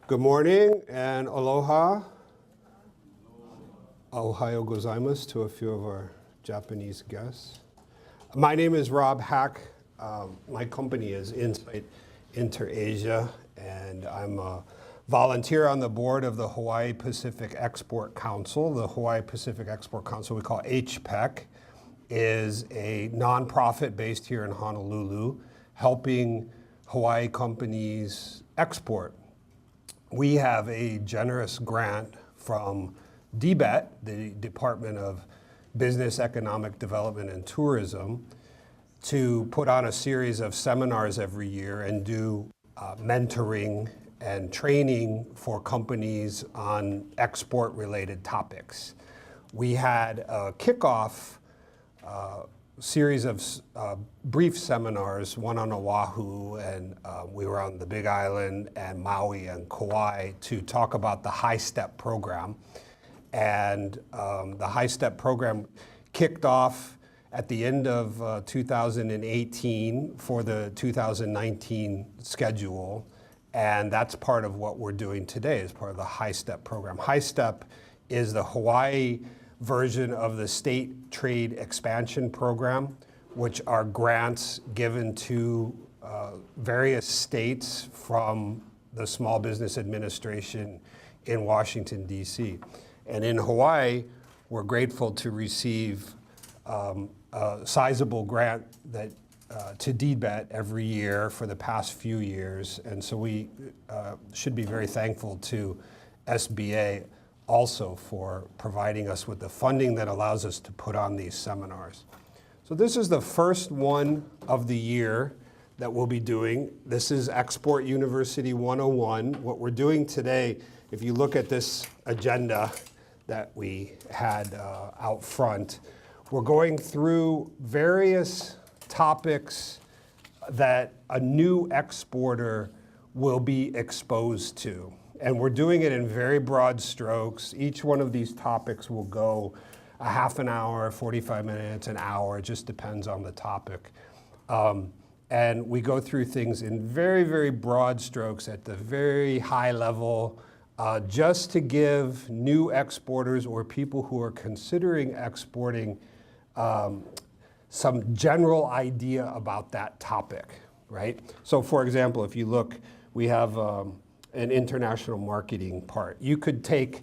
Good morning and aloha. Ohayo gozaimasu to a few of our Japanese guests. My name is Rob Hack. My company is Insight Inter-Asia, and I'm a volunteer on the board of the Hawaii Pacific Export Council. The Hawaii Pacific Export Council, we call HPEC, is a nonprofit based here in Honolulu, helping Hawaii companies export. We have a generous grant from DBET, the Department of Business, Economic Development and Tourism, to put on a series of seminars every year and do mentoring and training for companies on export-related topics. We had a kickoff series of brief seminars, one on Oahu, and we were on the Big Island and Maui and Kauai to talk about the HiSTEP program. And the HiSTEP program kicked off at the end of 2018 for the 2019 schedule. And that's part of what we're doing today as part of the HiSTEP program. HiSTEP is the Hawaii version of the State Trade Expansion Program, which are grants given to various states from the Small Business Administration in Washington, D.C. And in Hawaii, we're grateful to receive a sizable grant that to DBET every year for the past few years. And so we should be very thankful to SBA also for providing us with the funding that allows us to put on these seminars. So this is the first one of the year that we'll be doing. This is Export University 101. What we're doing today, if you look at this agenda that we had out front, we're going through various topics that a new exporter will be exposed to. And we're doing it in very broad strokes. Each one of these topics will go a half an hour, 45 minutes, an hour. It just depends on the topic. And we go through things in very, very broad strokes at the very high level, just to give new exporters or people who are considering exporting some general idea about that topic, right? So for example, if you look, we have an international marketing part. You could take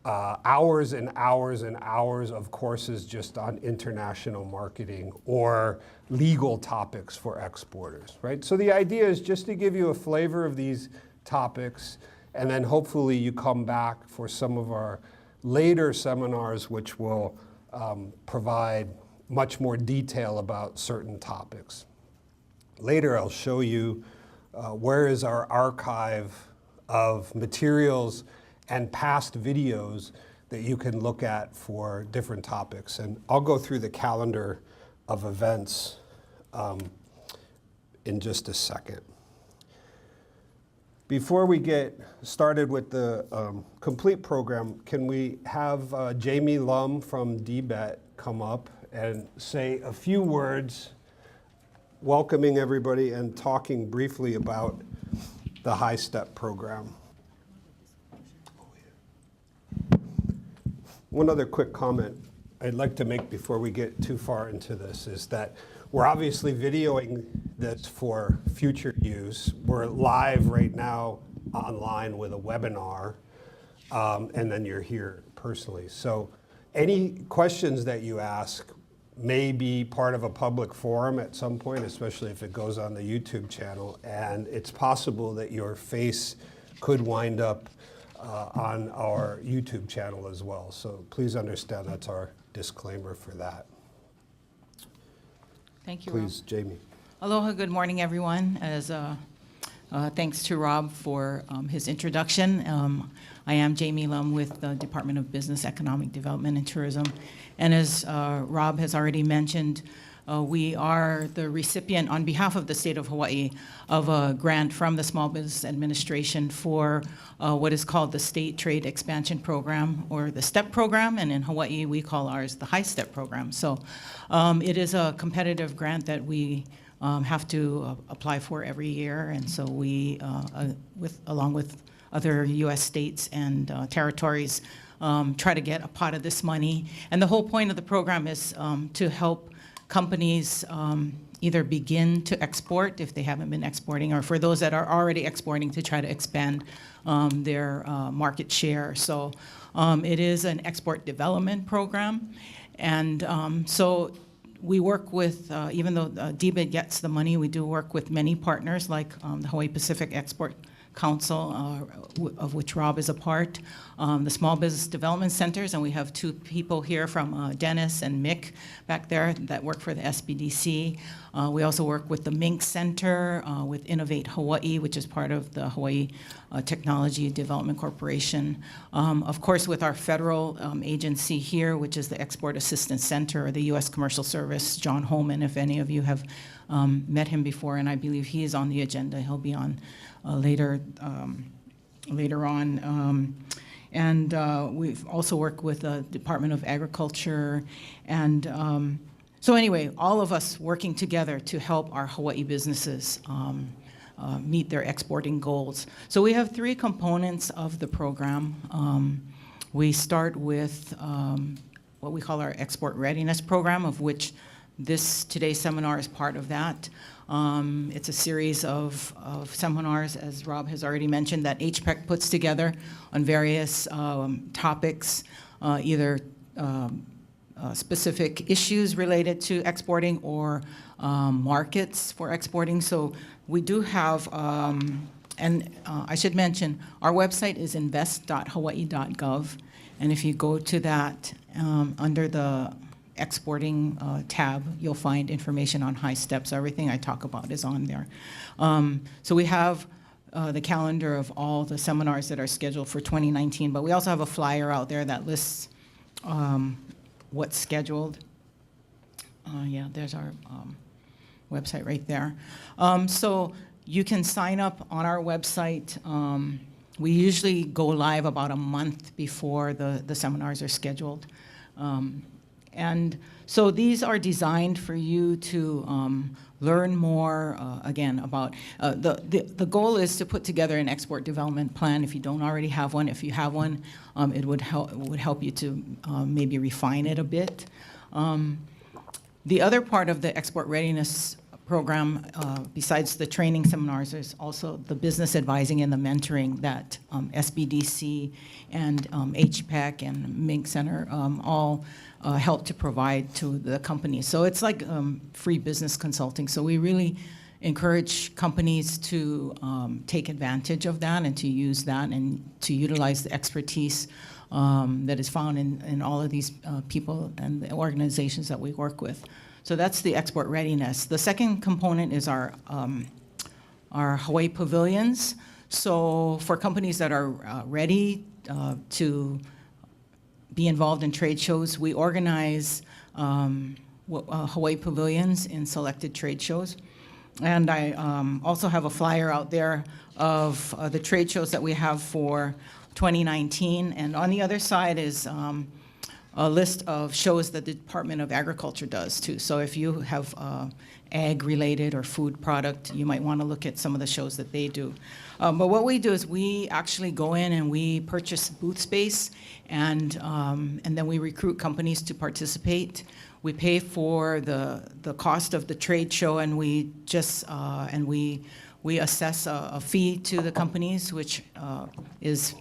hours and hours and hours of courses just on international marketing or legal topics for exporters, right? So the idea is just to give you a flavor of these topics, and then hopefully you come back for some of our later seminars, which will provide much more detail about certain topics. Later I'll show you where is our archive of materials and past videos that you can look at for different topics. And I'll go through the calendar of events in just a second. Before we get started with the complete program, can we have Jamie Lum from DBET come up and say a few words, welcoming everybody and talking briefly about the HiSTEP program. One other quick comment I'd like to make before we get too far into this is that we're obviously videoing this for future use. We're live right now online with a webinar, and then you're here personally. So any questions that you ask may be part of a public forum at some point, especially if it goes on the YouTube channel, and it's possible that your face could wind up on our YouTube channel as well. So please understand that's our disclaimer for that. Thank you, Please, Rob. Jamie. Aloha, good morning, everyone. Thanks to Rob for his introduction. I am Jamie Lum with the Department of Business, Economic Development and Tourism. And as Rob has already mentioned, we are the recipient on behalf of the state of Hawaii of a grant from the Small Business Administration for what is called the State Trade Expansion Program, or the STEP program, and in Hawaii we call ours the HiSTEP program. So it is a competitive grant that we have to apply for every year, and so we, along with other U.S. states and territories try to get a pot of this money. And the whole point of the program is to help companies either begin to export if they haven't been exporting, or for those that are already exporting to try to expand their market share. So it is an export development program. And so we work with, even though DBID gets the money, we do work with many partners like the Hawaii Pacific Export Council, of which Rob is a part, the Small Business Development Centers, and we have two people here from Dennis and Mick back there that work for the SBDC. We also work with the Mink Center, with Innovate Hawaii, which is part of the Hawaii Technology Development Corporation. Of course, with our federal agency here, which is the Export Assistance Center, or the U.S. Commercial Service, John Holman, if any of you have met him before, and I believe he is on the agenda. He'll be on later on. We've also worked with the Department of Agriculture. And so anyway, all of us working together to help our Hawaii businesses meet their exporting goals. So we have three components of the program. We start with what we call our Export Readiness Program, of which today's seminar is part of that. It's a series of seminars, as Rob has already mentioned, that HPEC puts together on various topics, either specific issues related to exporting or markets for exporting. So we do have, I should mention, our website is Invest.Hawaii.Gov. And if you go to that, under the exporting tab, you'll find information on HiSTEP. So everything I talk about is on there. So we have the calendar of all the seminars that are scheduled for 2019, but we also have a flyer out there that lists what's scheduled. Yeah, there's our website right there. So you can sign up on our website. We usually go live about a month before the seminars are scheduled. And so these are designed for you to learn more, again, about, the goal is to put together an export development plan if you don't already have one. If you have one, it would help you to maybe refine it a bit. The other part of the export readiness program, besides the training seminars, is also the business advising and the mentoring that SBDC and HPEC and Mink Center all help to provide to the companies. So it's like free business consulting. So we really encourage companies to take advantage of that and to use that and to utilize the expertise that is found in all of these people and the organizations that we work with. So that's the export readiness. The second component is our Hawaii pavilions. So for companies that are ready to be involved in trade shows, we organize Hawaii pavilions in selected trade shows. And I also have a flyer out there of the trade shows that we have for 2019. And on the other side is a list of shows that the Department of Agriculture does too. So if you have ag-related or food product, you might want to look at some of the shows that they do. But what we do is we actually go in and we purchase booth space, and then we recruit companies to participate. We pay for the cost of the trade show, and we just we assess a fee to the companies, which is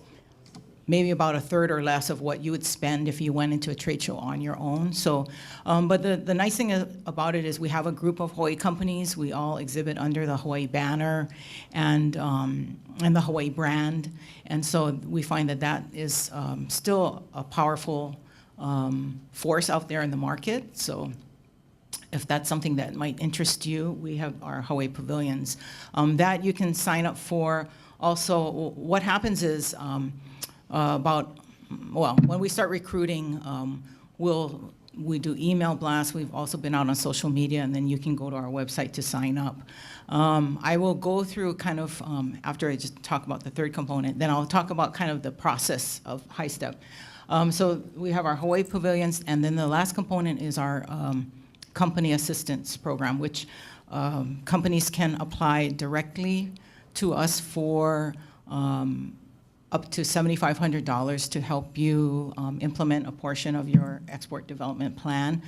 maybe about a third or less of what you would spend if you went into a trade show on your own. So, but the nice thing about it is we have a group of Hawaii companies. We all exhibit under the Hawaii banner and the Hawaii brand. And so we find that that is still a powerful force out there in the market. So if that's something that might interest you, we have our Hawaii pavilions. That you can sign up for. Also, what happens is, when we start recruiting, we do email blasts. We've also been out on social media, and then you can go to our website to sign up. I will go through kind of, after I just talk about the third component, then I'll talk about kind of the process of HiSTEP. So we have our Hawaii pavilions, and then the last component is our company assistance program, which companies can apply directly to us for up to $7,500 to help you implement a portion of your export development plan.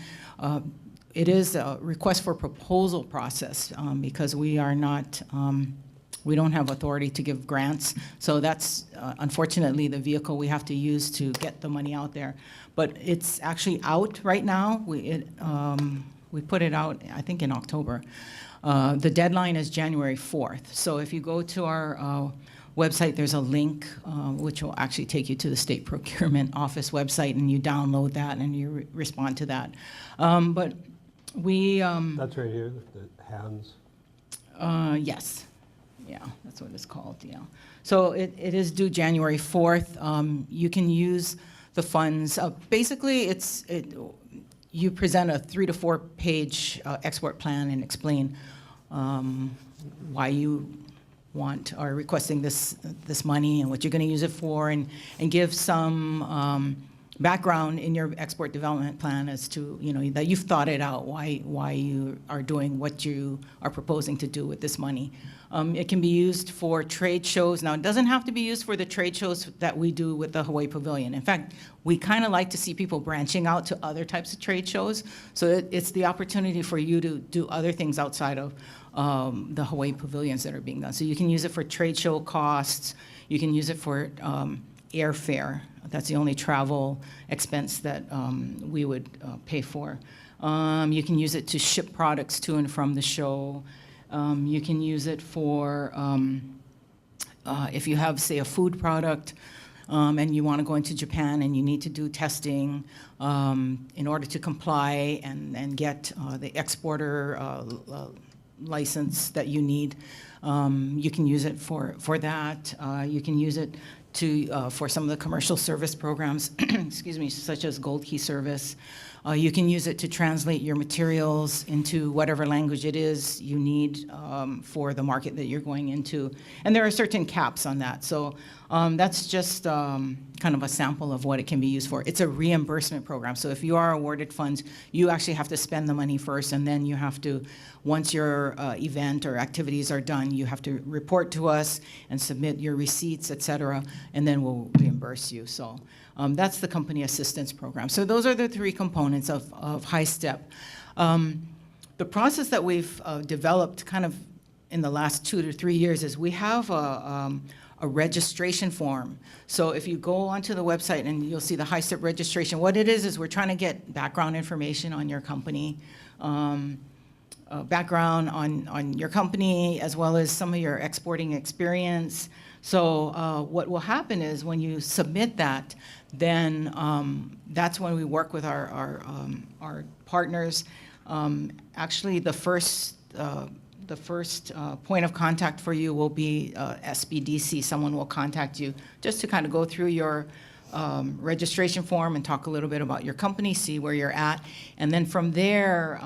It is a request for proposal process because we are not, we don't have authority to give grants. So that's unfortunately the vehicle we have to use to get the money out there. But it's actually out right now. We put it out, I think, in October. The deadline is January 4th. So if you go to our website, there's a link which will actually take you to the State Procurement Office website, and you download that and you respond to that. But we... That's right here, the hands. Yes. Yeah, that's what it's called, yeah. So it is due January 4th. You can use the funds. Basically, you present a 3 to 4 page export plan and explain why you want or requesting this money and what you're going to use it for, and give some background in your export development plan as to, you know, that you've thought it out, why you are doing what you are proposing to do with this money. It can be used for trade shows. Now, it doesn't have to be used for the trade shows that we do with the Hawaii Pavilion. In fact, we kind of like to see people branching out to other types of trade shows. So it's the opportunity for you to do other things outside of the Hawaii Pavilions that are being done. So you can use it for trade show costs. You can use it for airfare. That's the only travel expense that we would pay for. You can use it to ship products to and from the show. You can use it for, if you have, say, a food product and you want to go into Japan and you need to do testing in order to comply and get the exporter license that you need. You can use it for that. You can use it for some of the commercial service programs, excuse me, such as Gold Key Service. You can use it to translate your materials into whatever language it is you need for the market that you're going into. And there are certain caps on that. So that's just kind of a sample of what it can be used for. It's a reimbursement program. So if you are awarded funds, you actually have to spend the money first, and then you have to, once your event or activities are done, you have to report to us and submit your receipts, et cetera, and then we'll reimburse you. So that's the company assistance program. So those are the 3 components of HiSTEP. The process that we've developed kind of in the last 2 to 3 years is we have a registration form. So if you go onto the website and you'll see the HiSTEP registration, what it is we're trying to get background information on your company, background on your company, as well as some of your exporting experience. So what will happen is when you submit that, then that's when we work with our partners. Actually, the first point of contact for you will be SBDC. Someone will contact you just to kind of go through your registration form and talk a little bit about your company, see where you're at. And then from there,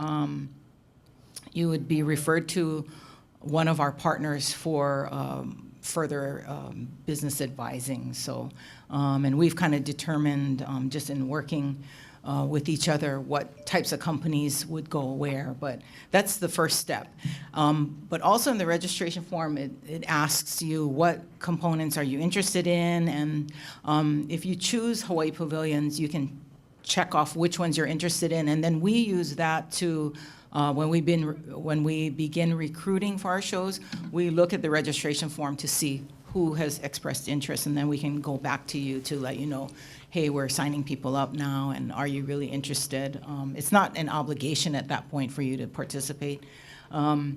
you would be referred to one of our partners for further business advising. So, and we've kind of determined just in working with each other what types of companies would go where, but that's the first step. But also in the registration form, it asks you what components are you interested in, and if you choose Hawaii Pavilions, you can check off which ones you're interested in, and then we use that to when we begin recruiting for our shows, we look at the registration form to see who has expressed interest, and then we can go back to you to let you know, hey, we're signing people up now, and are you really interested? It's not an obligation at that point for you to participate. That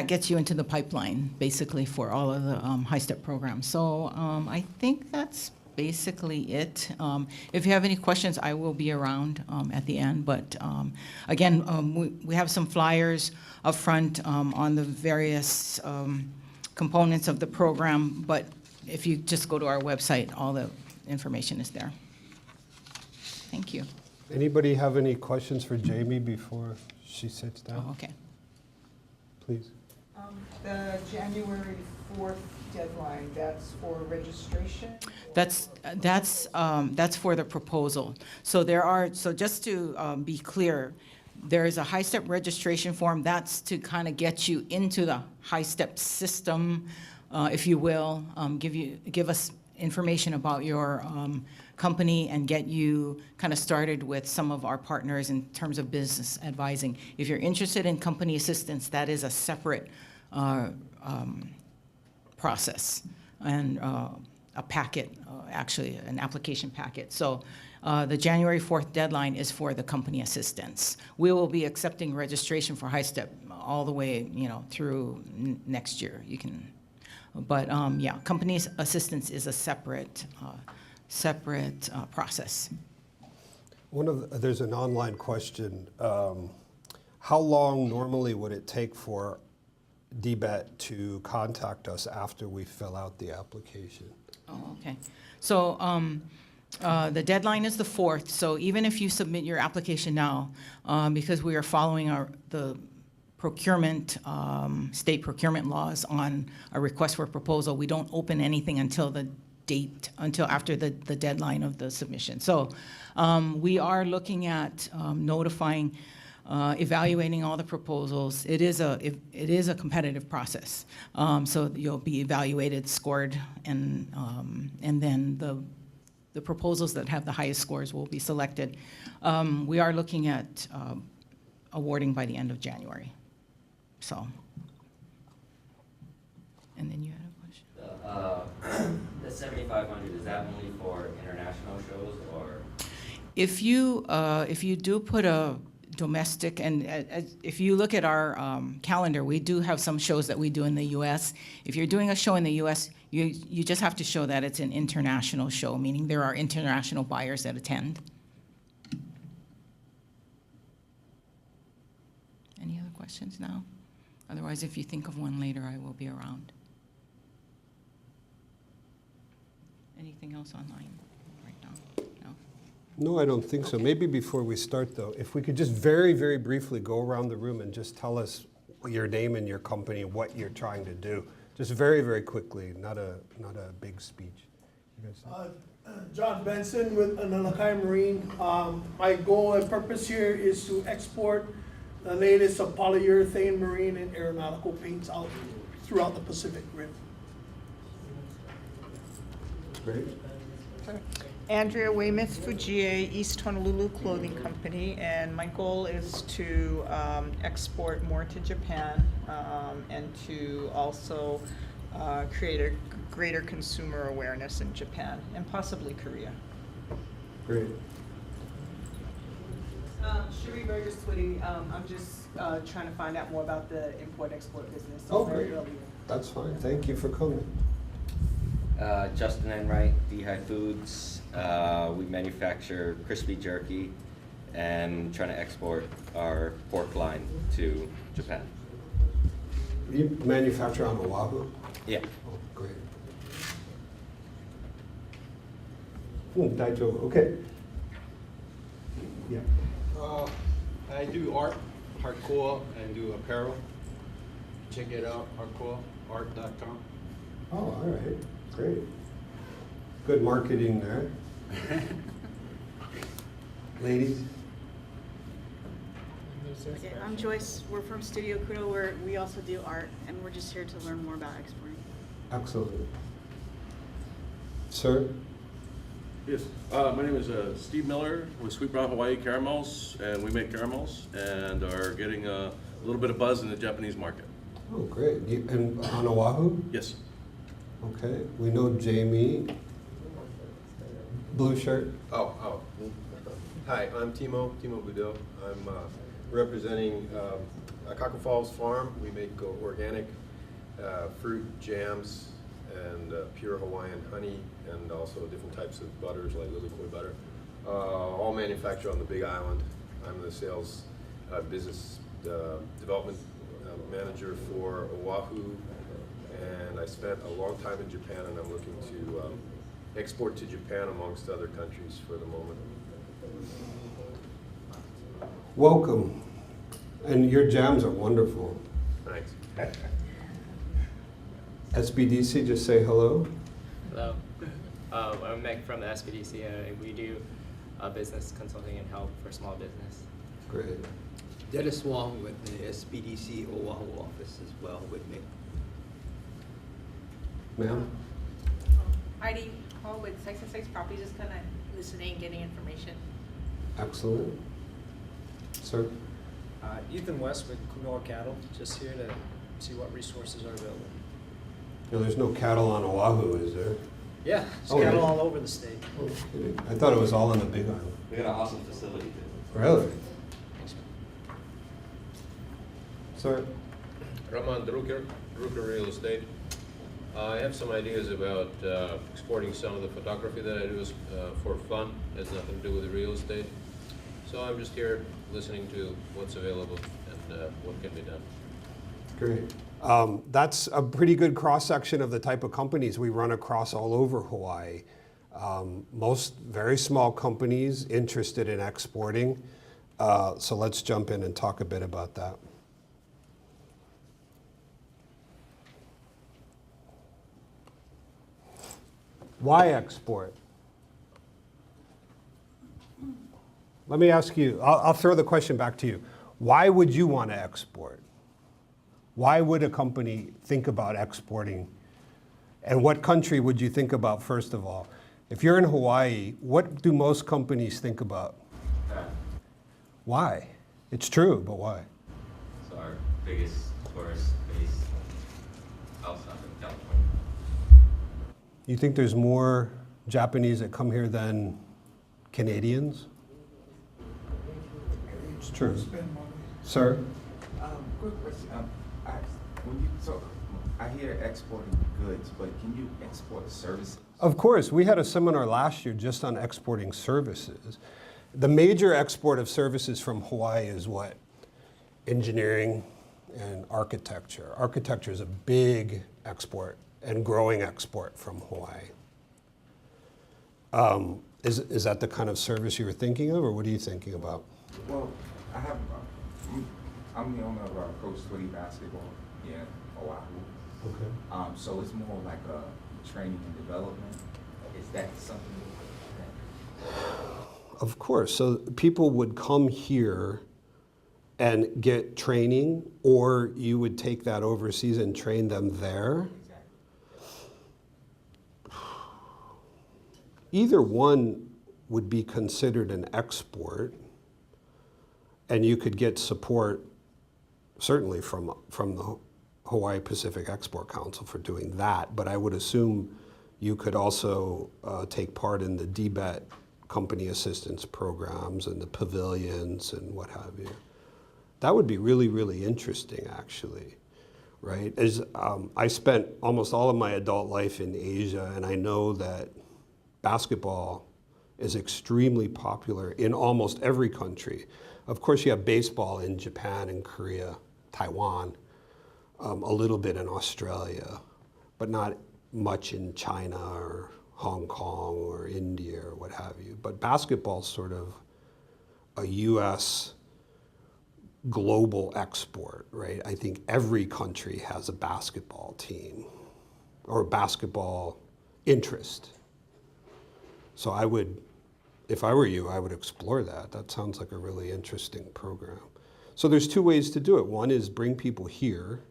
gets you into the pipeline, basically, for all of the HiSTEP programs. So I think that's basically it. If you have any questions, I will be around at the end. But again, we have some flyers up front on the various components of the program. But if you just go to our website, all the information is there. Thank you. Anybody have any questions for Jamie before she sits down? Oh, okay. Please. The January 4th deadline, that's for registration? That's for the proposal. So just to be clear, There is a HiSTEP registration form. That's to kind of get you into the HiSTEP system, if you will, give us information about your company and get you kind of started with some of our partners in terms of business advising. If you're interested in company assistance, that is a separate process and a packet, actually an application packet. So the January 4th deadline is for the company assistance. We will be accepting registration for HiSTEP all the way, through next year. You can, but yeah, company assistance is a separate process. There's an online question. How long normally would it take for DBET to contact us after we fill out the application? Oh, okay. So the deadline is the 4th. So even if you submit your application now, because we are following the procurement, state procurement laws on a request for proposal, we don't open anything until after the deadline of the submission. So we are looking at notifying, evaluating all the proposals. It is a competitive process. So you'll be evaluated, scored, and then the proposals that have the highest scores will be selected. We are looking at awarding by the end of January. So, and then you had a question? The 7,500, is that only for international shows, or? If you do put a domestic, and if you look at our calendar, we do have some shows that we do in the U.S. If you're doing a show in the U.S., you just have to show that it's an international show, meaning there are international buyers that attend. Any other questions now? Otherwise, if you think of one later, I will be around. Anything else online right now? No? No, I don't think so. Maybe before we start, though, if we could just very, very briefly go around the room and just tell us your name and your company and what you're trying to do. Just very, very quickly, not a big speech. You guys John Benson with Analakai Marine. My goal and purpose here is to export the latest of polyurethane, marine, and aeronautical paints out throughout the Pacific Rim. Great. Andrea Weymouth, Fujie, East Honolulu Clothing Company, and my goal is to export more to Japan and to also create a greater consumer awareness in Japan and possibly Korea. Great. Cherie Burgess Twitty. I'm just trying to find out more about the import-export business. Oh, very great. early. That's fine. Thank you for coming. Justin Enright, DHI Foods. We manufacture crispy jerky and trying to export our pork line to Japan. You manufacture on Oahu? Yeah. Oh, great. Daijo, okay. Yeah. I do art, hardcore, and do apparel. Check it out, hardcoreart.com. Oh, all right. Great. Good marketing there. Ladies? Okay, I'm Joyce. We're from Studio Kudo, where we also do art, and we're just here to learn more about exporting. Excellent. Sir? Yes, my name is Steve Miller with Sweet Brown Hawaii Caramels, and we make caramels and are getting a little bit of buzz in the Japanese market. Oh, great. And on Oahu? Yes. Okay. We know Jamie. Blue shirt. Oh. Hi, I'm Timo Budo. I'm representing Akaka Falls Farm. We make organic fruit jams and pure Hawaiian honey, and also different types of butters like lilikoi butter, all manufactured on the Big Island. I'm the sales business development manager for Oahu, and I spent a long time in Japan, and I'm looking to export to Japan amongst other countries for the moment. Welcome. And your jams are wonderful. Thanks. SBDC, just say hello. Hello, I'm Mick from the SBDC. We do business consulting and help for small business. Great. Dennis Wong with the SBDC Oahu office as well with me. Ma'am? Heidi Hall with Sex and Sex Property, just kind of listening, getting information. Excellent. Sir? Ethan West with Kumar Cattle, just here to see what resources are available. No, there's no cattle on Oahu, is there? Yeah, there's Oh, cattle yeah. all over the state. Oh, kidding. I thought it was all on the Big Island. We got an awesome facility too. Really? Thanks, man. Sir? Raman Drucker, Drucker Real Estate. I have some ideas about exporting some of the photography that I do for fun. It has nothing to do with the real estate. So I'm just here listening to what's available and what can be done. Great. That's a pretty good cross-section of the type of companies we run across all over Hawaii. Most very small companies interested in exporting. So let's jump in and talk a bit about that. Why export? Let me ask you, I'll throw the question back to you. Why would you want to export? Why would a company think about exporting? And what country would you think about first of all? If you're in Hawaii, what do most companies think about? Why? It's true, but why? It's our biggest tourist base outside of California. You think there's more Japanese that come here than Canadians? It's true. Sir? Quick question. When you talk, I hear exporting goods, but can you export services? Of course. We had a seminar last year just on exporting services. The major export of services from Hawaii is what? Engineering and architecture. Architecture is a big export and growing export from Hawaii. Is that the kind of service you were thinking of, or what are you thinking about? Well, I'm the owner of Coach Twitty Basketball in Oahu. Okay. So it's more like a training and development. Is that something? Of course. So people would come here and get training, or you would take that overseas and train them there. Either one would be considered an export, and you could get support certainly from the Hawaii Pacific Export Council for doing that, but I would assume you could also take part in the DBET company assistance programs and the pavilions and what have you. That would be really, really interesting, actually, right? I spent almost all of my adult life in Asia, and I know that basketball is extremely popular in almost every country. Of course, you have baseball in Japan and Korea, Taiwan, a little bit in Australia, but not much in China or Hong Kong or India or what have you. But basketball's sort of a US global export, right? I think every country has a basketball team or a basketball interest. So I would, if I were you, I would explore that. That sounds like a really interesting program. So there's two ways to do it. One is bring people here,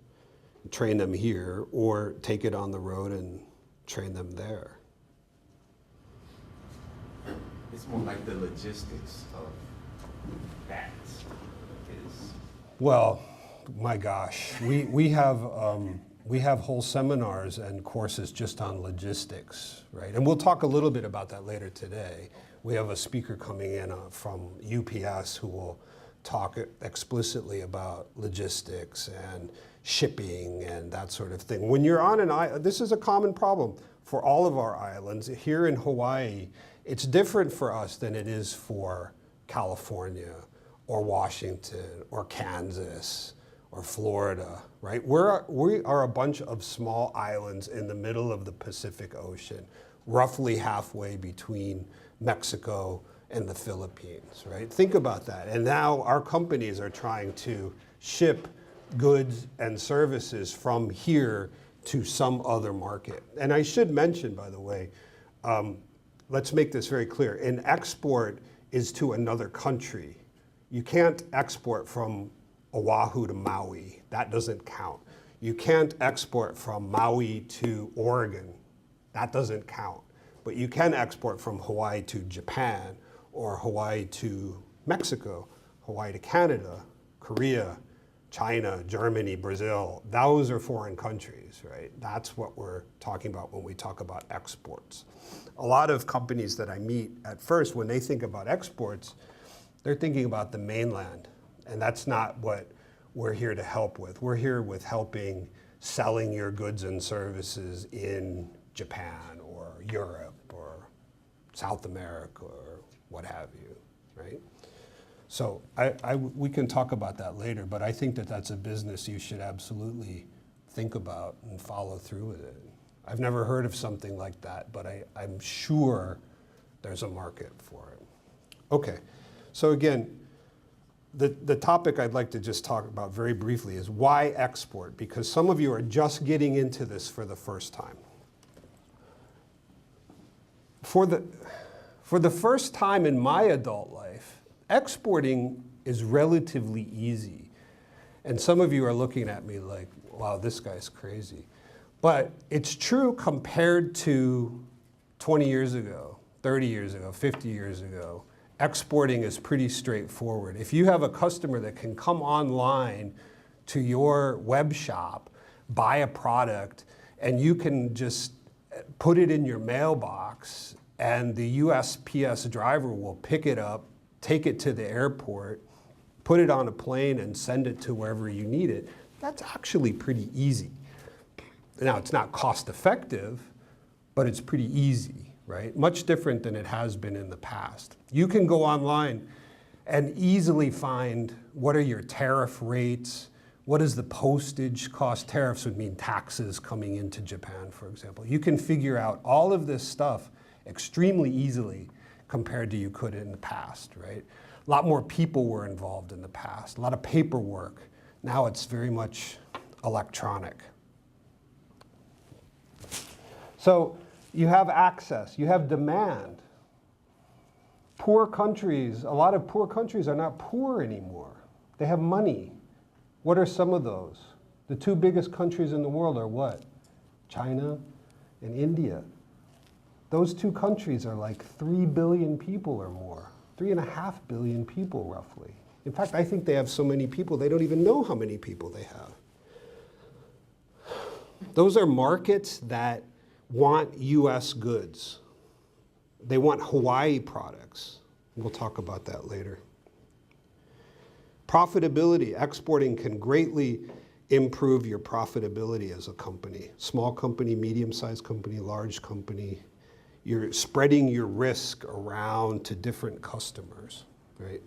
train them here, or take it on the road and train them there. It's more like the logistics of that. Well, my gosh, we have whole seminars and courses just on logistics, right? And we'll talk a little bit about that later today. We have a speaker coming in from UPS who will talk explicitly about logistics and shipping and that sort of thing. When you're on an island, this is a common problem for all of our islands. Here in Hawaii, it's different for us than it is for California or Washington or Kansas or Florida, right? We are a bunch of small islands in the middle of the Pacific Ocean, roughly halfway between Mexico and the Philippines, right? Think about that. And now our companies are trying to ship goods and services from here to some other market. And I should mention, by the way, let's make this very clear. An export is to another country. You can't export from Oahu to Maui. That doesn't count. You can't export from Maui to Oregon. That doesn't count. But you can export from Hawaii to Japan, or Hawaii to Mexico, Hawaii to Canada, Korea, China, Germany, Brazil. Those are foreign countries, right? That's what we're talking about when we talk about exports. A lot of companies that I meet at first, when they think about exports, they're thinking about the mainland. And that's not what we're here to help with. We're here with helping selling your goods and services in Japan or Europe or South America or what have you, right? So we can talk about that later, but I think that that's a business you should absolutely think about and follow through with it. I've never heard of something like that, but I'm sure there's a market for it. Okay, so again, the topic I'd like to just talk about very briefly is why export, because some of you are just getting into this for the first time. For the first time in my adult life, exporting is relatively easy. And some of you are looking at me like, wow, this guy's crazy. But it's true compared to 20 years ago, 30 years ago, 50 years ago. Exporting is pretty straightforward. If you have a customer that can come online to your web shop, buy a product, and you can just put it in your mailbox, and the USPS driver will pick it up, take it to the airport, put it on a plane, and send it to wherever you need it, that's actually pretty easy. Now, it's not cost effective, but it's pretty easy, right? Much different than it has been in the past. You can go online and easily find what are your tariff rates, what is the postage cost. Tariffs would mean taxes coming into Japan, for example. You can figure out all of this stuff extremely easily compared to you could in the past, right? A lot more people were involved in the past, a lot of paperwork. Now it's very much electronic. So you have access, you have demand. Poor countries, a lot of poor countries are not poor anymore. They have money. What are some of those? The two biggest countries in the world are what? China and India. Those two countries are like 3 billion people or more, 3.5 billion people roughly. In fact, I think they have so many people, they don't even know how many people they have. Those are markets that want US goods. They want Hawaii products. We'll talk about that later. Profitability, exporting can greatly improve your profitability as a company. Small company, medium-sized company, large company. You're spreading your risk around to different customers, right?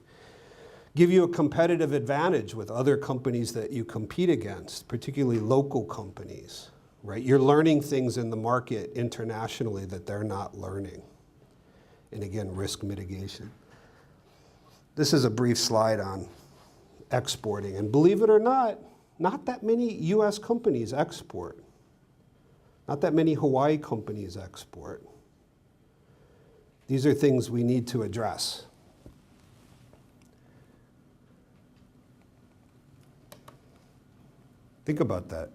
Give you a competitive advantage with other companies that you compete against, particularly local companies, right? You're learning things in the market internationally that they're not learning. And again, risk mitigation. This is a brief slide on exporting. And believe it or not that many US companies export. Not that many Hawaii companies export. These are things we need to address. Think about that.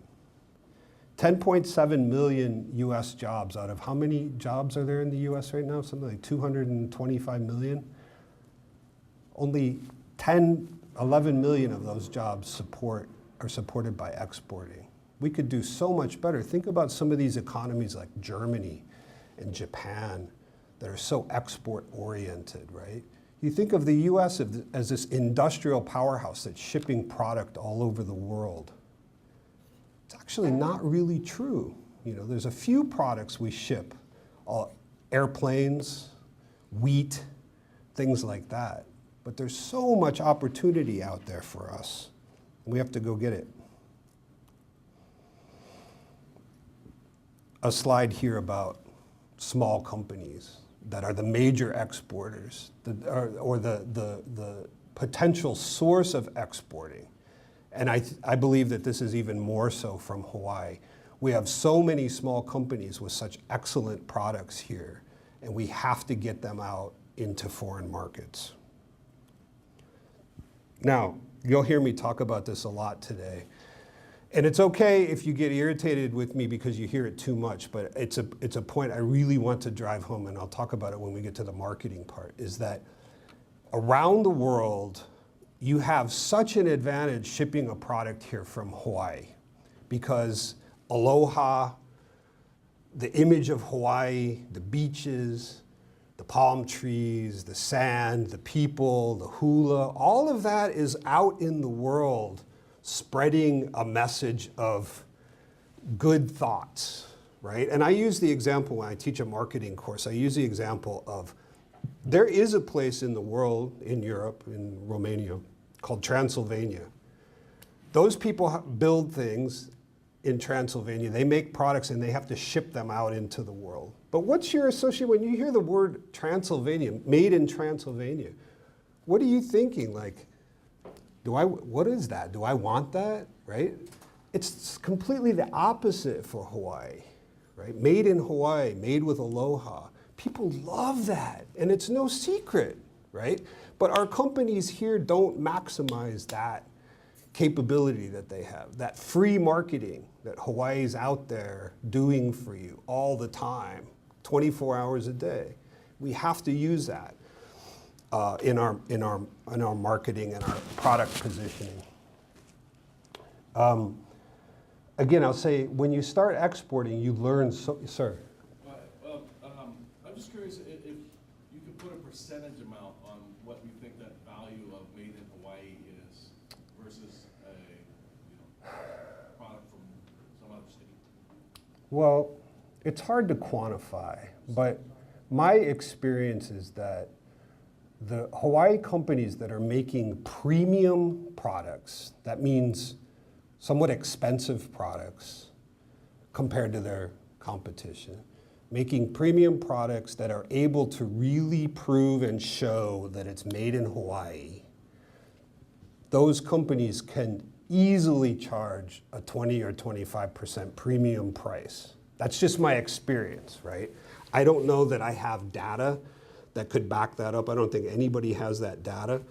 10.7 million US jobs out of how many jobs are there in the US right now? Something like 225 million. Only 11 million of those jobs are supported by exporting. We could do so much better. Think about some of these economies like Germany and Japan that are so export-oriented, right? You think of the US as this industrial powerhouse that's shipping product all over the world. It's actually not really true. You know, there's a few products we ship, airplanes, wheat, things like that. But there's so much opportunity out there for us. We have to go get it. A slide here about small companies that are the major exporters, or the potential source of exporting. And I believe that this is even more so from Hawaii. We have so many small companies with such excellent products here, and we have to get them out into foreign markets. Now, you'll hear me talk about this a lot today. And it's okay if you get irritated with me because you hear it too much, but it's a point I really want to drive home, and I'll talk about it when we get to the marketing part, is that around the world, you have such an advantage shipping a product here from Hawaii because aloha, the image of Hawaii, the beaches, the palm trees, the sand, the people, the hula, all of that is out in the world spreading a message of good thoughts, right? And I use the example when I teach a marketing course, I use the example of there is a place in the world, in Europe, in Romania, called Transylvania. Those people build things in Transylvania. They make products and they have to ship them out into the world. But what's your association when you hear the word Transylvania, made in Transylvania? What are you thinking? Like, what is that? Do I want that, right? It's completely the opposite for Hawaii, right? Made in Hawaii, made with aloha. People love that, and it's no secret, right? But our companies here don't maximize that capability that they have, that free marketing that Hawaii's out there doing for you all the time, 24 hours a day. We have to use that in our marketing and our product positioning. Again, I'll say when you start exporting, you learn. Sir. I'm just curious if you could put a percentage amount on what you think that value of made in Hawaii is versus a product from some other state. Well, it's hard to quantify, but my experience is that the Hawaii companies that are making premium products, that means somewhat expensive products compared to their competition, making premium products that are able to really prove and show that it's made in Hawaii, those companies can easily charge a 20 or 25% premium price. That's just my experience, right? I don't know that I have data that could back that up. I don't think anybody has that data.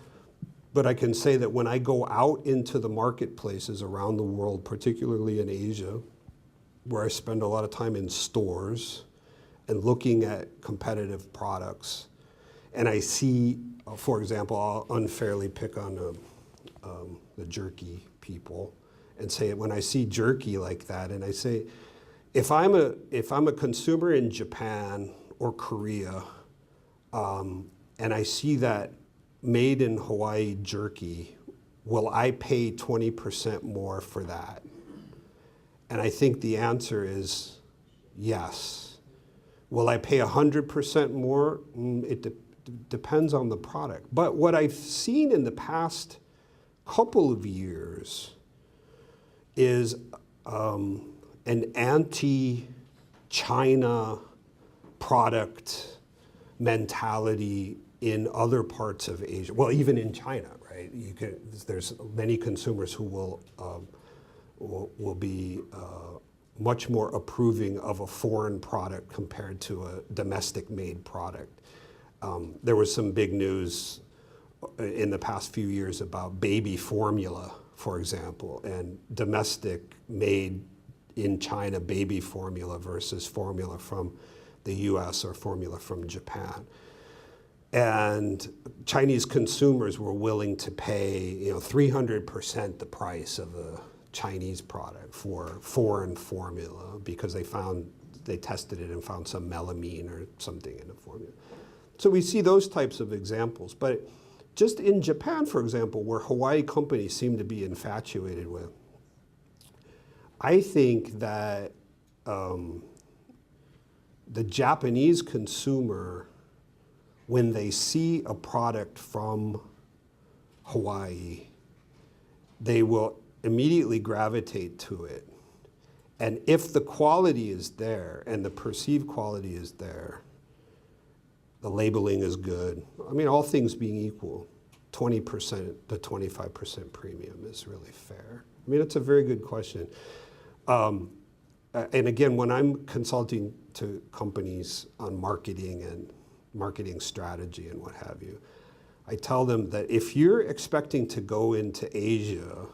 But I can say that when I go out into the marketplaces around the world, particularly in Asia, where I spend a lot of time in stores and looking at competitive products, and I see, for example, I'll unfairly pick on the jerky people and say when I see jerky like that, and I say, if I'm a consumer in Japan or Korea, and I see that made in Hawaii jerky, will I pay 20% more for that? And I think the answer is yes. Will I pay 100% more? It depends on the product. But what I've seen in the past couple of years is an anti-China product mentality in other parts of Asia. Well, even in China, right? There's many consumers who will be much more approving of a foreign product compared to a domestic-made product. There was some big news in the past few years about baby formula, for example, and domestic-made in China baby formula versus formula from the US or formula from Japan. And Chinese consumers were willing to pay 300% the price of a Chinese product for foreign formula because they tested it and found some melamine or something in the formula. So we see those types of examples. But just in Japan, for example, where Hawaii companies seem to be infatuated with, I think that the Japanese consumer, when they see a product from Hawaii, they will immediately gravitate to it. And if the quality is there and the perceived quality is there, the labeling is good. I mean, all things being equal, 20% to 25% premium is really fair. I mean, it's a very good question. And again, when I'm consulting to companies on marketing and marketing strategy and what have you, I tell them that if you're expecting to go into Asia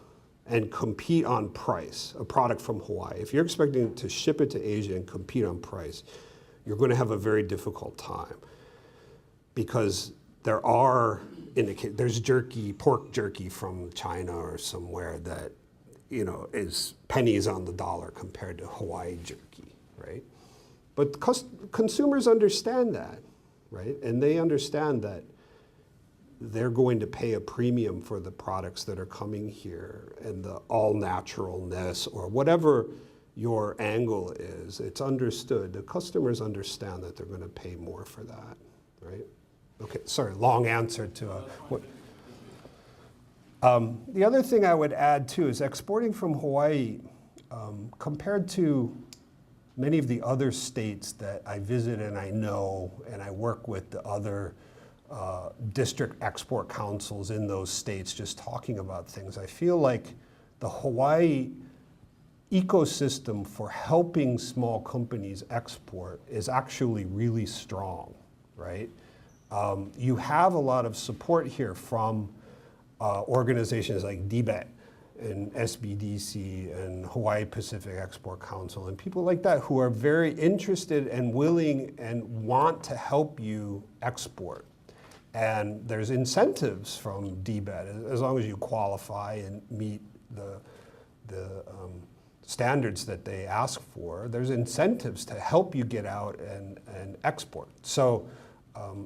and compete on price, a product from Hawaii, if you're expecting to ship it to Asia and compete on price, you're going to have a very difficult time, because there's jerky, pork jerky from China or somewhere that, is pennies on the dollar compared to Hawaii jerky, right? But consumers understand that, right? And they understand that they're going to pay a premium for the products that are coming here, and the all-naturalness or whatever your angle is. It's understood. The customers understand that they're going to pay more for that, right? Okay, sorry, long answer to what. The other thing I would add too is exporting from Hawaii, compared to many of the other states that I visit and I know, and I work with the other district export councils in those states just talking about things, I feel like the Hawaii ecosystem for helping small companies export is actually really strong, right? You have a lot of support here from organizations like DBET and SBDC and Hawaii Pacific Export Council and people like that who are very interested and willing and want to help you export. And there's incentives from DBET as long as you qualify and meet the standards that they ask for. There's incentives to help you get out and export. So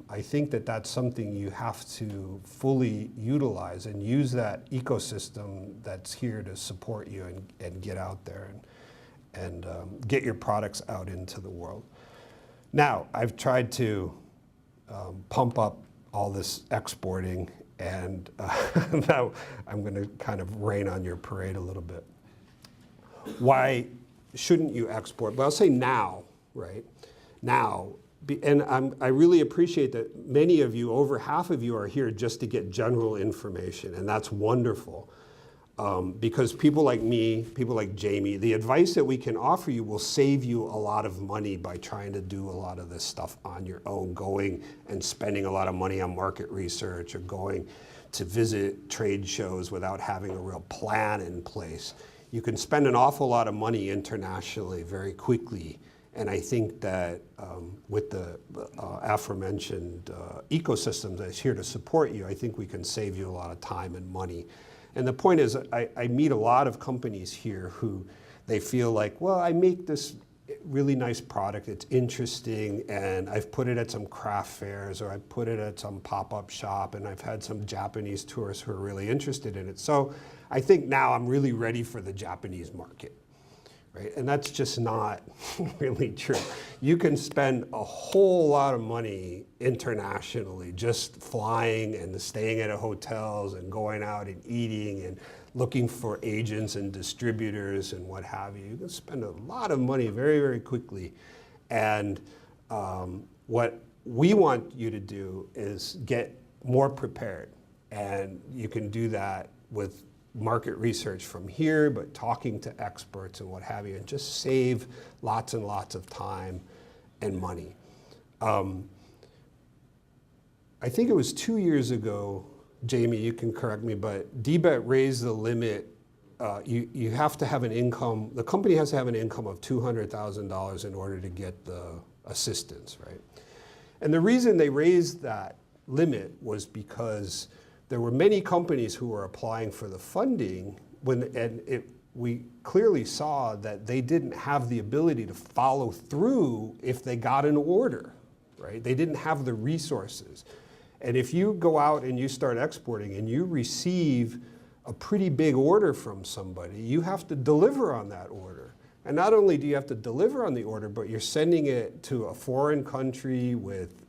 I think that that's something you have to fully utilize and use that ecosystem that's here to support you and get out there and get your products out into the world. Now, I've tried to pump up all this exporting, and now I'm going to kind of rain on your parade a little bit. Why shouldn't you export? Well, I'll say now, right? Now, and I really appreciate that many of you, over half of you, are here just to get general information, and that's wonderful. Because people like me, people like Jamie, the advice that we can offer you will save you a lot of money by trying to do a lot of this stuff on your own, going and spending a lot of money on market research or going to visit trade shows without having a real plan in place. You can spend an awful lot of money internationally very quickly. And I think that with the aforementioned ecosystem that's here to support you, I think we can save you a lot of time and money. And the point is, I meet a lot of companies here who they feel like, well, I make this really nice product, it's interesting, and I've put it at some craft fairs, or I put it at some pop-up shop, and I've had some Japanese tourists who are really interested in it. So I think now I'm really ready for the Japanese market. Right? And that's just not really true. You can spend a whole lot of money internationally just flying and staying at hotels and going out and eating and looking for agents and distributors and what have you. You can spend a lot of money very, very quickly. And what we want you to do is get more prepared. And you can do that with market research from here, but talking to experts and what have you, and just save lots and lots of time and money. I think it was 2 years ago, Jamie, you can correct me, but DBET raised the limit. You have to have an income, the company has to have an income of $200,000 in order to get the assistance, right? And the reason they raised that limit was because there were many companies who were applying for the funding, we clearly saw that they didn't have the ability to follow through if they got an order, right? They didn't have the resources. And if you go out and you start exporting and you receive a pretty big order from somebody, you have to deliver on that order. And not only do you have to deliver on the order, but you're sending it to a foreign country with,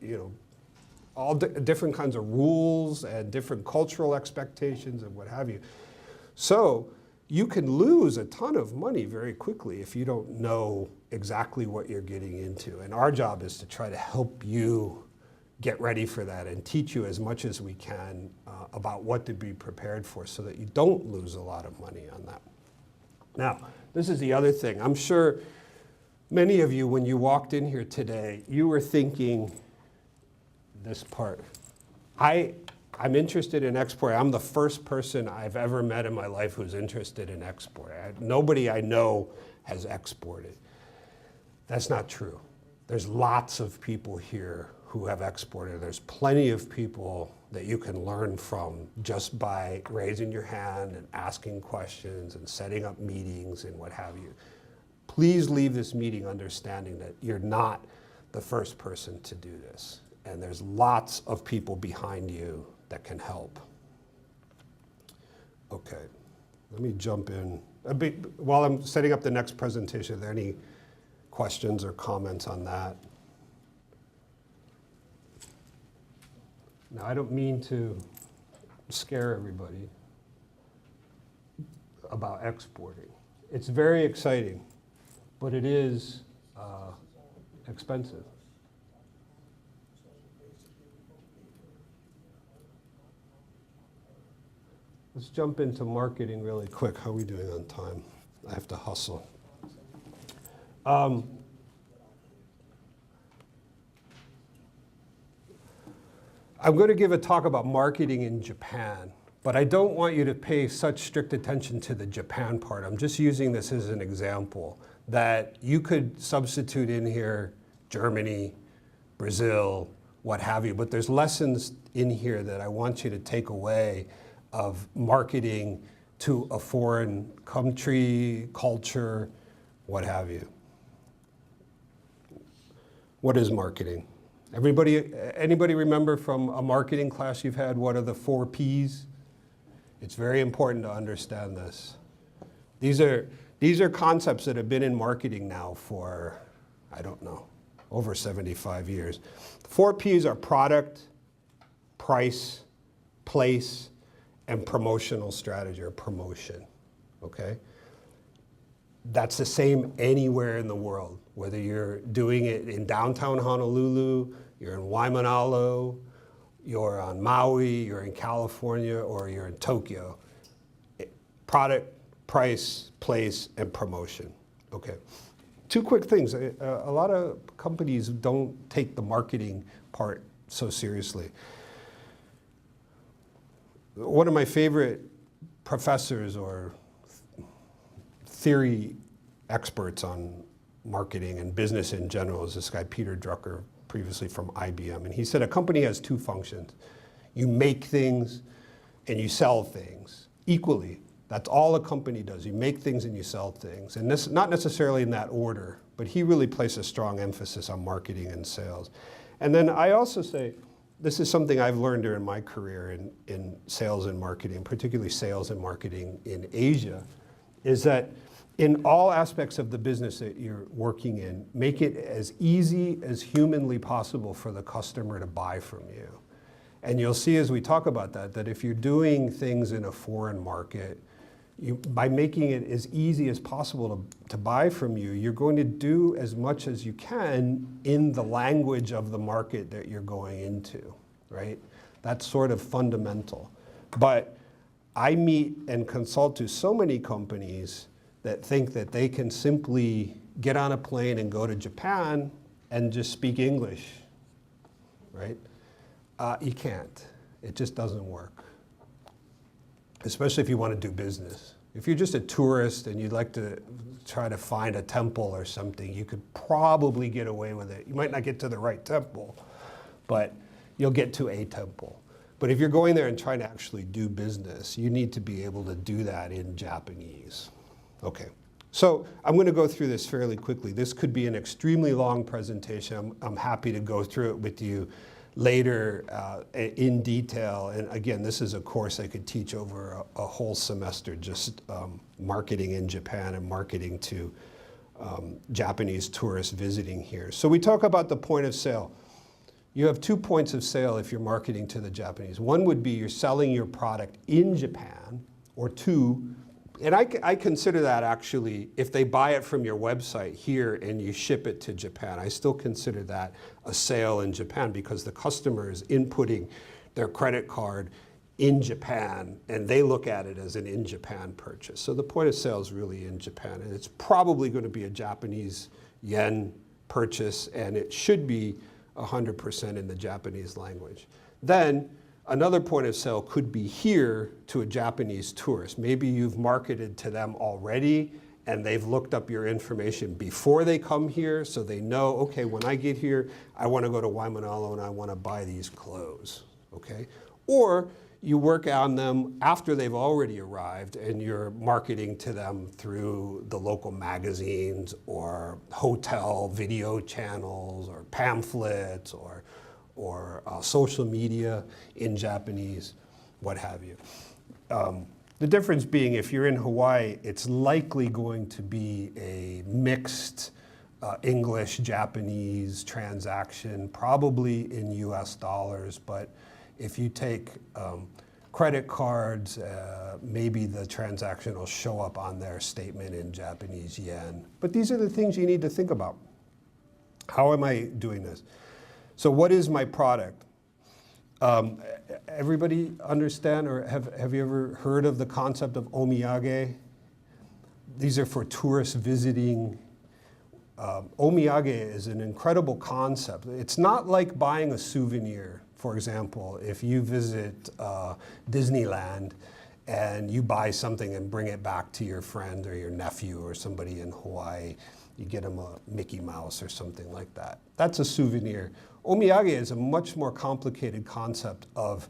all different kinds of rules and different cultural expectations and what have you. So you can lose a ton of money very quickly if you don't know exactly what you're getting into. And our job is to try to help you get ready for that and teach you as much as we can about what to be prepared for so that you don't lose a lot of money on that. Now, this is the other thing. I'm sure many of you, when you walked in here today, you were thinking, this part. I I'm interested in export. I'm the first person I've ever met in my life who's interested in export. Nobody I know has exported. That's not true. There's lots of people here who have exported. There's plenty of people that you can learn from just by raising your hand and asking questions and setting up meetings and what have you. Please leave this meeting understanding that you're not the first person to do this. And there's lots of people behind you that can help. Okay, let me jump in. While I'm setting up the next presentation, are there any questions or comments on that? Now, I don't mean to scare everybody about exporting. It's very exciting, but it is expensive. Let's jump into marketing really quick. How are we doing on time? I have to hustle. I'm going to give a talk about marketing in Japan, but I don't want you to pay such strict attention to the Japan part. I'm just using this as an example that you could substitute in here Germany, Brazil, what have you, but there's lessons in here that I want you to take away of marketing to a foreign country, culture, what have you. What is marketing? Anybody remember from a marketing class you've had, what are the 4 Ps? It's very important to understand this. These are concepts that have been in marketing now for, I don't know, over 75 years. 4 Ps are product, price, place, and promotional strategy or promotion, okay? That's the same anywhere in the world, whether you're doing it in downtown Honolulu, you're in Waimanalo, you're on Maui, you're in California, or you're in Tokyo. Product, price, place, and promotion, okay? 2 quick things. A lot of companies don't take the marketing part so seriously. One of my favorite professors or theory experts on marketing and business in general is this guy, Peter Drucker, previously from IBM. And he said a company has 2 functions. You make things and you sell things equally. That's all a company does. You make things and you sell things. And this, not necessarily in that order, but he really placed a strong emphasis on marketing and sales. And then I also say, this is something I've learned during my career in sales and marketing, particularly sales and marketing in Asia, is that in all aspects of the business that you're working in, make it as easy as humanly possible for the customer to buy from you. And you'll see as we talk about that if you're doing things in a foreign market, by making it as easy as possible to buy from you, you're going to do as much as you can in the language of the market that you're going into, right? That's sort of fundamental. But I meet and consult to so many companies that think that they can simply get on a plane and go to Japan and just speak English, right? You can't. It just doesn't work. Especially if you want to do business. If you're just a tourist and you'd like to try to find a temple or something, you could probably get away with it. You might not get to the right temple, but you'll get to a temple. But if you're going there and trying to actually do business, you need to be able to do that in Japanese. Okay, so I'm going to go through this fairly quickly. This could be an extremely long presentation. I'm happy to go through it with you later in detail. And again, this is a course I could teach over a whole semester, just marketing in Japan and marketing to Japanese tourists visiting here. So we talk about the point of sale. You have 2 points of sale if you're marketing to the Japanese. One would be you're selling your product in Japan, or 2, and I consider that actually, if they buy it from your website here and you ship it to Japan, I still consider that a sale in Japan because the customer is inputting their credit card in Japan and they look at it as an in-Japan purchase. So the point of sale is really in Japan, and it's probably going to be a Japanese yen purchase, and it should be 100% in the Japanese language. Then Another point of sale could be here to a Japanese tourist. Maybe you've marketed to them already and they've looked up your information before they come here, so they know, okay, when I get here, I want to go to Waimanalo and I want to buy these clothes, okay? Or you work on them after they've already arrived and you're marketing to them through the local magazines or hotel video channels or pamphlets or social media in Japanese, what have you. The difference being, if you're in Hawaii, it's likely going to be a mixed English-Japanese transaction, probably in US dollars, but if you take credit cards, maybe the transaction will show up on their statement in Japanese yen. But these are the things you need to think about. How am I doing this? So what is my product? Everybody understand, or have you ever heard of the concept of omiyage? These are for tourists visiting. Omiyage is an incredible concept. It's not like buying a souvenir. For example, if you visit Disneyland and you buy something and bring it back to your friend or your nephew or somebody in Hawaii, you get them a Mickey Mouse or something like that. That's a souvenir. Omiyage is a much more complicated concept of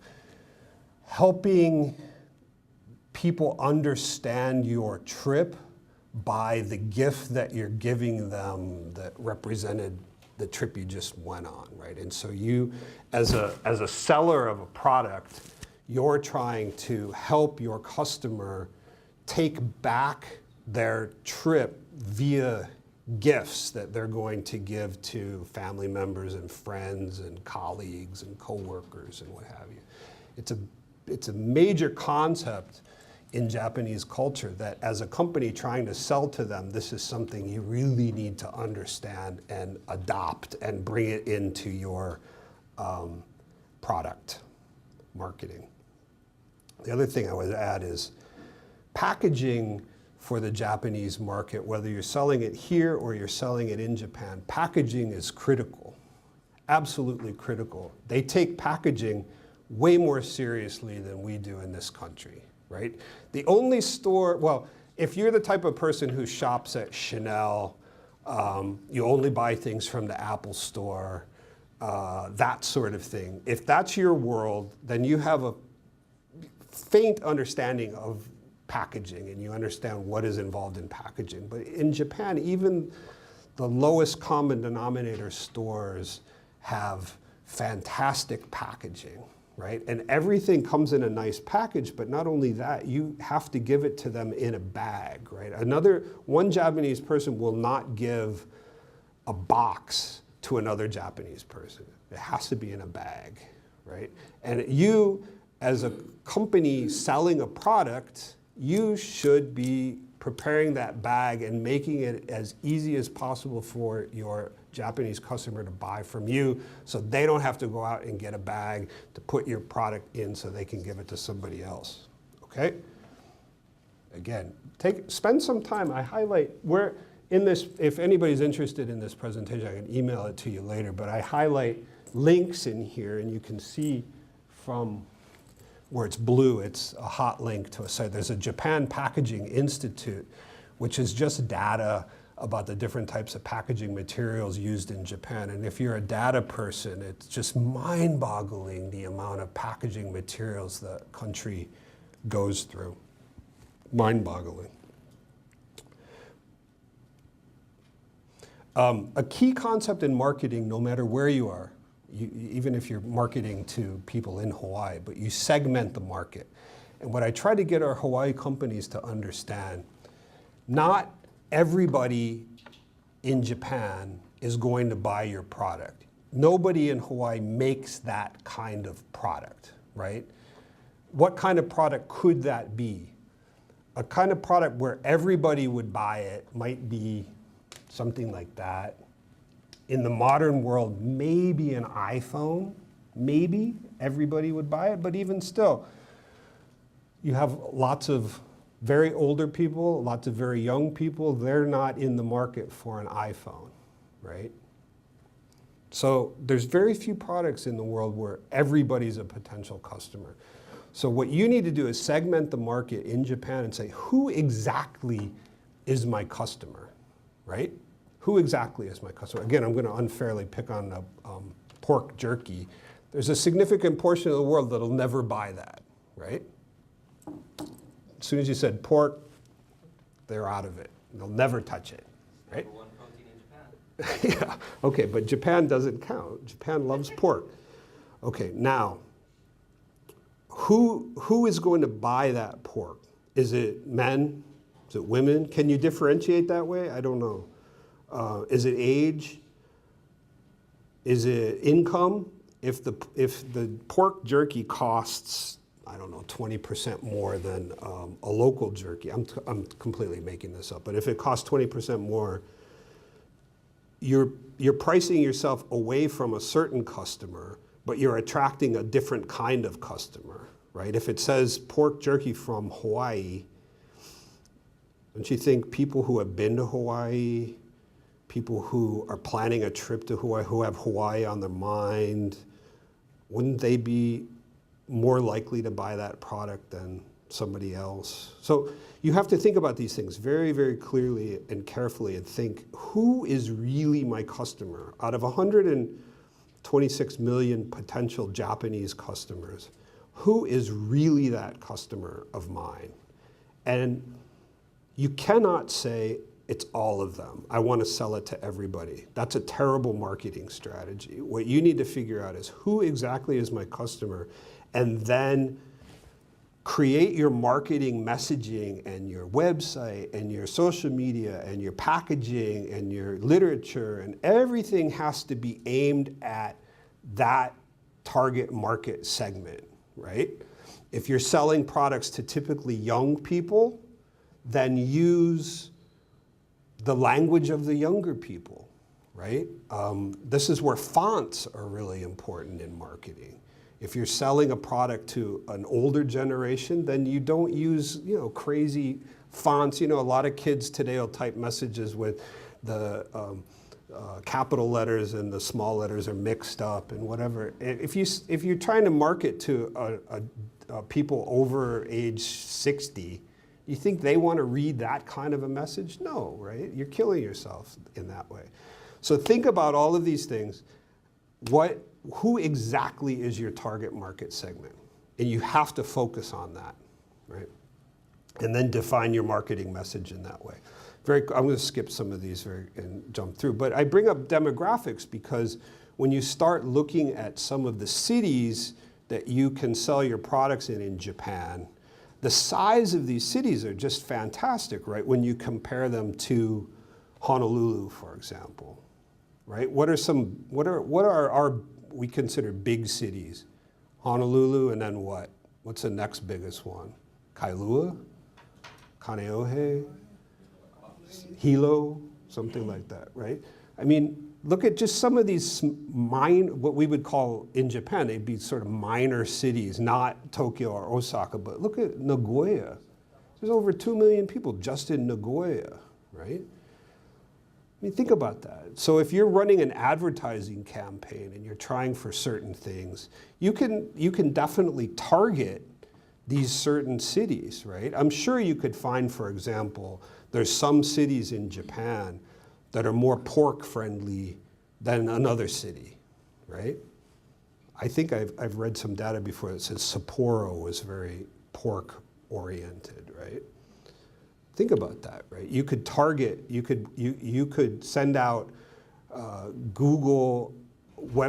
helping people understand your trip by the gift that you're giving them that represented the trip you just went on, right? And so you, as a seller of a product, you're trying to help your customer take back their trip via gifts that they're going to give to family members and friends and colleagues and coworkers and what have you. It's a major concept in Japanese culture that as a company trying to sell to them, this is something you really need to understand and adopt and bring it into your product marketing. The other thing I would add is packaging for the Japanese market, whether you're selling it here or you're selling it in Japan, packaging is critical, absolutely critical. They take packaging way more seriously than we do in this country, right? The only store, well, if you're the type of person who shops at Chanel, you only buy things from the Apple store, that sort of thing. If that's your world, then you have a faint understanding of packaging and you understand what is involved in packaging. But in Japan, even the lowest common denominator stores have fantastic packaging, right? And everything comes in a nice package, but not only that, you have to give it to them in a bag, right? One Japanese person will not give a box to another Japanese person. It has to be in a bag, right? And you, as a company selling a product, you should be preparing that bag and making it as easy as possible for your Japanese customer to buy from you so they don't have to go out and get a bag to put your product in so they can give it to somebody else, okay? Again, spend some time. I highlight where in this, if anybody's interested in this presentation, I can email it to you later, but I highlight links in here and you can see from where it's blue, it's a hot link to a site. There's a Japan Packaging Institute, which is just data about the different types of packaging materials used in Japan. And if you're a data person, it's just mind-boggling the amount of packaging materials the country goes through. Mind-boggling. A key concept in marketing, no matter where you are, even if you're marketing to people in Hawaii, but you segment the market. And what I try to get our Hawaii companies to understand, not everybody in Japan is going to buy your product. Nobody in Hawaii makes that kind of product, right? What kind of product could that be? A kind of product where everybody would buy it might be something like that. In the modern world, maybe an iPhone, maybe everybody would buy it, but even still, you have lots of very older people, lots of very young people, they're not in the market for an iPhone, right? So there's very few products in the world where everybody's a potential customer. So what you need to do is segment the market in Japan and say, who exactly is my customer, right? Who exactly is my customer? Again, I'm going to unfairly pick on pork jerky. There's a significant portion of the world that'll never buy that, right? As soon as you said pork, they're out of it. They'll never touch it, right? Number one protein in Japan. Yeah, okay, but Japan doesn't count. Japan loves pork. Okay, now, who is going to buy that pork? Is it men? Is it women? Can you differentiate that way? I don't know. Is it age? Is it income? If the pork jerky costs, I don't know, 20% more than a local jerky, I'm completely making this up, but if it costs 20% more, you're pricing yourself away from a certain customer, but you're attracting a different kind of customer, right? If it says pork jerky from Hawaii, don't you think people who have been to Hawaii, people who are planning a trip to Hawaii, who have Hawaii on their mind, wouldn't they be more likely to buy that product than somebody else? So you have to think about these things very, very clearly and carefully and think, who is really my customer? Out of 126 million potential Japanese customers, who is really that customer of mine? And you cannot say, it's all of them. I want to sell it to everybody. That's a terrible marketing strategy. What you need to figure out is who exactly is my customer, and then create your marketing messaging and your website and your social media and your packaging and your literature, and everything has to be aimed at that target market segment, right? If you're selling products to typically young people, then use the language of the younger people, right? This is where fonts are really important in marketing. If you're selling a product to an older generation, then you don't use, crazy fonts. A lot of kids today will type messages with the capital letters and the small letters are mixed up and whatever. If you're trying to market to people over age 60, you think they want to read that kind of a message? No, right? You're killing yourself in that way. So think about all of these things. Who exactly is your target market segment? And you have to focus on that, right? And then define your marketing message in that way. I'm going to skip some of these and jump through. But I bring up demographics because when you start looking at some of the cities that you can sell your products in Japan, the size of these cities are just fantastic, right? When you compare them to Honolulu, for example, right? What are our, we consider big cities? Honolulu, and then what? What's the next biggest one? Kailua? Kaneohe? Hilo? Something like that, right? I mean, look at just some of these what we would call in Japan, they'd be sort of minor cities, not Tokyo or Osaka, but look at Nagoya. There's over 2 million people just in Nagoya, right? I mean, think about that. So if you're running an advertising campaign and you're trying for certain things, you can definitely target these certain cities, right? I'm sure you could find, for example, there's some cities in Japan that are more pork friendly than another city, right? I think I've read some data before that says Sapporo was very pork oriented, right? Think about that, right? You could target, you could send out Google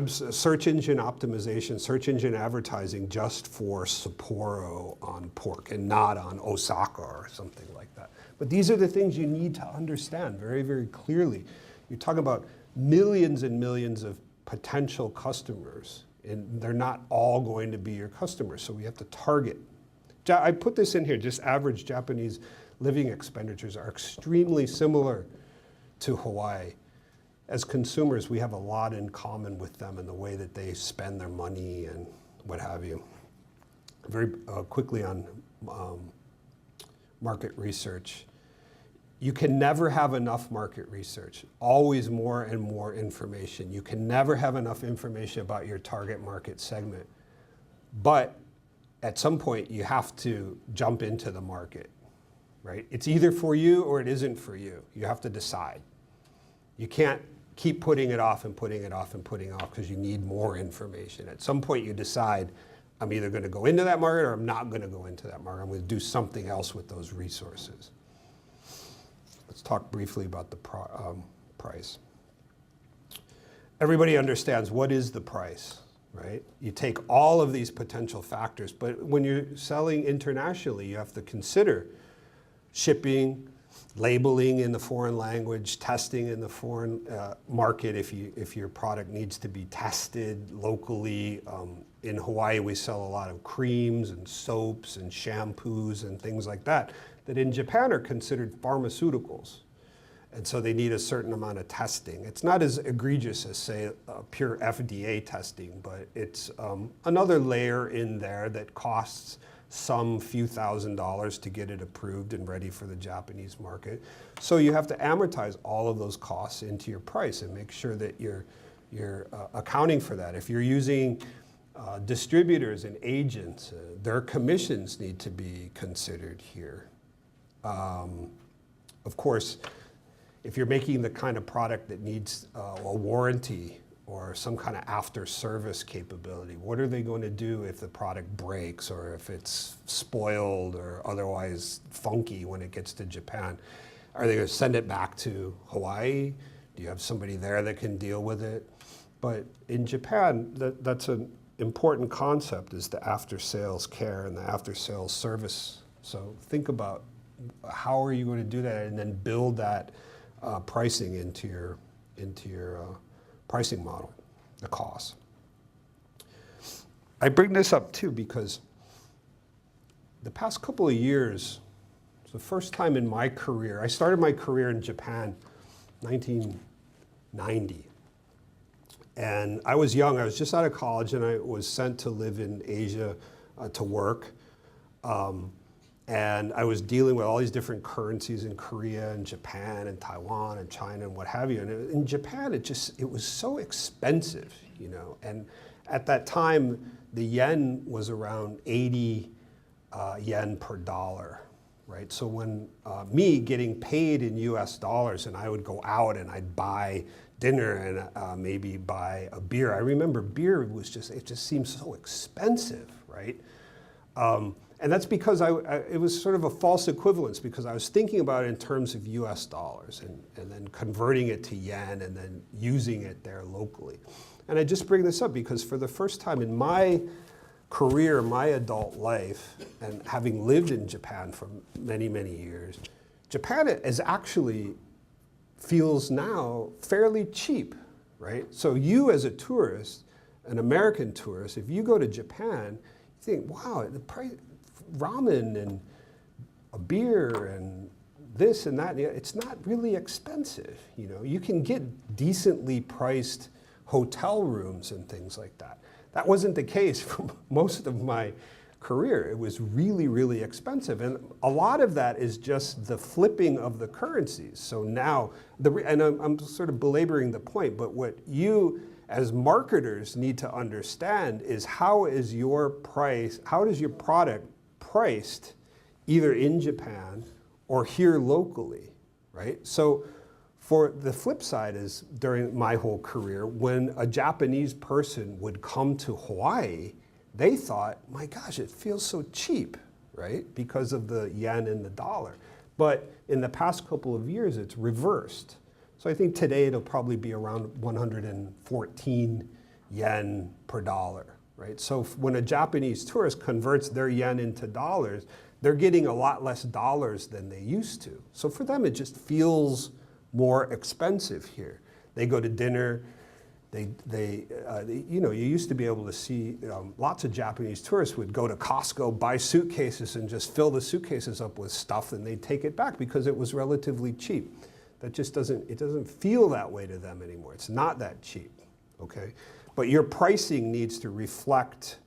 search engine optimization, search engine advertising just for Sapporo on pork and not on Osaka or something like that. But these are the things you need to understand very, very clearly. You're talking about millions and millions of potential customers, and they're not all going to be your customers, so we have to target. I put this in here, just average Japanese living expenditures are extremely similar to Hawaii. As consumers, we have a lot in common with them in the way that they spend their money and what have you. Very quickly on market research. you can never have enough market research, always more and more information. You can never have enough information about your target market segment. But at some point, you have to jump into the market, right? It's either for you or it isn't for you. You have to decide. You can't keep putting it off and putting it off and putting it off because you need more information. At some point, you decide, I'm either going to go into that market or I'm not going to go into that market. I'm going to do something else with those resources. Let's talk briefly about the price. Everybody understands what is the price, right? You take all of these potential factors, but when you're selling internationally, you have to consider shipping, labeling in the foreign language, testing in the foreign market if your product needs to be tested locally. In Hawaii, we sell a lot of creams and soaps and shampoos and things like that in Japan are considered pharmaceuticals. And so they need a certain amount of testing. It's not as egregious as, say, pure FDA testing, but it's another layer in there that costs some few $1,000s to get it approved and ready for the Japanese market. So you have to amortize all of those costs into your price and make sure that you're accounting for that. If you're using distributors and agents, their commissions need to be considered here. Of course, if you're making the kind of product that needs a warranty or some kind of after-service capability, what are they going to do if the product breaks or if it's spoiled or otherwise funky when it gets to Japan? Are they going to send it back to Hawaii? Do you have somebody there that can deal with it? But in Japan, that's an important concept, is the after-sales care and the after-sales service. So think about how are you going to do that and then build that pricing into your pricing model, the cost. I bring this up too because the past couple of years, it's the first time in my career, I started my career in Japan 1990. And I was young, I was just out of college and I was sent to live in Asia to work. And I was dealing with all these different currencies in Korea and Japan and Taiwan and China and what have you. And in Japan, it was so expensive, you know. And at that time, the yen was around 80 yen per dollar, right? So when me getting paid in US dollars and I would go out and I'd buy dinner and maybe buy a beer. I remember beer was it just seemed so expensive, right? And that's because it was sort of a false equivalence because I was thinking about it in terms of US dollars and then converting it to yen and then using it there locally. And I just bring this up because for the first time in my career, my adult life, and having lived in Japan for many, many years, Japan is actually feels now fairly cheap, right? So you as a tourist, an American tourist, if you go to Japan, you think, wow, the price, ramen and a beer and this and that, it's not really expensive. You know, you can get decently priced hotel rooms and things like that. That wasn't the case for most of my career. It was really, really expensive. And a lot of that is just the flipping of the currencies. So now, and I'm sort of belaboring the point, but what you as marketers need to understand is how does your product priced either in Japan or here locally, right? So for the flip side is during my whole career, when a Japanese person would come to Hawaii, they thought, my gosh, it feels so cheap, right? Because of the yen and the dollar. But in the past couple of years, it's reversed. So I think today it'll probably be around 114 yen per dollar, right? So when a Japanese tourist converts their yen into dollars, they're getting a lot less dollars than they used to. So for them, it just feels more expensive here. They go to dinner, you know, you used to be able to see lots of Japanese tourists would go to Costco, buy suitcases and just fill the suitcases up with stuff and they'd take it back because it was relatively cheap. That just it doesn't feel that way to them anymore. It's not that cheap, okay? But your pricing needs to reflect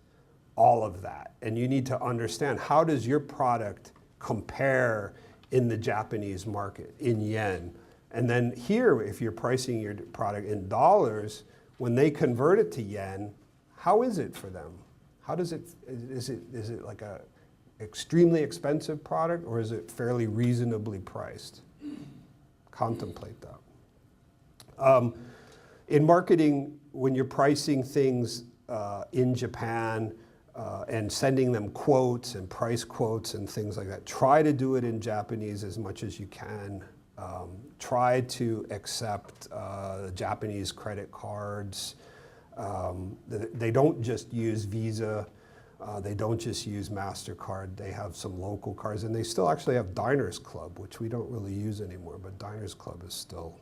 all of that. And you need to understand, how does your product compare in the Japanese market in yen. And then here, if you're pricing your product in dollars, when they convert it to yen, how is it for them? How does it, is it like a extremely expensive product, or is it fairly reasonably priced? Contemplate that. In marketing, when you're pricing things in Japan and sending them quotes and price quotes and things like that, try to do it in Japanese as much as you can. Try to accept Japanese credit cards. They don't just use Visa. They don't just use MasterCard. They have some local cards, and they still actually have Diners Club, which we don't really use anymore, but Diners Club is still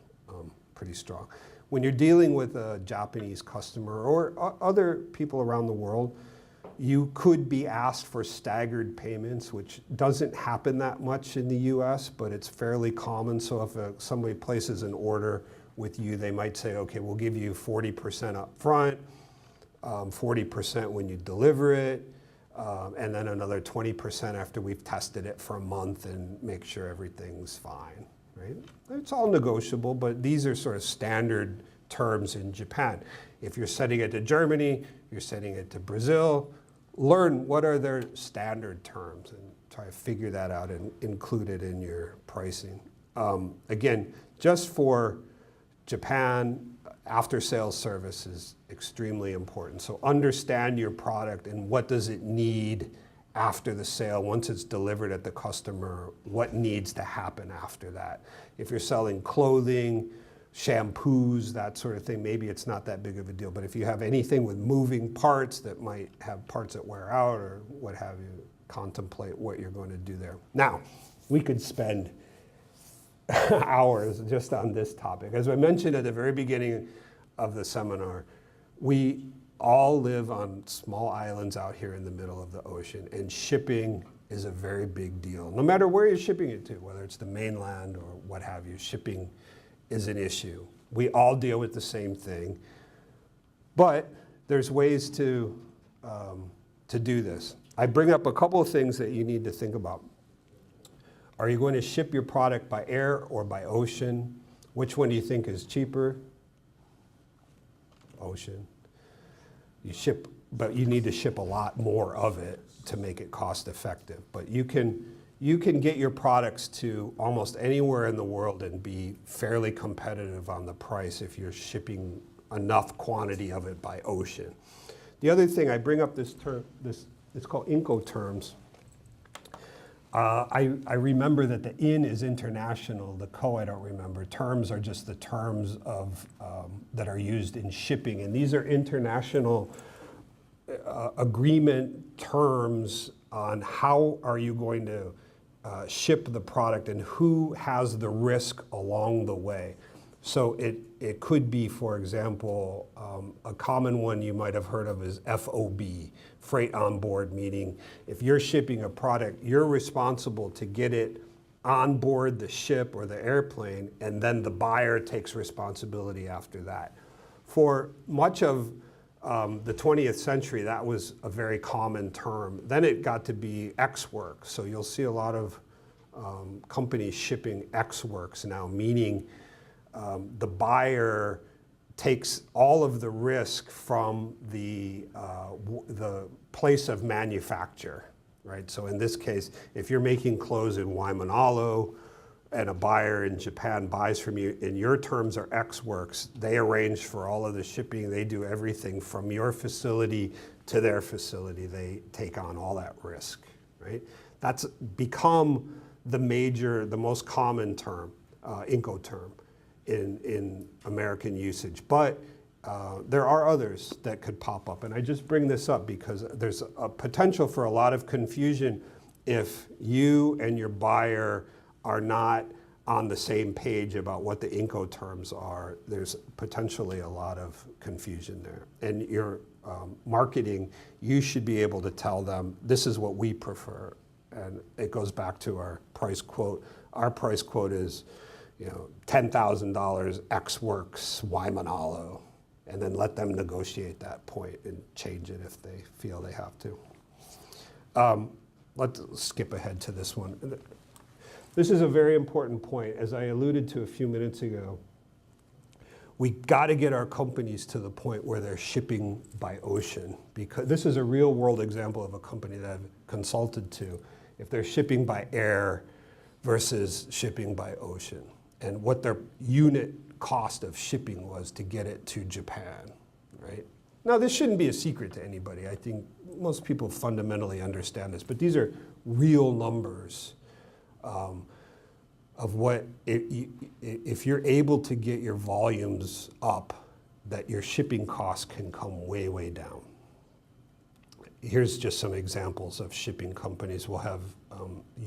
pretty strong. When you're dealing with a Japanese customer or other people around the world, you could be asked for staggered payments, which doesn't happen that much in the US, but it's fairly common. So if somebody places an order with you, they might say, okay, we'll give you 40% up front, 40% when you deliver it, and then another 20% after we've tested it for a month and make sure everything's fine, right? It's all negotiable, but these are sort of standard terms in Japan. If you're sending it to Germany, you're sending it to Brazil, learn what are their standard terms and try to figure that out and include it in your pricing. Again, just for Japan, after-sales service is extremely important. So understand your product and what does it need after the sale. Once it's delivered at the customer, what needs to happen after that? If you're selling clothing, shampoos, that sort of thing, maybe it's not that big of a deal. But if you have anything with moving parts that might have parts that wear out or what have you, contemplate what you're going to do there. Now, we could spend hours just on this topic. As I mentioned at the very beginning of the seminar, we all live on small islands out here in the middle of the ocean, and shipping is a very big deal. No matter where you're shipping it to, whether it's the mainland or what have you, shipping is an issue. We all deal with the same thing, but there's ways to do this. I bring up a couple of things that you need to think about. Are you going to ship your product by air or by ocean? Which one do you think is cheaper? Ocean. You ship, but you need to ship a lot more of it to make it cost effective. But you can get your products to almost anywhere in the world and be fairly competitive on the price if you're shipping enough quantity of it by ocean. The other thing, I bring up this term, it's called Incoterms. I remember that the in is international, the co I don't remember. Terms are just the terms of, that are used in shipping, and these are international agreement terms on how are you going to ship the product and who has the risk along the way. So it could be, for example, a common one you might have heard of is FOB, freight on board, meaning if you're shipping a product, you're responsible to get it on board the ship or the airplane, and then the buyer takes responsibility after that. For much of the 20th century, that was a very common term. Then it got to be X work. So you'll see a lot of companies shipping X works now, meaning the buyer takes all of the risk from the place of manufacture, right? So in this case, if you're making clothes in Waimanalo and a buyer in Japan buys from you and your terms are X works, they arrange for all of the shipping, they do everything from your facility to their facility, they take on all that risk, right? That's become the most common term, Incoterm, in American usage. But there are others that could pop up. And I just bring this up because there's a potential for a lot of confusion if you and your buyer are not on the same page about what the Incoterms are. There's potentially a lot of confusion there. And your marketing, you should be able to tell them, this is what we prefer. And it goes back to our price quote. Our price quote is, $10,000 X works Waimanalo, and then let them negotiate that point and change it if they feel they have to. Let's skip ahead to this one. This is a very important point. As I alluded to a few minutes ago, we got to get our companies to the point where they're shipping by ocean, because this is a real world example of a company that I've consulted to. If they're shipping by air versus shipping by ocean, and what their unit cost of shipping was to get it to Japan, right? Now, this shouldn't be a secret to anybody. I think most people fundamentally understand this, but these are real numbers of what, if you're able to get your volumes up, that your shipping costs can come way, way down. Here's just some examples of shipping companies. We'll have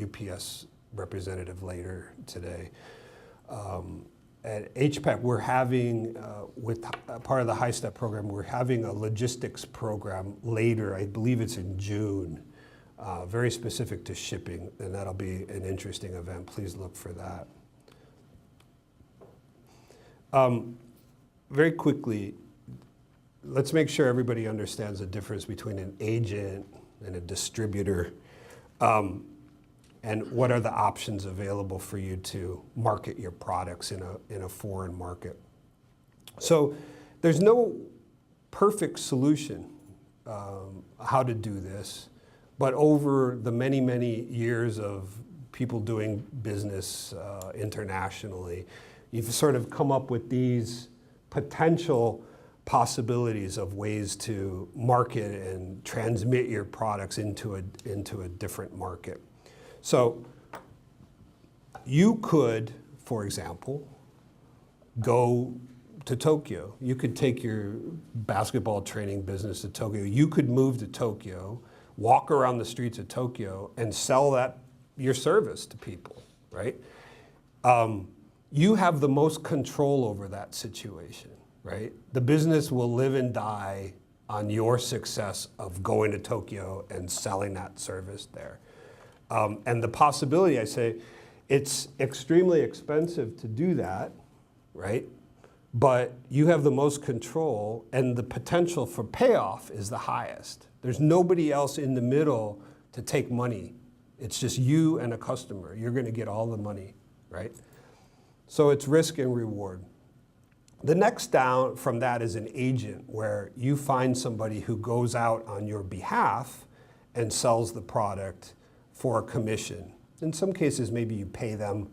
UPS representative later today. At HiSTEP, we're having, with part of the HiSTEP program, we're having a logistics program later, I believe it's in June, very specific to shipping, and that'll be an interesting event. Please look for that. Very quickly, let's make sure everybody understands the difference between an agent and a distributor, and what are the options available for you to market your products in a foreign market. So there's no perfect solution how to do this, but over the many, many years of people doing business internationally, you've sort of come up with these potential possibilities of ways to market and transmit your products into a different market. So you could, for example, go to Tokyo. You could take your basketball training business to Tokyo. You could move to Tokyo, walk around the streets of Tokyo, and sell your service to people, right? You have the most control over that situation, right? The business will live and die on your success of going to Tokyo and selling that service there. And the possibility, I say, it's extremely expensive to do that, right? But you have the most control, and the potential for payoff is the highest. There's nobody else in the middle to take money. It's just you and a customer. You're going to get all the money, right? So it's risk and reward. The next down from that is an agent, where you find somebody who goes out on your behalf and sells the product for a commission. In some cases, maybe you pay them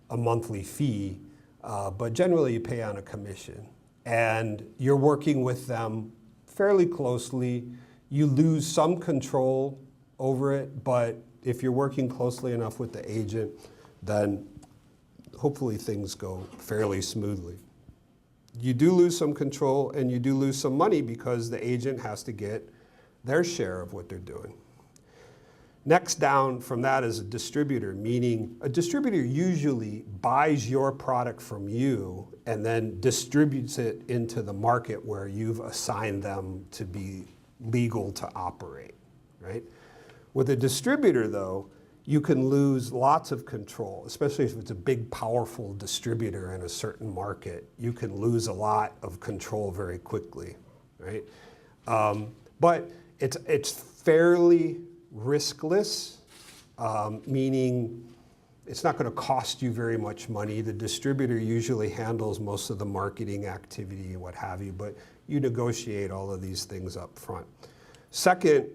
a monthly fee, but generally you pay on a commission. And you're working with them fairly closely. You lose some control over it, but if you're working closely enough with the agent, then hopefully things go fairly smoothly. You do lose some control, and you do lose some money because the agent has to get their share of what they're doing. Next down from that is a distributor, meaning a distributor usually buys your product from you and then distributes it into the market where you've assigned them to be legal to operate, right? With a distributor, though, you can lose lots of control, especially if it's a big, powerful distributor in a certain market. You can lose a lot of control very quickly, right? But it's fairly riskless, meaning it's not going to cost you very much money. The distributor usually handles most of the marketing activity and what have you, but you negotiate all of these things up front. Second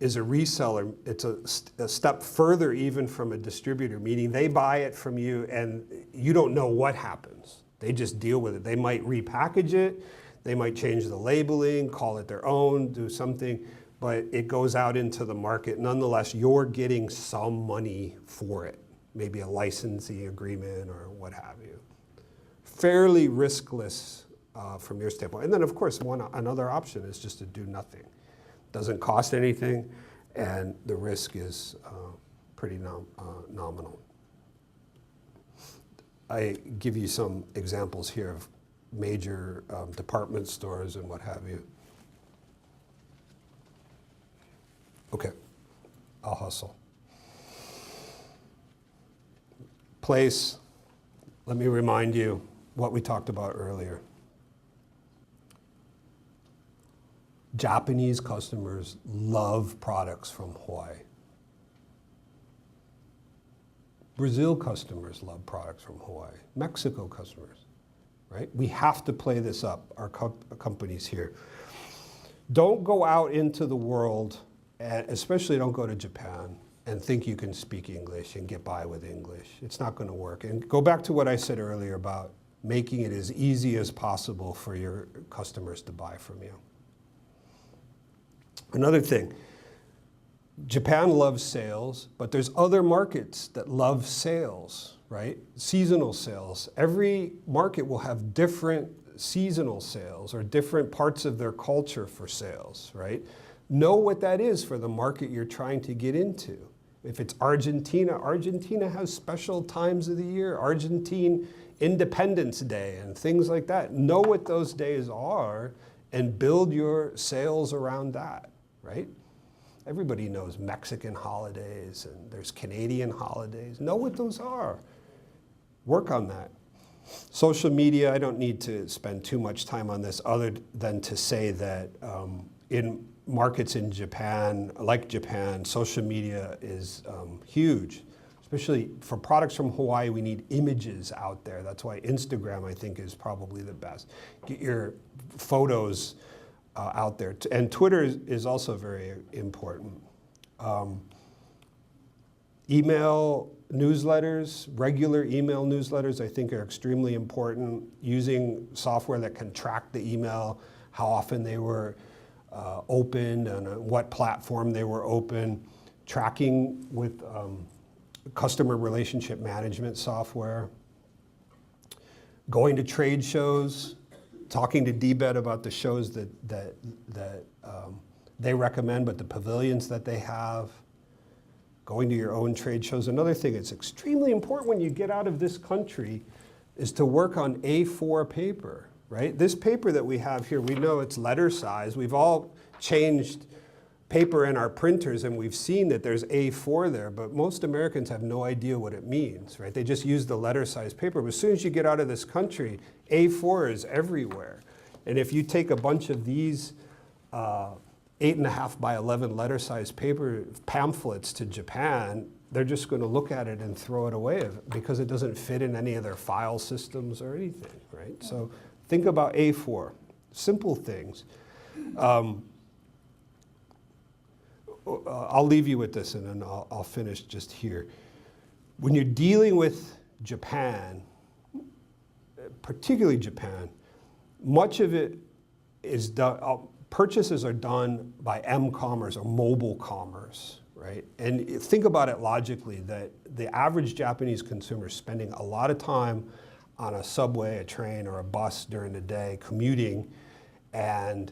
is a reseller. It's a step further even from a distributor, meaning they buy it from you and you don't know what happens. They just deal with it. They might repackage it, they might change the labeling, call it their own, do something, but it goes out into the market. Nonetheless, you're getting some money for it, maybe a licensing agreement or what have you. Fairly riskless from your standpoint. And then, of course, another option is just to do nothing. Doesn't cost anything, and the risk is pretty nominal. I give you some examples here of major department stores and what have you. Okay, I'll hustle. Place, let me remind you what we talked about earlier. Japanese customers love products from Hawaii. Brazil customers love products from Hawaii. Mexico customers, right? We have to play this up, our companies here. Don't go out into the world, and especially don't go to Japan, and think you can speak English and get by with English. It's not going to work. And go back to what I said earlier about making it as easy as possible for your customers to buy from you. Another thing, Japan loves sales, but there's other markets that love sales, right? Seasonal sales. Every market will have different seasonal sales or different parts of their culture for sales, right? Know what that is for the market you're trying to get into. If it's Argentina, Argentina has special times of the year, Argentine Independence Day and things like that. Know what those days are and build your sales around that, right? Everybody knows Mexican holidays and there's Canadian holidays. Know what those are. Work on that. Social media, I don't need to spend too much time on this other than to say that in markets in Japan, like Japan, social media is huge. Especially for products from Hawaii, we need images out there. That's why Instagram, I think, is probably the best. Get your photos out there. And Twitter is also very important. Email newsletters, regular email newsletters, I think are extremely important. Using software that can track the email, how often they were opened and what platform they were open. Tracking with customer relationship management software. Going to trade shows, talking to DBED about the shows that they recommend, but the pavilions that they have. Going to your own trade shows. Another thing that's extremely important when you get out of this country is to work on A4 paper, right? This paper that we have here, we know it's letter size. We've all changed paper in our printers and we've seen that there's A4 there, but most Americans have no idea what it means, right? They just use the letter size paper. But as soon as you get out of this country, A4 is everywhere. And if you take a bunch of these 8.5 by 11 letter size paper pamphlets to Japan, they're just going to look at it and throw it away because it doesn't fit in any of their file systems or anything, right? So think about A4, simple things. I'll leave you with this and then I'll finish just here. When you're dealing with Japan, particularly Japan, much of it is done, purchases are done by m-commerce or mobile commerce, right? And think about it logically that the average Japanese consumer is spending a lot of time on a subway, a train, or a bus during the day commuting, and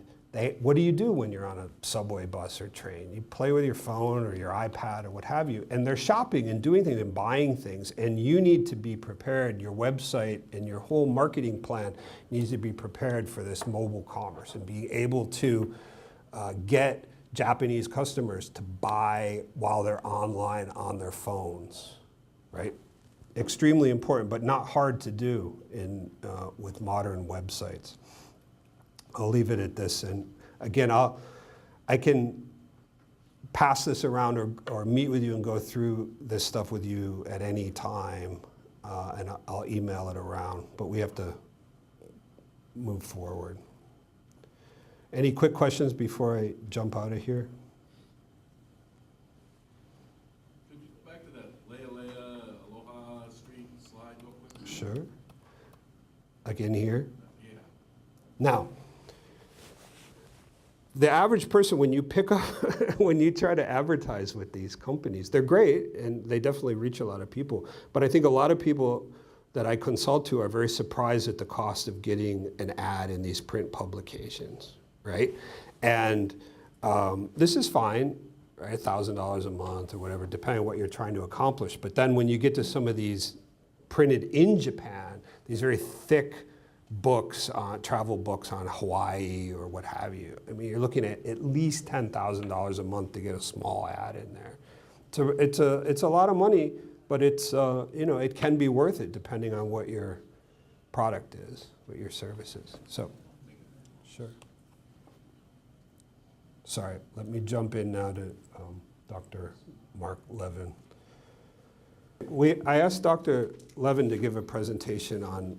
what do you do when you're on a subway, bus, or train? You play with your phone or your iPad or what have you, and they're shopping and doing things and buying things, and you need to be prepared. Your website and your whole marketing plan needs to be prepared for this mobile commerce and being able to get Japanese customers to buy while they're online on their phones, right? Extremely important, but not hard to do with modern websites. I'll leave it at this, and again, I can pass this around or meet with you and go through this stuff with you at any time, and I'll email it around, but we have to move forward. Any quick questions before I jump out of here? Could you go back to that Leia Aloha Street slide real quick? Sure. Like in here? Yeah. Now, the average person, when you pick up, when you try to advertise with these companies, they're great and they definitely reach a lot of people. But I think a lot of people that I consult to are very surprised at the cost of getting an ad in these print publications, right? And this is fine, right? $1,000 a month or whatever, depending on what you're trying to accomplish. But then when you get to some of these printed in Japan, these very thick books, travel books on Hawaii or what have you. I mean, you're looking at least $10,000 a month to get a small ad in there. So it's a lot of money, but it's it can be worth it depending on what your product is, what your service is. So, sure. Sorry, let me jump in now to Dr. Mark Levin. I asked Dr. Levin to give a presentation on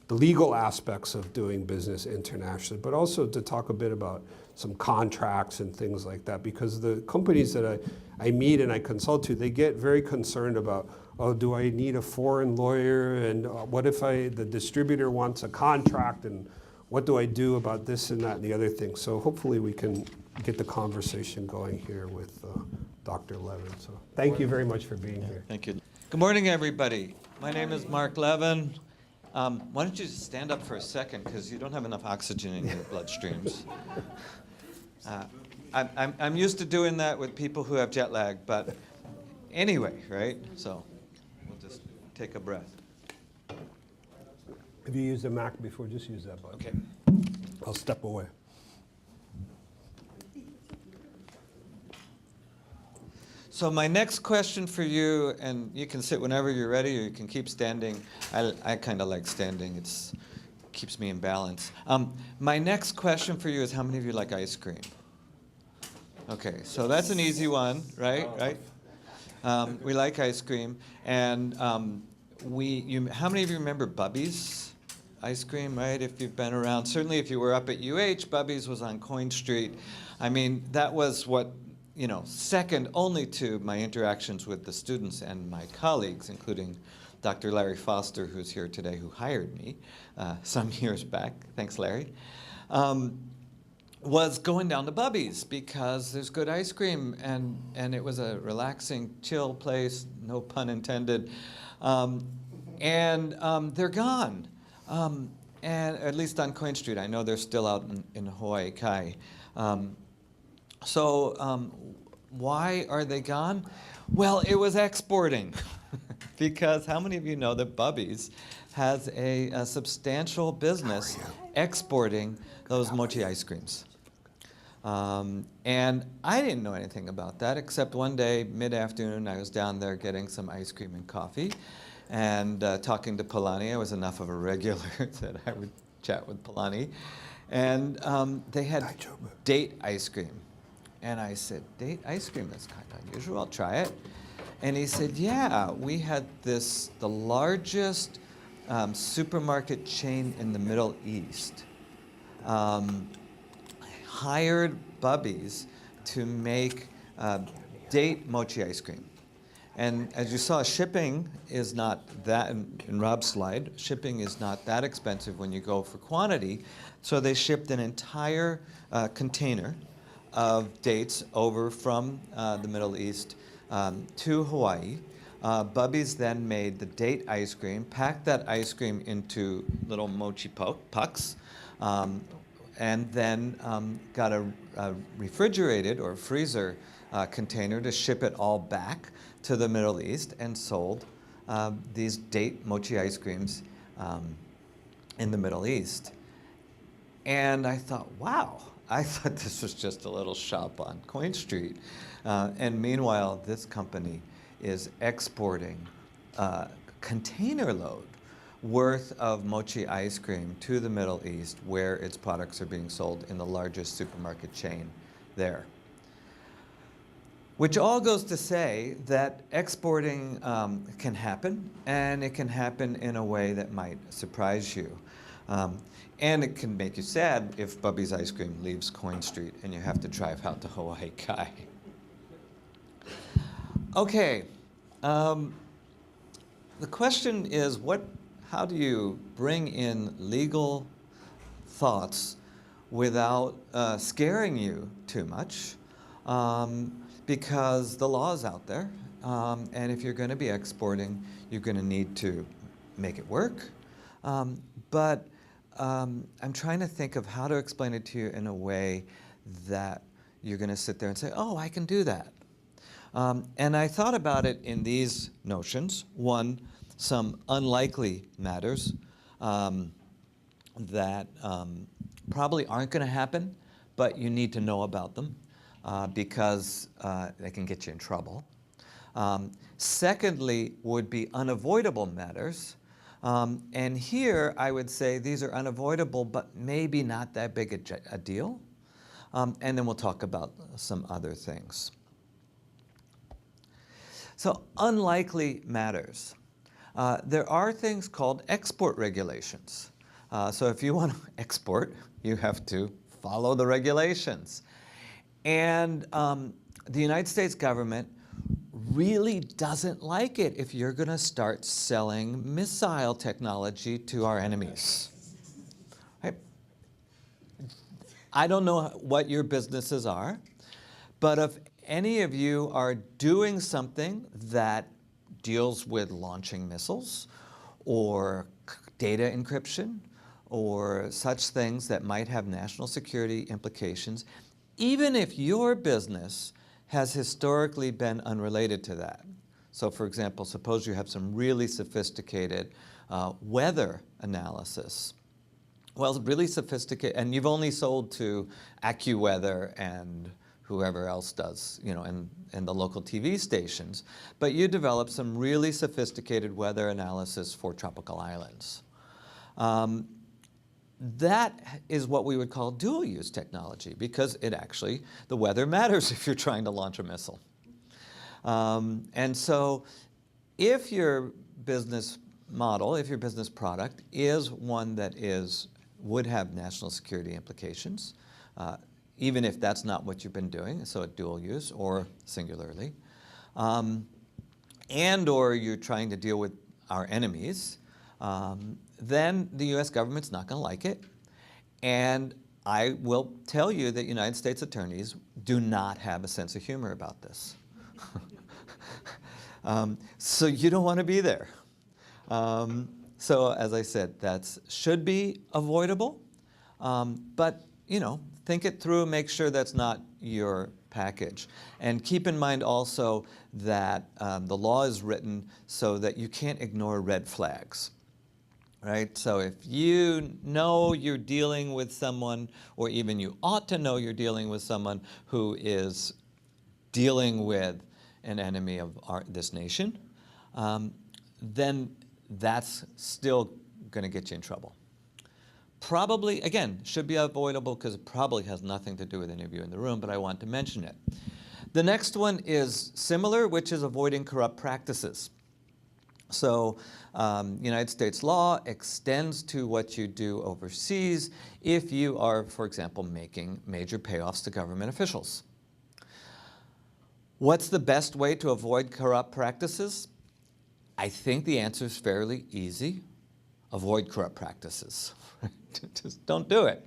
the legal aspects of doing business internationally, but also to talk a bit about some contracts and things like that, because the companies that I meet and I consult to, they get very concerned about, oh, do I need a foreign lawyer, and what if the distributor wants a contract, and what do I do about this and that and the other thing? So hopefully we can get the conversation going here with Dr. Levin. So thank you very much for being here. Thank you. Good morning, everybody. My name is Mark Levin. Why don't you just stand up for a second, because you don't have enough oxygen in your bloodstreams. I'm used to doing that with people who have jet lag, but anyway, right? So we'll just take a breath. If you use the Mac before, just use that button. Okay. I'll step away. So my next question for you, and you can sit whenever you're ready, or you can keep standing. I kind of like standing. It keeps me in balance. My next question for you is, how many of you like ice cream? Okay, so that's an easy one, right? Right? We like ice cream, and how many of you remember Bubby's ice cream, right? If you've been around, certainly if you were up at UH, Bubby's was on Coin Street. I mean, that was what, second only to my interactions with the students and my colleagues, including Dr. Larry Foster, who's here today, who hired me some years back. Thanks, Larry. Was going down to Bubby's because there's good ice cream, and it was a relaxing, chill place, no pun intended. And they're gone, and at least on Coin Street. I know they're still out in Hawaii.Kai. So why are they gone? Well, it was exporting. Because how many of you know that Bubby's has a substantial business exporting those mochi ice creams? And I didn't know anything about that, except one day, mid-afternoon, I was down there getting some ice cream and coffee, and talking to Palani. I was enough of a regular that I would chat with Palani. And they had date ice cream. And I said, date ice cream? That's kind of unusual. I'll try it. And he said, yeah, we had the largest supermarket chain in the Middle East hired Bubby's to make date mochi ice cream. And as you saw, shipping is not that, in Rob's slide, shipping is not that expensive when you go for quantity. So they shipped an entire container of dates over from the Middle East to Hawaii. Bubby's then made the date ice cream, packed that ice cream into little mochi pucks, and then got a refrigerated or freezer container to ship it all back to the Middle East, and sold these date mochi ice creams in the Middle East. And I thought, wow, I thought this was just a little shop on Coin Street. And meanwhile, this company is exporting a container load worth of mochi ice cream to the Middle East, where its products are being sold in the largest supermarket chain there. Which all goes to say that exporting can happen, and it can happen in a way that might surprise you. And it can make you sad if Bubby's ice cream leaves Coin Street and you have to drive out to Hawaii.Kai. Okay, the question is, how do you bring in legal thoughts without scaring you too much? Because the law is out there, and if you're going to be exporting, you're going to need to make it work. But I'm trying to think of how to explain it to you in a way that you're going to sit there and say, oh, I can do that. And I thought about it in these notions. One, some unlikely matters that probably aren't going to happen, but you need to know about them because they can get you in trouble. Secondly would be unavoidable matters. And here I would say these are unavoidable, but maybe not that big a deal. And then we'll talk about some other things. So unlikely matters. There are things called export regulations. So if you want to export, you have to follow the regulations. And the United States government really doesn't like it if you're going to start selling missile technology to our enemies. Right? I don't know what your businesses are, but if any of you are doing something that deals with launching missiles or data encryption or such things that might have national security implications, even if your business has historically been unrelated to that. So for example, suppose you have some really sophisticated weather analysis. Well, really sophisticated, and you've only sold to AccuWeather and whoever else does, and the local TV stations, but you develop some really sophisticated weather analysis for tropical islands. That is what we would call dual-use technology, because the weather matters if you're trying to launch a missile. And so if your business model, if your business product is one that would have national security implications, even if that's not what you've been doing, so a dual use or singularly, and or you're trying to deal with our enemies, then the US government's not going to like it. And I will tell you that United States attorneys do not have a sense of humor about this. So you don't want to be there. So as I said, that should be avoidable. But, think it through, make sure that's not your package. And keep in mind also that the law is written so that you can't ignore red flags. Right? So if you know you're dealing with someone, or even you ought to know you're dealing with someone who is dealing with an enemy of this nation, then that's still going to get you in trouble. Probably, again, should be avoidable because it probably has nothing to do with any of you in the room, but I want to mention it. The next one is similar, which is avoiding corrupt practices. So United States law extends to what you do overseas if you are, for example, making major payoffs to government officials. What's the best way to avoid corrupt practices? I think the answer is fairly easy. Avoid corrupt practices. Just don't do it.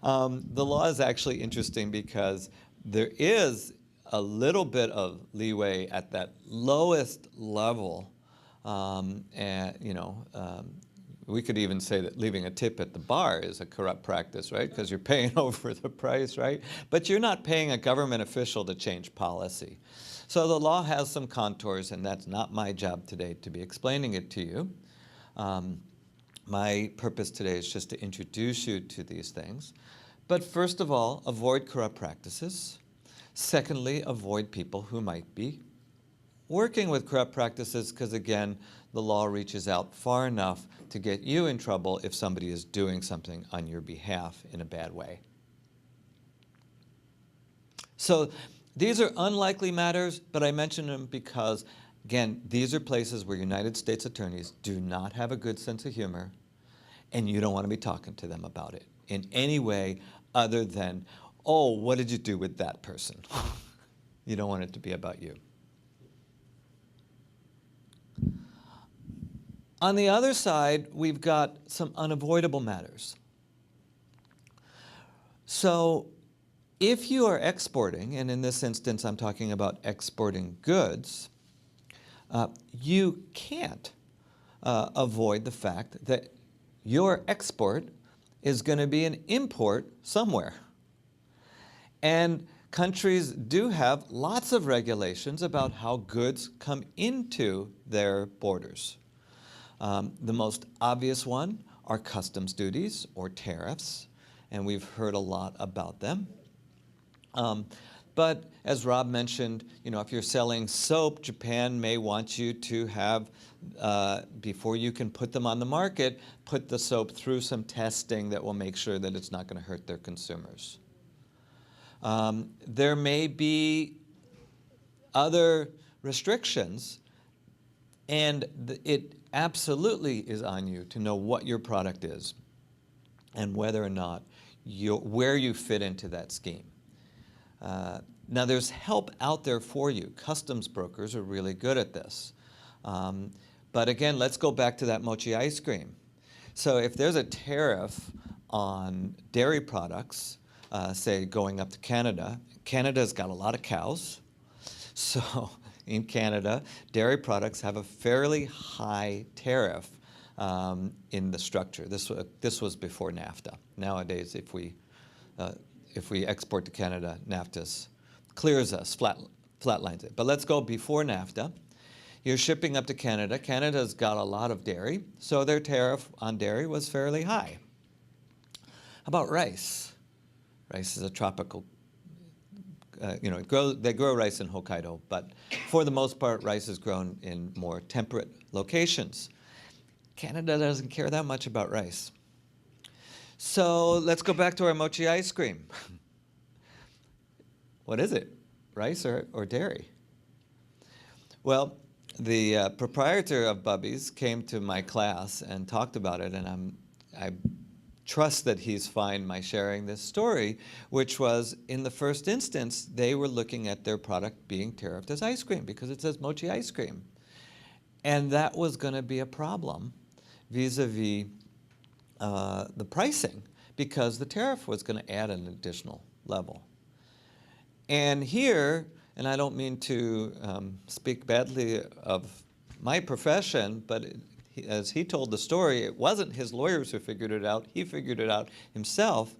The law is actually interesting because there is a little bit of leeway at that lowest level. We could even say that leaving a tip at the bar is a corrupt practice, right? Because you're paying over the price, right? But you're not paying a government official to change policy. So the law has some contours, and that's not my job today to be explaining it to you. My purpose today is just to introduce you to these things. But first of all, avoid corrupt practices. Secondly, avoid people who might be working with corrupt practices, because again, the law reaches out far enough to get you in trouble if somebody is doing something on your behalf in a bad way. So these are unlikely matters, but I mention them because, again, these are places where United States attorneys do not have a good sense of humor, and you don't want to be talking to them about it in any way other than, oh, what did you do with that person? You don't want it to be about you. On the other side, we've got some unavoidable matters. So if you are exporting, and in this instance I'm talking about exporting goods, you can't avoid the fact that your export is going to be an import somewhere. And countries do have lots of regulations about how goods come into their borders. The most obvious one are customs duties or tariffs, and we've heard a lot about them. But as Rob mentioned, if you're selling soap, Japan may want you to have, before you can put them on the market, put the soap through some testing that will make sure that it's not going to hurt their consumers. There may be other restrictions, and it absolutely is on you to know what your product is and whether or not where you fit into that scheme. Now there's help out there for you. Customs brokers are really good at this. But again, let's go back to that mochi ice cream. So if there's a tariff on dairy products, say going up to Canada, Canada's got a lot of cows. So in Canada, dairy products have a fairly high tariff in the structure. This was before NAFTA. Nowadays, if we export to Canada, NAFTA clears us, flatlines it. But let's go before NAFTA. You're shipping up to Canada. Canada's got a lot of dairy, so their tariff on dairy was fairly high. How about rice? Rice is a tropical, they grow rice in Hokkaido, but for the most part, rice is grown in more temperate locations. Canada doesn't care that much about rice. So let's go back to our mochi ice cream. What is it, rice or dairy? Well, the proprietor of Bubby's came to my class and talked about it, and I trust that he's fine my sharing this story, which was, in the first instance, they were looking at their product being tariffed as ice cream because it says mochi ice cream. And that was going to be a problem vis-a-vis the pricing, because the tariff was going to add an additional level. And here, and I don't mean to speak badly of my profession, but as he told the story, it wasn't his lawyers who figured it out. He figured it out himself,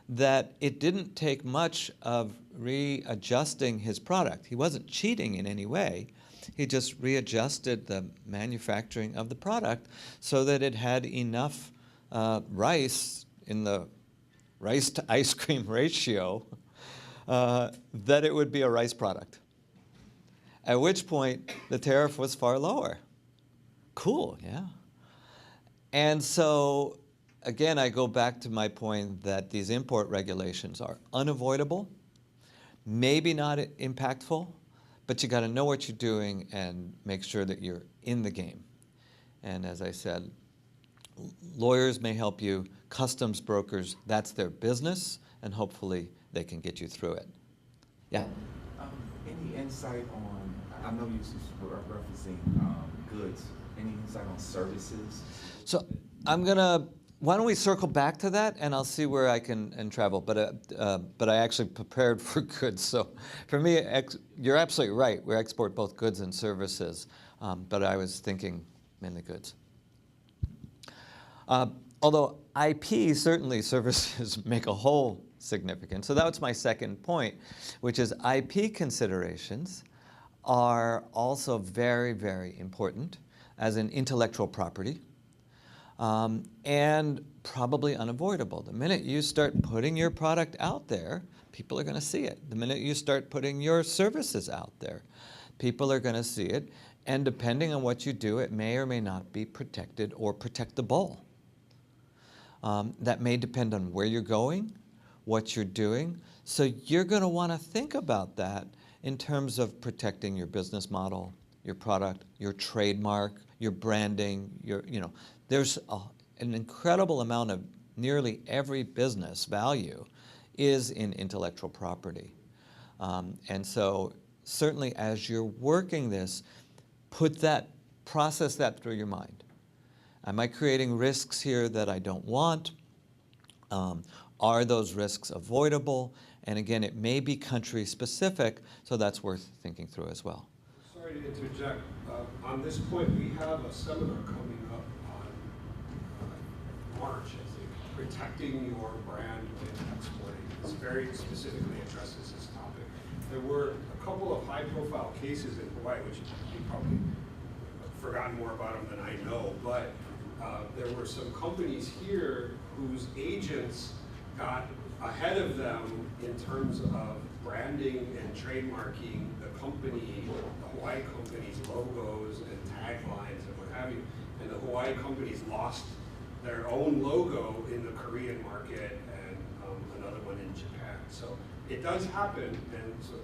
that it didn't take much of readjusting his product. He wasn't cheating in any way. He just readjusted the manufacturing of the product so that it had enough rice in the rice to ice cream ratio that it would be a rice product. At which point, the tariff was far lower. Cool, yeah. And so, again, I go back to my point that these import regulations are unavoidable, maybe not impactful, but you got to know what you're doing and make sure that you're in the game. And as I said, lawyers may help you, customs brokers, that's their business, and hopefully they can get you through it. Yeah? Any insight on, I know you're referencing goods, any insight on services? So why don't we circle back to that, and I'll see where I can travel. But I actually prepared for goods. So for me, you're absolutely right. We export both goods and services, but I was thinking mainly goods. Although IP, certainly services make a whole significant. So that's my second point, which is IP considerations are also very, very important as an intellectual property, and probably unavoidable. The minute you start putting your product out there, people are going to see it. The minute you start putting your services out there, people are going to see it, and depending on what you do, it may or may not be protected or protectable. That may depend on where you're going, what you're doing. So you're going to want to think about that in terms of protecting your business model, your product, your trademark, your branding. There's an incredible amount of nearly every business value is in intellectual property. And so certainly as you're working this, process that through your mind. Am I creating risks here that I don't want? Are those risks avoidable? And again, it may be country specific, so that's worth thinking through as well. Sorry to interject. On this point, we have a seminar coming up on March, I think, protecting your brand in exporting. This very specifically addresses this topic. There were a couple of high-profile cases in Hawaii, which you probably have forgotten more about them than I know, but there were some companies here whose agents got ahead of them in terms of branding and trademarking the company, the Hawaii company's logos and taglines and what have you. And the Hawaii companies lost their own logo in the Korean market and another one in Japan. So it does happen, and so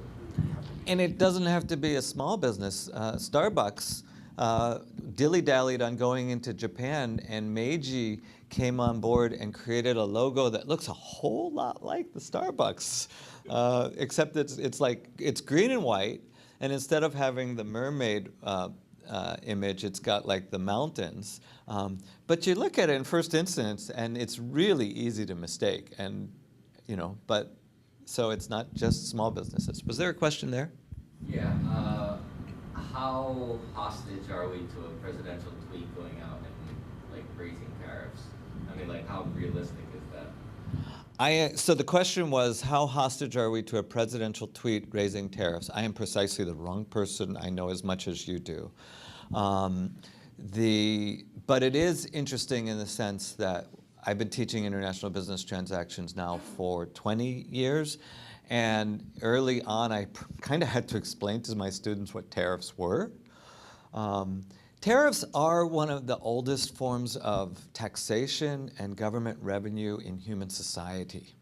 And it doesn't have to be a small business. Starbucks dilly-dallied on going into Japan, and Meiji came on board and created a logo that looks a whole lot like the Starbucks, except it's green and white, and instead of having the mermaid image, it's got like the mountains. But you look at it in first instance, and it's really easy to mistake, and but. So it's not just small businesses. Was there a question there? Yeah. How hostage are we to a presidential tweet going out and raising tariffs? I mean, how realistic is that? So the question was, how hostage are we to a presidential tweet raising tariffs? I am precisely the wrong person. I know as much as you do. But it is interesting in the sense that I've been teaching international business transactions now for 20 years. And early on, I kind of had to explain to my students what tariffs were. Tariffs are one of the oldest forms of taxation and government revenue in human society.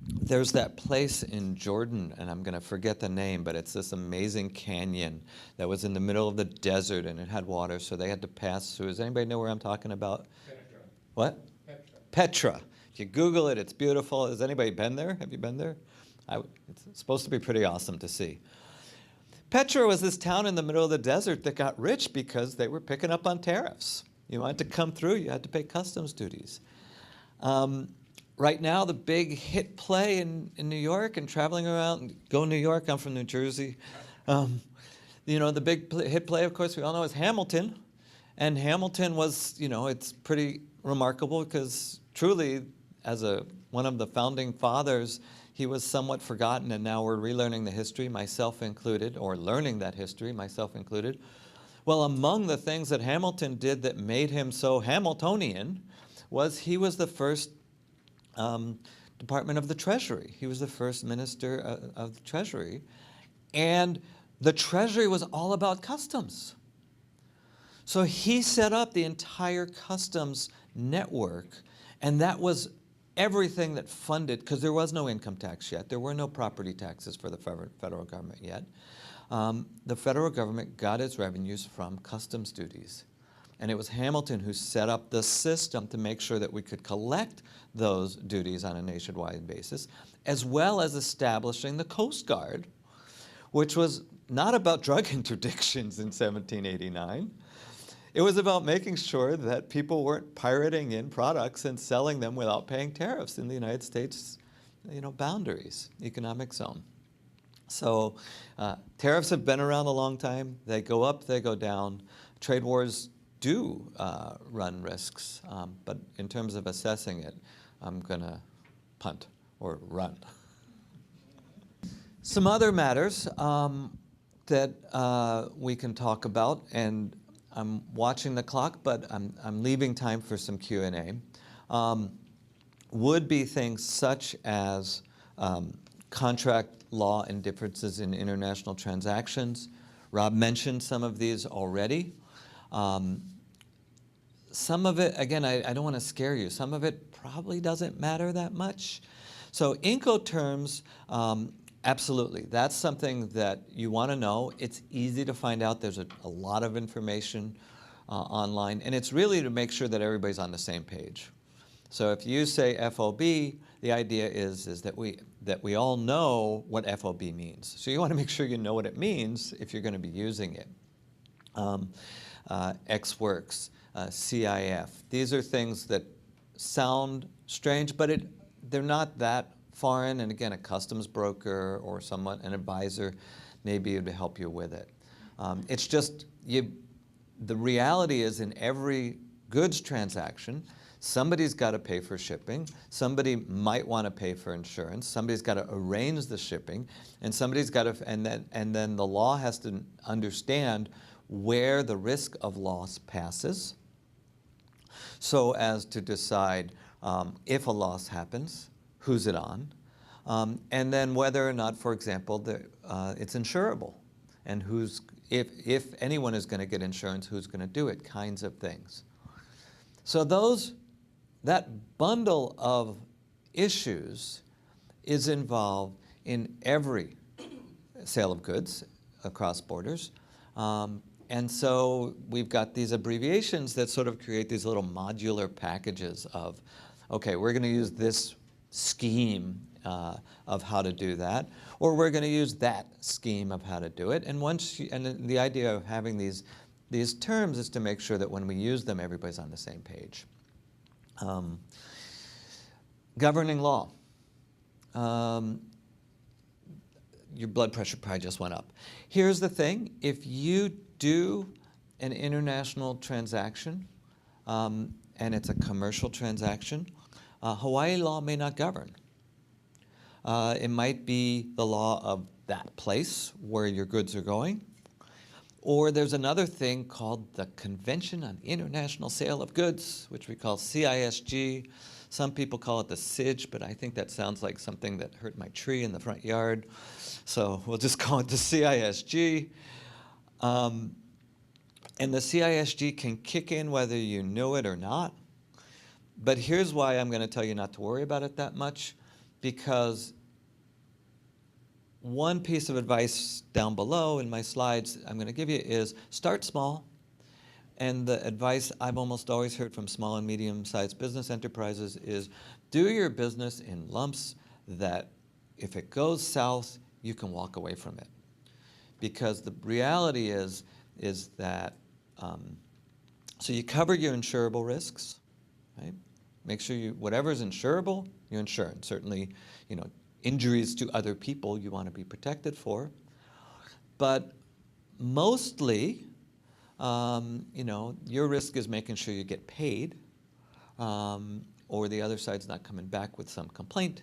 There's that place in Jordan, and I'm going to forget the name, but it's this amazing canyon that was in the middle of the desert, and it had water, so they had to pass through. Does anybody know where I'm talking about? Petra. What? Petra. Petra. If you Google it, it's beautiful. Has anybody been there? Have you been there? It's supposed to be pretty awesome to see. Petra was this town in the middle of the desert that got rich because they were picking up on tariffs. You wanted to come through, you had to pay customs duties. Right now, the big hit play in New York and traveling around, go New York, I'm from New Jersey. The big hit play, of course, we all know is Hamilton. And Hamilton was, it's pretty remarkable because truly, as one of the founding fathers, he was somewhat forgotten, and now we're relearning the history, myself included, or learning that history, myself included. Well, among the things that Hamilton did that made him so Hamiltonian was he was the first Department of the Treasury. He was the first minister of the Treasury. And the Treasury was all about customs. So he set up the entire customs network, and that was everything that funded, because there was no income tax yet. There were no property taxes for the federal government yet. The federal government got its revenues from customs duties. And it was Hamilton who set up the system to make sure that we could collect those duties on a nationwide basis, as well as establishing the Coast Guard, which was not about drug interdictions in 1789. It was about making sure that people weren't pirating in products and selling them without paying tariffs in the United States, boundaries, economic zone. So tariffs have been around a long time. They go up, they go down. Trade wars do run risks, but in terms of assessing it, I'm going to punt or run. Some other matters that we can talk about, and I'm watching the clock, but I'm leaving time for some Q&A, would be things such as contract law and differences in international transactions. Rob mentioned some of these already. Some of it, again, I don't want to scare you, some of it probably doesn't matter that much. So Incoterms, absolutely. That's something that you want to know. It's easy to find out. There's a lot of information online, and it's really to make sure that everybody's on the same page. So if you say FOB, the idea is that we all know what FOB means. So you want to make sure you know what it means if you're going to be using it. Ex-works, CIF. These are things that sound strange, but they're not that foreign. And again, a customs broker or an advisor may be able to help you with it. It's just, the reality is in every goods transaction, somebody's got to pay for shipping, somebody might want to pay for insurance, somebody's got to arrange the shipping, and somebody's got to, and then the law has to understand where the risk of loss passes, so as to decide if a loss happens, who's it on, and then whether or not, for example, it's insurable, and if anyone is going to get insurance, who's going to do it, kinds of things. So that bundle of issues is involved in every sale of goods across borders. And so we've got these abbreviations that sort of create these little modular packages of, okay, we're going to use this scheme of how to do that, or we're going to use that scheme of how to do it. And and the idea of having these terms is to make sure that when we use them, everybody's on the same page. Governing law. Your blood pressure probably just went up. Here's the thing. If you do an international transaction, and it's a commercial transaction, Hawaii law may not govern. It might be the law of that place where your goods are going. Or there's another thing called the Convention on International Sale of Goods, which we call CISG. Some people call it the SIDG, but I think that sounds like something that hurt my tree in the front yard. So we'll just call it the CISG. And the CISG can kick in whether you know it or not. But here's why I'm going to tell you not to worry about it that much, because one piece of advice down below in my slides I'm going to give you is start small. And the advice I've almost always heard from small and medium-sized business enterprises is do your business in lumps that if it goes south, you can walk away from it. Because the reality is that, so you cover your insurable risks, right? Make sure whatever's insurable, you insure. And certainly, injuries to other people you want to be protected for. But mostly, your risk is making sure you get paid, or the other side's not coming back with some complaint.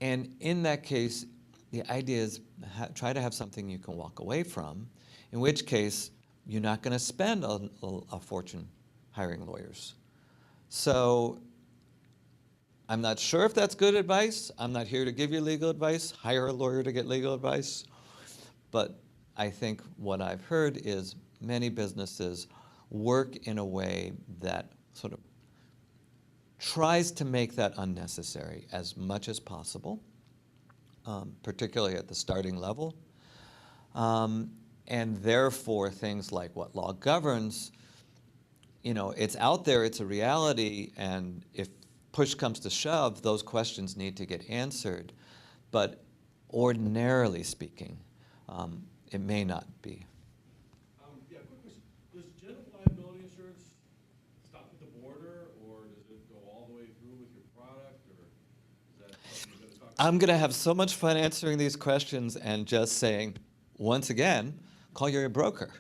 And in that case, the idea is try to have something you can walk away from, in which case you're not going to spend a fortune hiring lawyers. So I'm not sure if that's good advice. I'm not here to give you legal advice. Hire a lawyer to get legal advice. But I think what I've heard is many businesses work in a way that sort of tries to make that unnecessary as much as possible, particularly at the starting level. And therefore, things like what law governs, it's out there, it's a reality, and if push comes to shove, those questions need to get answered. But ordinarily speaking, it may not be. Yeah, quick question. Does general liability insurance stop at the border, or does it go all the way through with your product, or is that something you're going to talk about? I'm going to have so much fun answering these questions and just saying, once again, call your broker.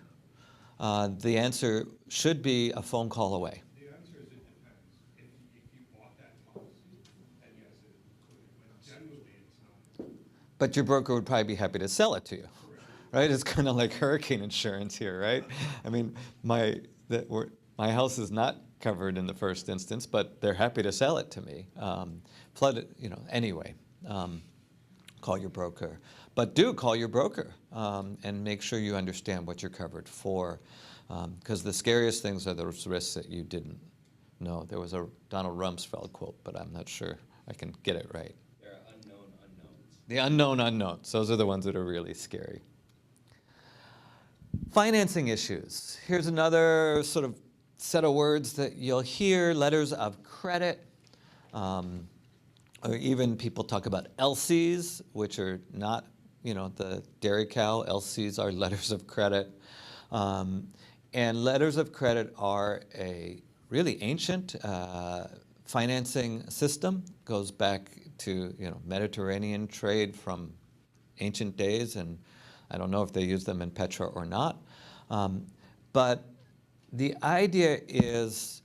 The answer should be a phone call away. The answer is it depends. If you bought that policy, then yes, it could. But generally, it's not. But your broker would probably be happy to sell it to you, right? It's kind of like hurricane insurance here, right? I mean, my house is not covered in the first instance, but they're happy to sell it to me. Flood, anyway, call your broker. But do call your broker and make sure you understand what you're covered for, because the scariest things are those risks that you didn't know. There was a Donald Rumsfeld quote, but I'm not sure I can get it right. There are unknown unknowns. The unknown unknowns. Those are the ones that are really scary. Financing issues. Here's another sort of set of words that you'll hear, letters of credit. Or even people talk about LCs, which are not, the dairy cow. LCs are letters of credit. And letters of credit are a really ancient financing system. Goes back to, Mediterranean trade from ancient days, and I don't know if they use them in Petra or not. But the idea is,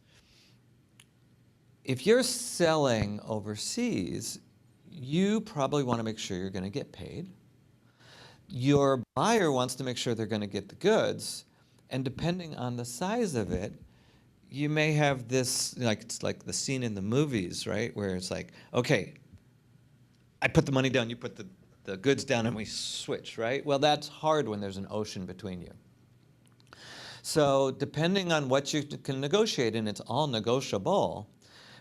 if you're selling overseas, you probably want to make sure you're going to get paid. Your buyer wants to make sure they're going to get the goods, and depending on the size of it, you may have this, it's like the scene in the movies, right, where it's like, okay, I put the money down, you put the goods down, and we switch, right? Well, that's hard when there's an ocean between you. So depending on what you can negotiate, and it's all negotiable,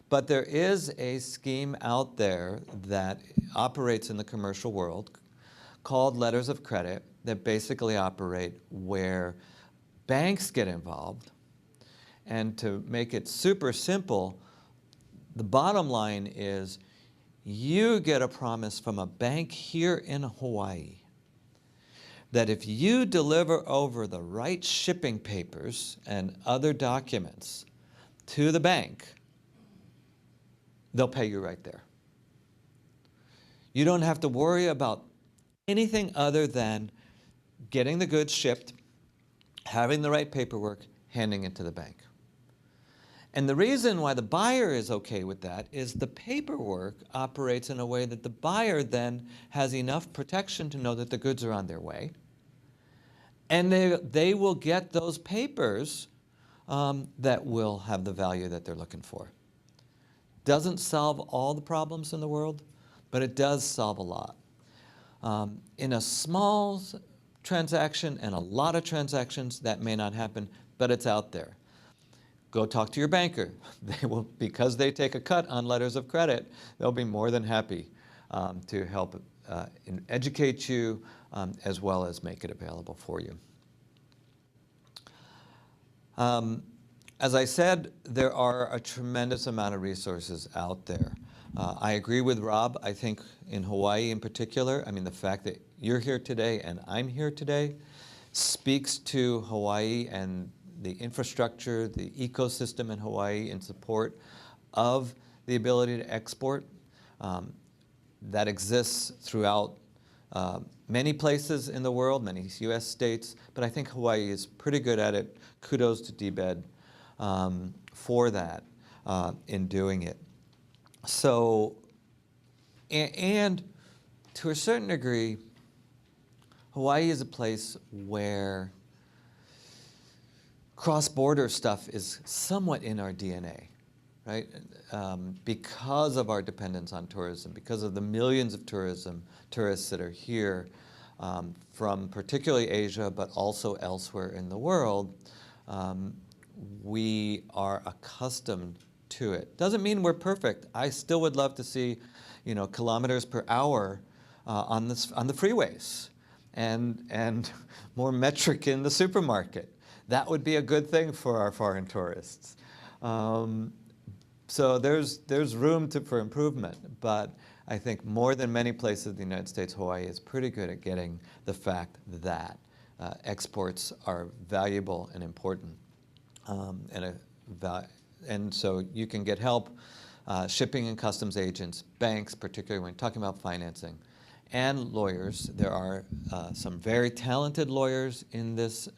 but there is a scheme out there that operates in the commercial world called letters of credit that basically operate where banks get involved. And to make it super simple, the bottom line is you get a promise from a bank here in Hawaii that if you deliver over the right shipping papers and other documents to the bank, they'll pay you right there. You don't have to worry about anything other than getting the goods shipped, having the right paperwork, handing it to the bank. And the reason why the buyer is okay with that is the paperwork operates in a way that the buyer then has enough protection to know that the goods are on their way. And they will get those papers that will have the value that they're looking for. Doesn't solve all the problems in the world, but it does solve a lot. In a small transaction and a lot of transactions, that may not happen, but it's out there. Go talk to your banker. They will, because they take a cut on letters of credit, they'll be more than happy to help educate you as well as make it available for you. As I said, there are a tremendous amount of resources out there. I agree with Rob. I think in Hawaii in particular, I mean, the fact that you're here today and I'm here today speaks to Hawaii and the infrastructure, the ecosystem in Hawaii in support of the ability to export. That exists throughout many places in the world, many US states, but I think Hawaii is pretty good at it. Kudos to DBED for that in doing it. So, and to a certain degree, Hawaii is a place where cross-border stuff is somewhat in our DNA, right? Because of our dependence on tourism, because of the millions of tourists that are here from particularly Asia, but also elsewhere in the world, we are accustomed to it. Doesn't mean we're perfect. I still would love to see, kilometers per hour on the freeways and more metric in the supermarket. That would be a good thing for our foreign tourists. So there's room for improvement, but I think more than many places in the United States, Hawaii is pretty good at getting the fact that exports are valuable and important. And so you can get help, shipping and customs agents, banks, particularly when talking about financing, and lawyers. There are some very talented lawyers in this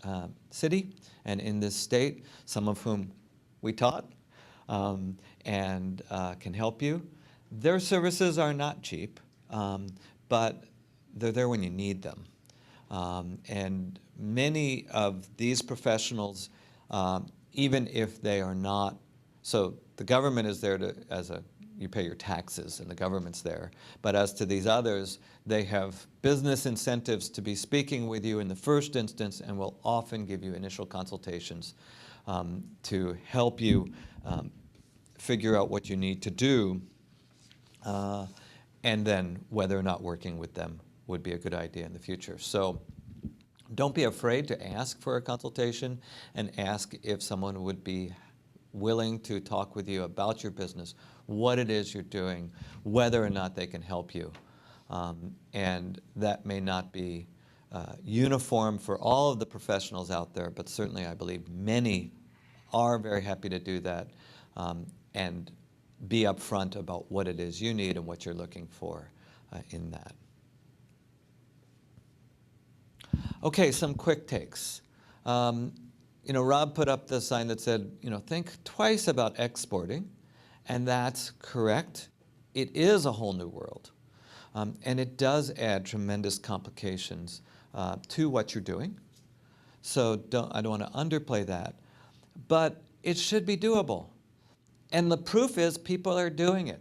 city and in this state, some of whom we taught and can help you. Their services are not cheap, but they're there when you need them. And many of these professionals, even if they are not, so the government is there you pay your taxes and the government's there. But as to these others, they have business incentives to be speaking with you in the first instance and will often give you initial consultations to help you figure out what you need to do, and then whether or not working with them would be a good idea in the future. So don't be afraid to ask for a consultation and ask if someone would be willing to talk with you about your business, what it is you're doing, whether or not they can help you. And that may not be uniform for all of the professionals out there, but certainly I believe many are very happy to do that and be upfront about what it is you need and what you're looking for in that. Okay, some quick takes. Rob put up the sign that said, think twice about exporting, and that's correct. It is a whole new world, and it does add tremendous complications to what you're doing. So I don't want to underplay that, but it should be doable. And the proof is people are doing it.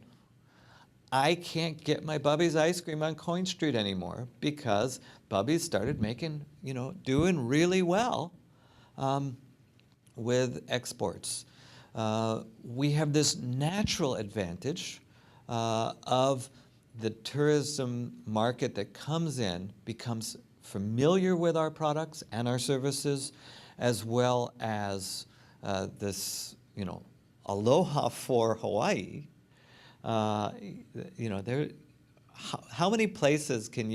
I can't get my Bubby's ice cream on Coin Street anymore because Bubby's started making, doing really well with exports. We have this natural advantage of the tourism market that comes in becomes familiar with our products and our services, as well as this, aloha for Hawaii. How many places do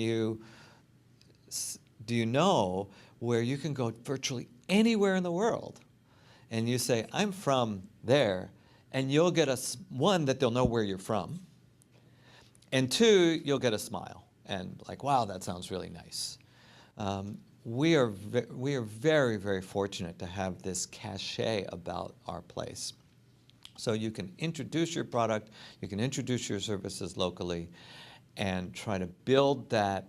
you know where you can go virtually anywhere in the world and you say, I'm from there, and you'll get one, that they'll know where you're from, and two, you'll get a smile and like, wow, that sounds really nice. We are very, very fortunate to have this cachet about our place. So you can introduce your product, you can introduce your services locally, and try to build that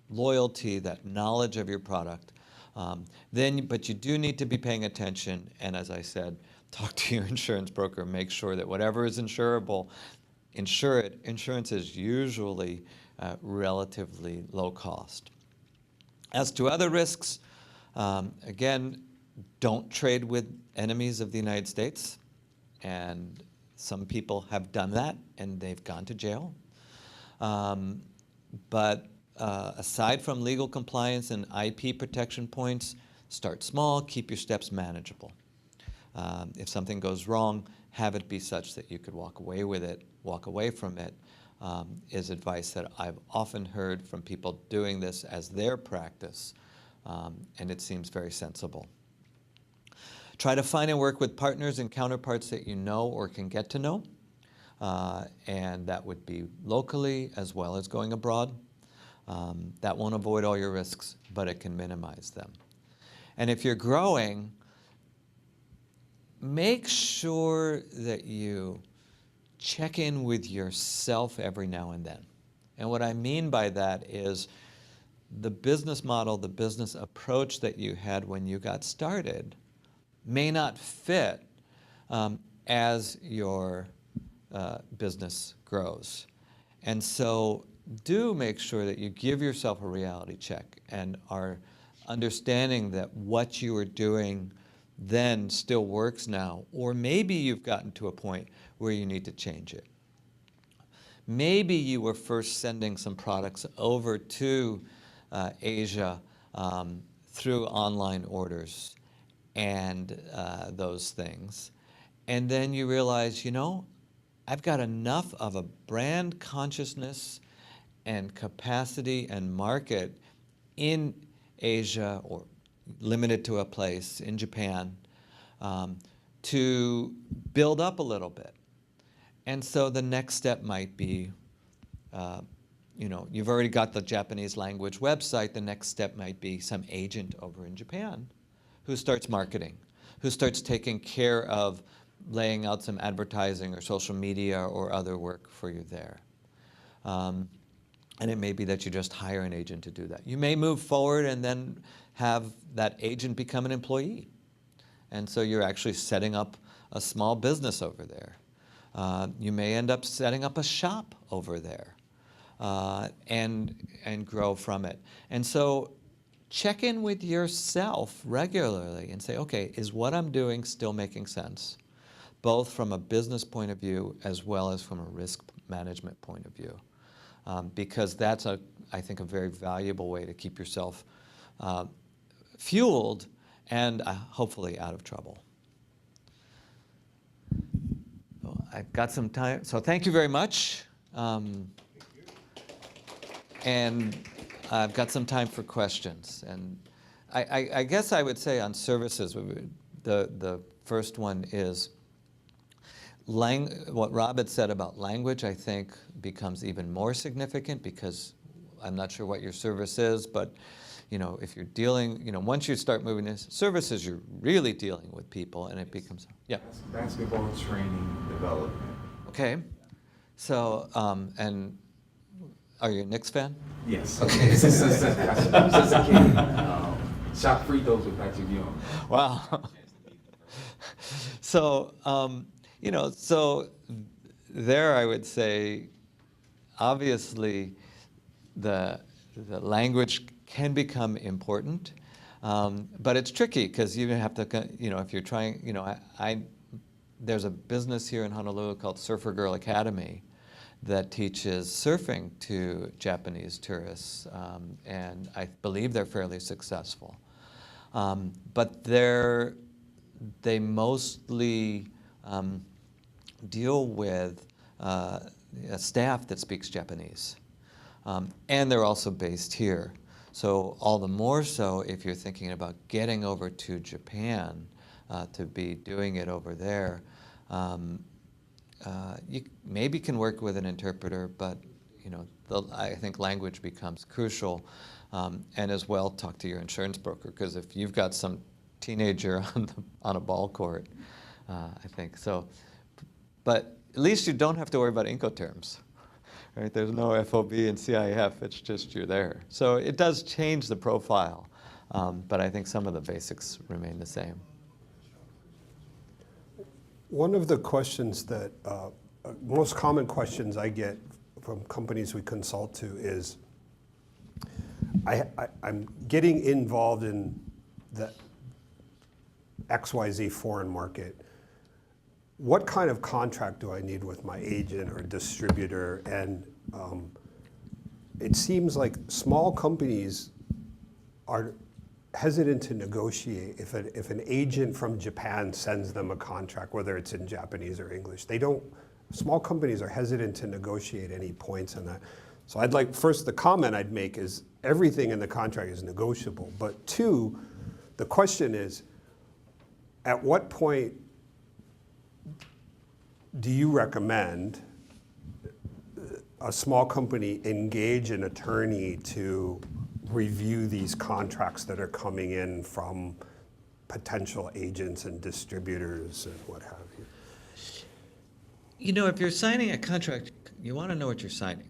loyalty, that knowledge of your product. But you do need to be paying attention, and as I said, talk to your insurance broker, make sure that whatever is insurable, insure it. Insurance is usually relatively low cost. As to other risks, again, don't trade with enemies of the United States, and some people have done that and they've gone to jail. But aside from legal compliance and IP protection points, start small, keep your steps manageable. If something goes wrong, have it be such that you could walk away from it, is advice that I've often heard from people doing this as their practice, and it seems very sensible. Try to find and work with partners and counterparts that you know or can get to know, and that would be locally as well as going abroad. That won't avoid all your risks, but it can minimize them. And if you're growing, make sure that you check in with yourself every now and then. And what I mean by that is the business model, the business approach that you had when you got started may not fit as your business grows. And so do make sure that you give yourself a reality check and are understanding that what you were doing then still works now, or maybe you've gotten to a point where you need to change it. Maybe you were first sending some products over to Asia through online orders and those things. And then you realize, I've got enough of a brand consciousness and capacity and market in Asia, or limited to a place in Japan, to build up a little bit. And so the next step might be, you've already got the Japanese language website. The next step might be some agent over in Japan who starts marketing, who starts taking care of laying out some advertising or social media or other work for you there. And it may be that you just hire an agent to do that. You may move forward and then have that agent become an employee. And so you're actually setting up a small business over there. You may end up setting up a shop over there and grow from it. And so check in with yourself regularly and say, okay, is what I'm doing still making sense? Both from a business point of view as well as from a risk management point of view. Because that's, I think, a very valuable way to keep yourself fueled and hopefully out of trouble. So I've got some time, so thank you very much. And I've got some time for questions. And I guess I would say on services, the first one is what Rob had said about language, I think, becomes even more significant, because I'm not sure what your service is, but if you're dealing, once you start moving into services, you're really dealing with people, and it becomes, yeah. Basketball training development. Okay. So, and are you a Knicks fan? Yes. Okay. Since a kid, shot free throws with Patrick Ewing. Wow. So, so there I would say, obviously, the language can become important, but it's tricky because you have to, if you're trying, there's a business here in Honolulu called Surfer Girl Academy, that teaches surfing to Japanese tourists, and I believe they're fairly successful. But they mostly deal with a staff that speaks Japanese. And they're also based here. So all the more so if you're thinking about getting over to Japan to be doing it over there, you maybe can work with an interpreter, but I think language becomes crucial. And as well, talk to your insurance broker, because if you've got some teenager on a ball court, I think so. But at least you don't have to worry about Incoterms. Right? There's no FOB and CIF, it's just you're there. So it does change the profile, but I think some of the basics remain the same. One of the questions that, most common questions I get from companies we consult to is, I'm getting involved in the XYZ foreign market. What kind of contract do I need with my agent or distributor? And it seems like small companies are hesitant to negotiate if an agent from Japan sends them a contract, whether it's in Japanese or English. Small companies are hesitant to negotiate any points on that. So I'd like, first, the comment I'd make is everything in the contract is negotiable. But two, the question is, at what point do you recommend a small company engage an attorney to review these contracts that are coming in from potential agents and distributors and what have you? If you're signing a contract, you want to know what you're signing.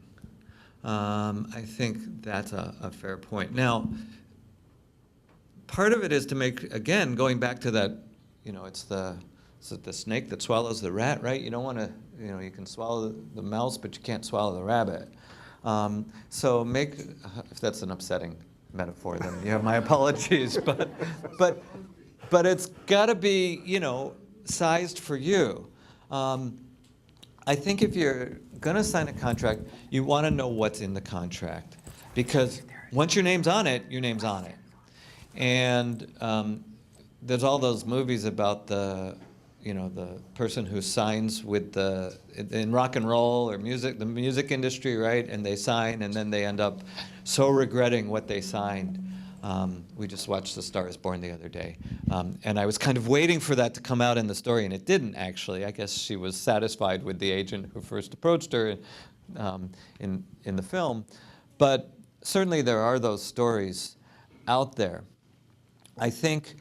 I think that's a fair point. Now, part of it is to make, again, going back to that, it's the snake that swallows the rat, right? You don't want to, you can swallow the mouse, but you can't swallow the rabbit. So if that's an upsetting metaphor, then you have my apologies. But it's got to be, sized for you. I think if you're going to sign a contract, you want to know what's in the contract, because once your name's on it, your name's on it. And there's all those movies about the person who signs with in rock and roll or the music industry, right? And they sign, and then they end up so regretting what they signed. We just watched The Star is Born the other day. And I was kind of waiting for that to come out in the story, and it didn't, actually. I guess she was satisfied with the agent who first approached her in the film. But certainly there are those stories out there. I think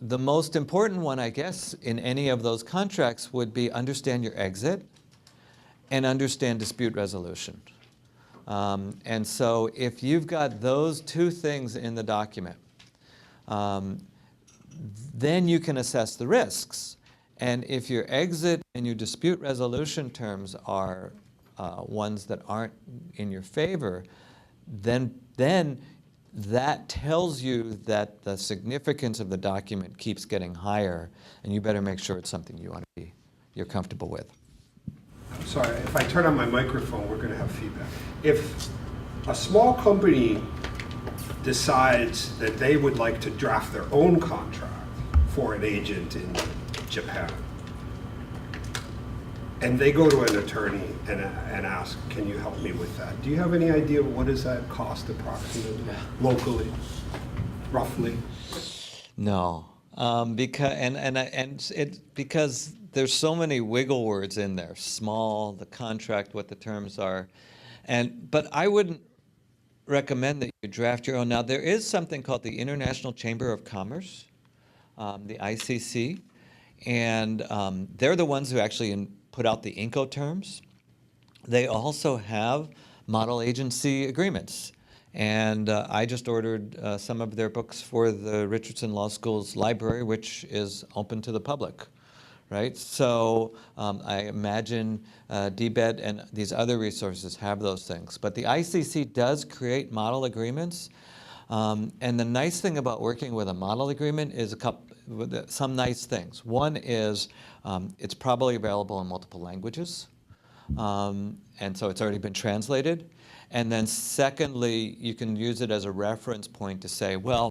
the most important one, I guess, in any of those contracts would be understand your exit and understand dispute resolution. And so if you've got those two things in the document, then you can assess the risks. And if your exit and your dispute resolution terms are ones that aren't in your favor, then that tells you that the significance of the document keeps getting higher, and you better make sure it's something you're comfortable with. Sorry, if I turn on my microphone, we're going to have feedback. If a small company decides that they would like to draft their own contract for an agent in Japan, and they go to an attorney and ask, can you help me with that? Do you have any idea what does that cost approximately, locally, roughly? No, because there's so many wiggle words in there. Small, the contract, what the terms are. But I wouldn't recommend that you draft your own. Now, there is something called the International Chamber of Commerce, the ICC, and they're the ones who actually put out the Incoterms. They also have model agency agreements. And I just ordered some of their books for the Richardson Law School's library, which is open to the public, right? So I imagine DBET and these other resources have those things. But the ICC does create model agreements. And the nice thing about working with a model agreement is some nice things. One is it's probably available in multiple languages, and so it's already been translated. And then secondly, you can use it as a reference point to say, well,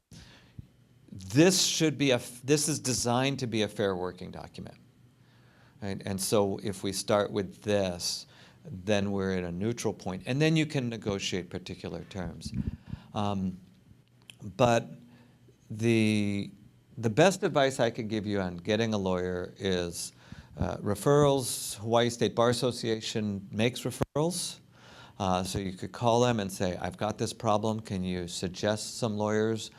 this is designed to be a fair working document. Right? And so if we start with this, then we're at a neutral point. And then you can negotiate particular terms. But the best advice I could give you on getting a lawyer is referrals. Hawaii State Bar Association makes referrals. So you could call them and say, I've got this problem. Can you suggest some lawyers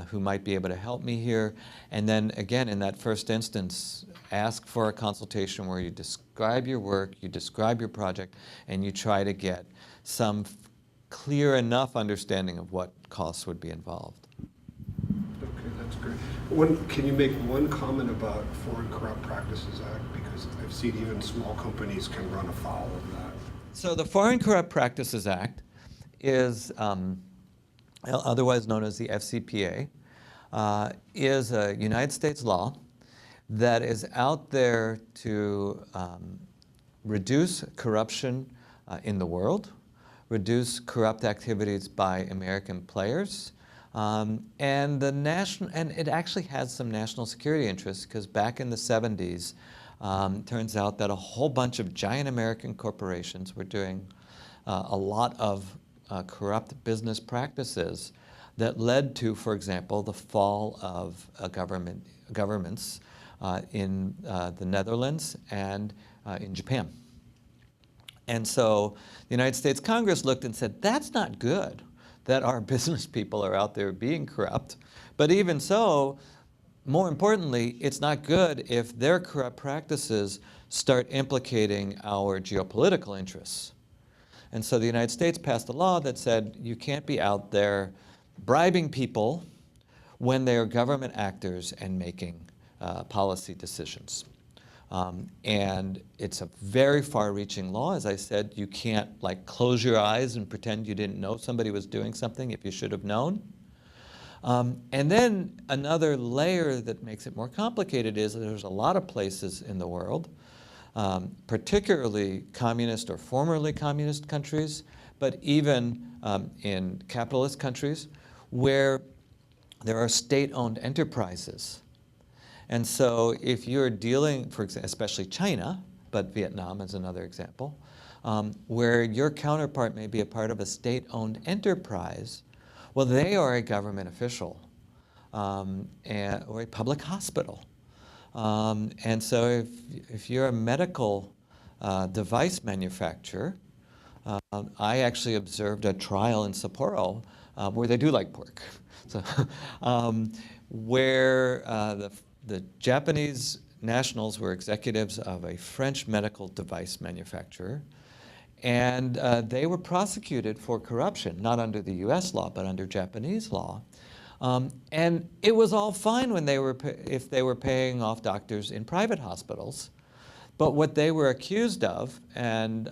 who might be able to help me here? And then again, in that first instance, ask for a consultation where you describe your work, you describe your project, and you try to get some clear enough understanding of what costs would be involved. Okay, that's great. Can you make one comment about Foreign Corrupt Practices Act? Because I've seen even small companies can run afoul of that. So the Foreign Corrupt Practices Act is otherwise known as the FCPA, is a United States law that is out there to reduce corruption in the world, reduce corrupt activities by American players, and it actually has some national security interests, because back in the 70s, turns out that a whole bunch of giant American corporations were doing a lot of corrupt business practices that led to, for example, the fall of governments in the Netherlands and in Japan. And so the United States Congress looked and said, that's not good that our business people are out there being corrupt. But even so, more importantly, it's not good if their corrupt practices start implicating our geopolitical interests. And so the United States passed a law that said you can't be out there bribing people when they are government actors and making policy decisions. And it's a very far-reaching law. As I said, you can't close your eyes and pretend you didn't know somebody was doing something if you should have known. And then another layer that makes it more complicated is that there's a lot of places in the world, particularly communist or formerly communist countries, but even in capitalist countries, where there are state-owned enterprises. And so if you're dealing, for example, especially China, but Vietnam is another example, where your counterpart may be a part of a state-owned enterprise, well, they are a government official or a public hospital. And so if you're a medical device manufacturer, I actually observed a trial in Sapporo where they do like pork. So, where the Japanese nationals were executives of a French medical device manufacturer, and they were prosecuted for corruption, not under the US law, but under Japanese law. And it was all fine when if they were paying off doctors in private hospitals. But what they were accused of and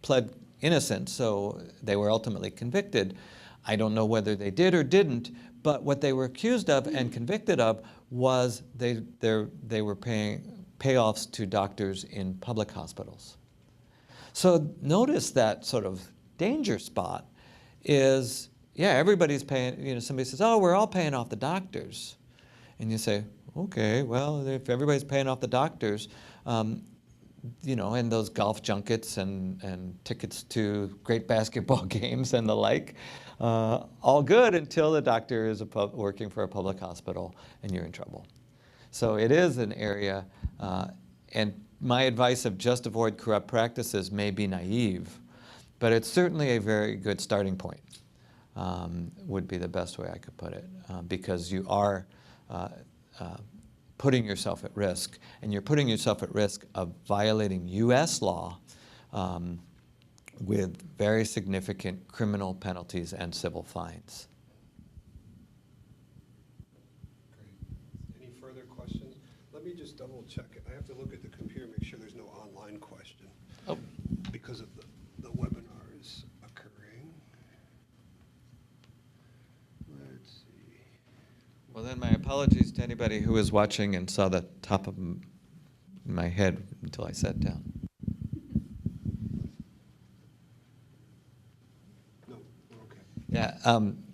pled innocent, so they were ultimately convicted. I don't know whether they did or didn't, but what they were accused of and convicted of was they were paying payoffs to doctors in public hospitals. So notice that sort of danger spot is, yeah, everybody's paying, somebody says, oh, we're all paying off the doctors. And you say, okay, well, if everybody's paying off the doctors, and those golf junkets and tickets to great basketball games and the like, all good until the doctor is working for a public hospital and you're in trouble. So it is an area, and my advice of just avoid corrupt practices may be naive, but it's certainly a very good starting point, would be the best way I could put it, because you are putting yourself at risk, and you're putting yourself at risk of violating US law with very significant criminal penalties and civil fines. Great. Any further questions? Let me just double check it. I have to look at the computer, make sure there's no online question. Oh. Because of the webinars occurring. Let's see. Well, then my apologies to anybody who was watching and saw the top of my head until I sat down. No, we're okay. Yeah,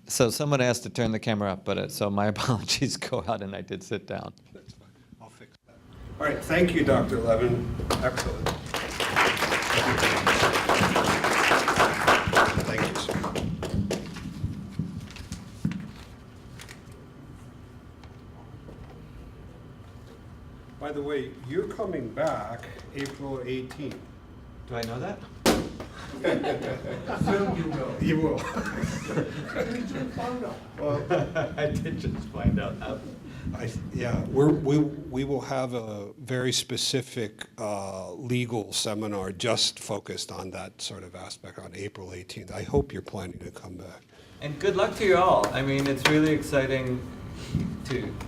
so someone asked to turn the camera up, but so my apologies go out and I did sit down. That's fine. I'll fix that. All right, thank you, Dr. Levin. Excellent. Thank you, sir. By the way, you're coming back April 18th. Do I know that? Soon you will. You will. Well, I did just find out. Yeah, we will have a very specific legal seminar just focused on that sort of aspect on April 18th. I hope you're planning to come back. And good luck to you all. I mean, it's really exciting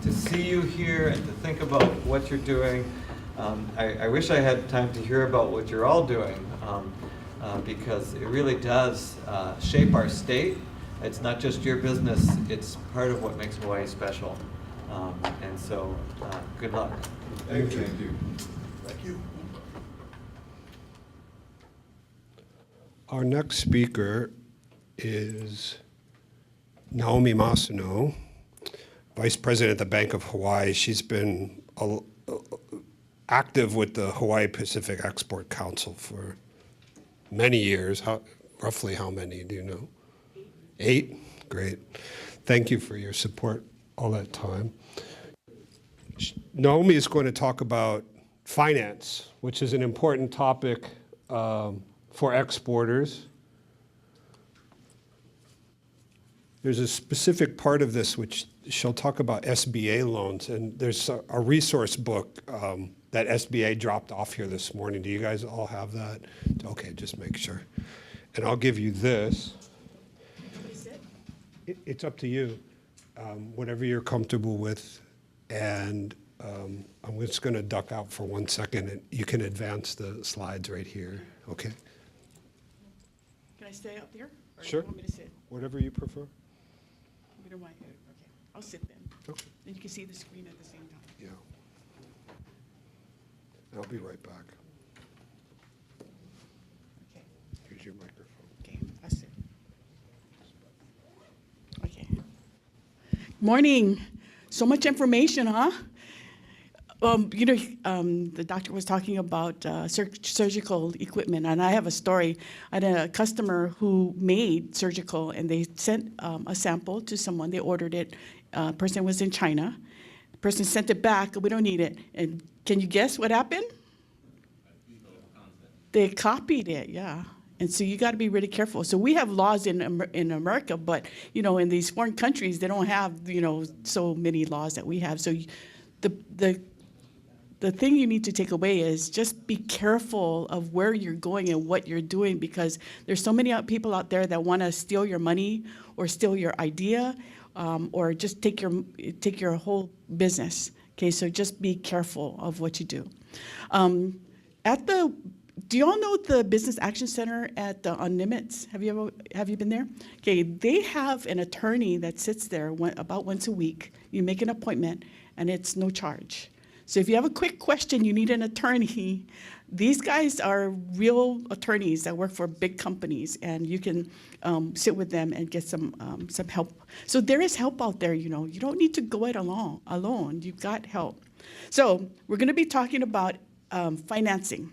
to see you here and to think about what you're doing. I wish I had time to hear about what you're all doing because it really does shape our state. It's not just your business, it's part of what makes Hawaii special. And so, good luck. Thank you. Thank you. Our next speaker is Naomi Masuno, Vice President at the Bank of Hawaii. She's been active with the Hawaii Pacific Export Council for many years. Roughly how many, do you know? 8? Great. Thank you for your support all that time. Naomi is going to talk about finance, which is an important topic for exporters. There's a specific part of this which she'll talk about SBA loans, and there's a resource book that SBA dropped off here this morning. Do you guys all have that? Okay, just make sure. And I'll give you this. It's up to you, whatever you're comfortable with. And I'm just going to duck out for 1 second, and you can advance the slides right here. Okay? Can I stay up there? Or Sure. You want me to sit? Whatever you prefer. You don't mind? Okay, I'll sit then. Okay. Then you can see the screen at the same time. Yeah. I'll be right back. Okay. Here's your microphone. Okay, I'll sit. Okay. Morning. So much information, huh? The doctor was talking about surgical equipment, and I have a story. I had a customer who made surgical, and they sent a sample to someone. They ordered it. Person was in China. The person sent it back. We don't need it. And can you guess what happened? They copied it, yeah. And so you got to be really careful. So we have laws in America, but in these foreign countries, they don't have so many laws that we have. So the thing you need to take away is just be careful of where you're going and what you're doing, because there's so many people out there that want to steal your money or steal your idea, or just take your whole business. Okay, so just be careful of what you do. Do you all know the Business Action Center on Nimitz? Have you been there? Okay, they have an attorney that sits there about once a week. You make an appointment, and it's no charge. So if you have a quick question, you need an attorney. These guys are real attorneys that work for big companies, and you can sit with them and get some help. So there is help out there. You don't need to go it alone. You've got help. So we're going to be talking about financing.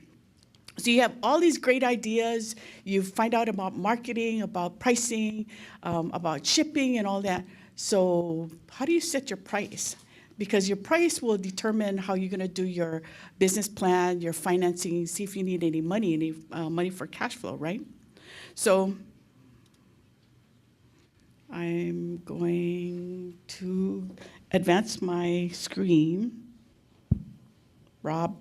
So you have all these great ideas. You find out about marketing, about pricing, about shipping and all that. So how do you set your price? Because your price will determine how you're going to do your business plan, your financing, see if you need any money for cash flow, right? So I'm going to advance my screen. Rob.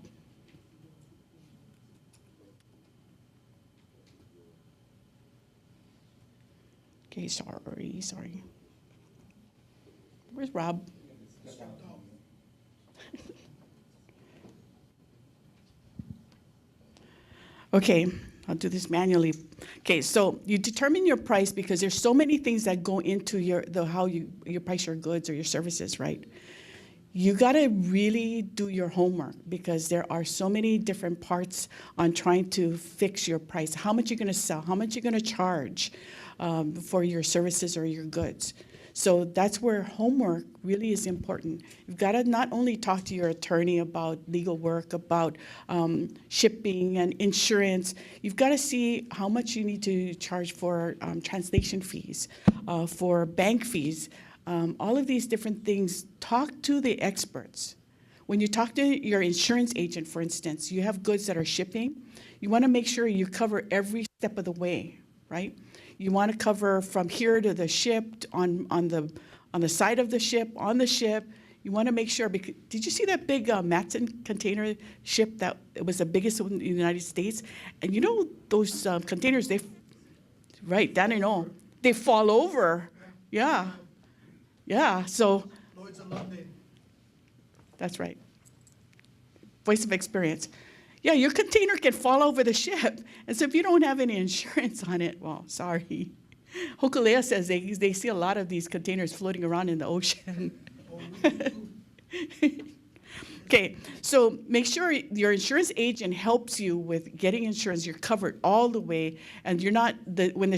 Okay, sorry. Where's Rob? Okay, I'll do this manually. Okay, so you determine your price because there's so many things that go into how you price your goods or your services, right? You gotta really do your homework because there are so many different parts on trying to fix your price. How much you're gonna sell, how much you're gonna charge for your services or your goods. So that's where homework really is important. You've got to not only talk to your attorney about legal work, about shipping and insurance, you've got to see how much you need to charge for translation fees, for bank fees, all of these different things. Talk to the experts. When you talk to your insurance agent, for instance, you have goods that are shipping, you want to make sure you cover every step of the way, right? You want to cover from here to the ship, on the side of the ship, on the ship. You want to make sure, because, did you see that big Matson container ship that was the biggest in the United States? And you know those containers, right, Dan and all, they fall over. Yeah. Yeah, so. Lloyd's of London. That's right. Voice of experience. Yeah, your container can fall over the ship. And so if you don't have any insurance on it, well, sorry. Hokulea says they see a lot of these containers floating around in the ocean. Okay, so make sure your insurance agent helps you with getting insurance. You're covered all the way, and you're not when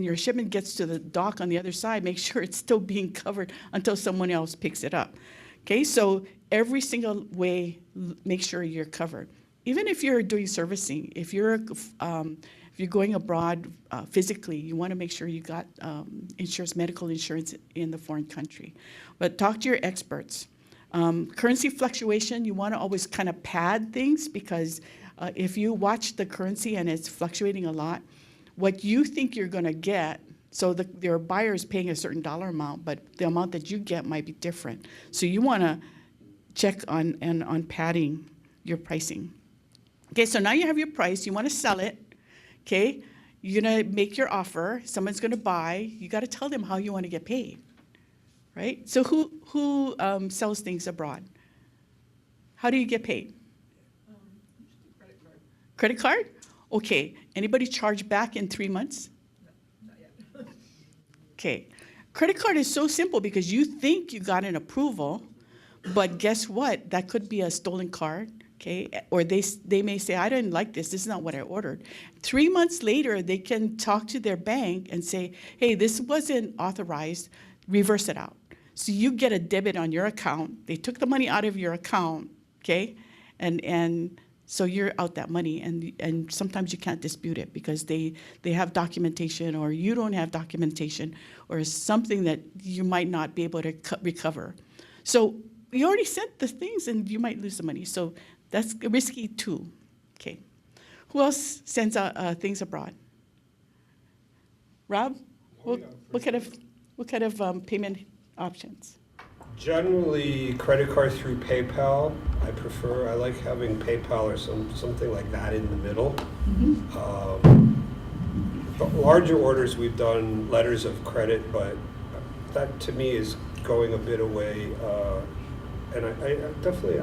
your shipment gets to the dock on the other side, make sure it's still being covered until someone else picks it up. Okay, so every single way, make sure you're covered. Even if you're doing servicing, if you're going abroad physically, you want to make sure you got insurance, medical insurance in the foreign country. But talk to your experts. Currency fluctuation, you want to always kind of pad things because if you watch the currency and it's fluctuating a lot, what you think you're going to get, so your buyer is paying a certain dollar amount, but the amount that you get might be different. So you want to check on padding your pricing. Okay, so now you have your price, you want to sell it, okay? You're going to make your offer, someone's going to buy, you got to tell them how you want to get paid, right? So who sells things abroad? How do you get paid? Credit card. Credit card? Okay, anybody charge back in 3 months? No, not yet. Okay, credit card is so simple because you think you got an approval, but guess what? That could be a stolen card. Okay, or they may say, I didn't like this is not what I ordered. 3 months later, they can talk to their bank and say, hey, this wasn't authorized, reverse it out. So you get a debit on your account. They took the money out of your account, okay? And so you're out that money, and sometimes you can't dispute it because they have documentation or you don't have documentation or something that you might not be able to recover. So you already sent the things and you might lose the money. So that's risky too. Okay. Who else sends things abroad? Rob? What kind of payment options? Generally, credit card through PayPal. I like having PayPal or something like that in the middle. The larger orders, we've done letters of credit, but that to me is going a bit away. And I definitely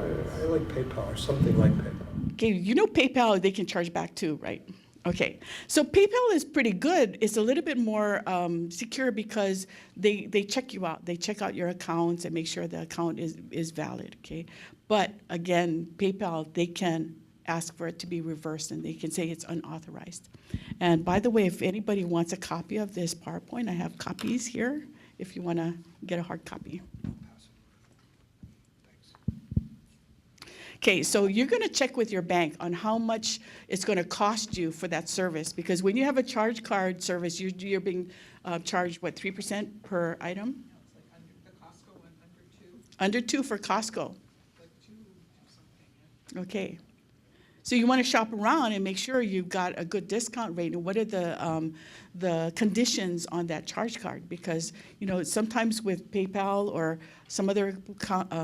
like PayPal or something like PayPal. Okay, you know PayPal, they can charge back too, right? Okay, so PayPal is pretty good. It's a little bit more secure because they check you out. They check out your accounts and make sure the account is valid, okay? But again, PayPal, they can ask for it to be reversed and they can say it's unauthorized. And by the way, if anybody wants a copy of this PowerPoint, I have copies here if you want to get a hard copy. Okay, so you're going to check with your bank on how much it's going to cost you for that service, because when you have a charge card service, you're being charged, what, 3% per item? No, it's like under the Costco one, Under 2 for Costco. like 2 something. Okay. So you want to shop around and make sure you've got a good discount rate. And what are the conditions on that charge card? Because sometimes with PayPal or some other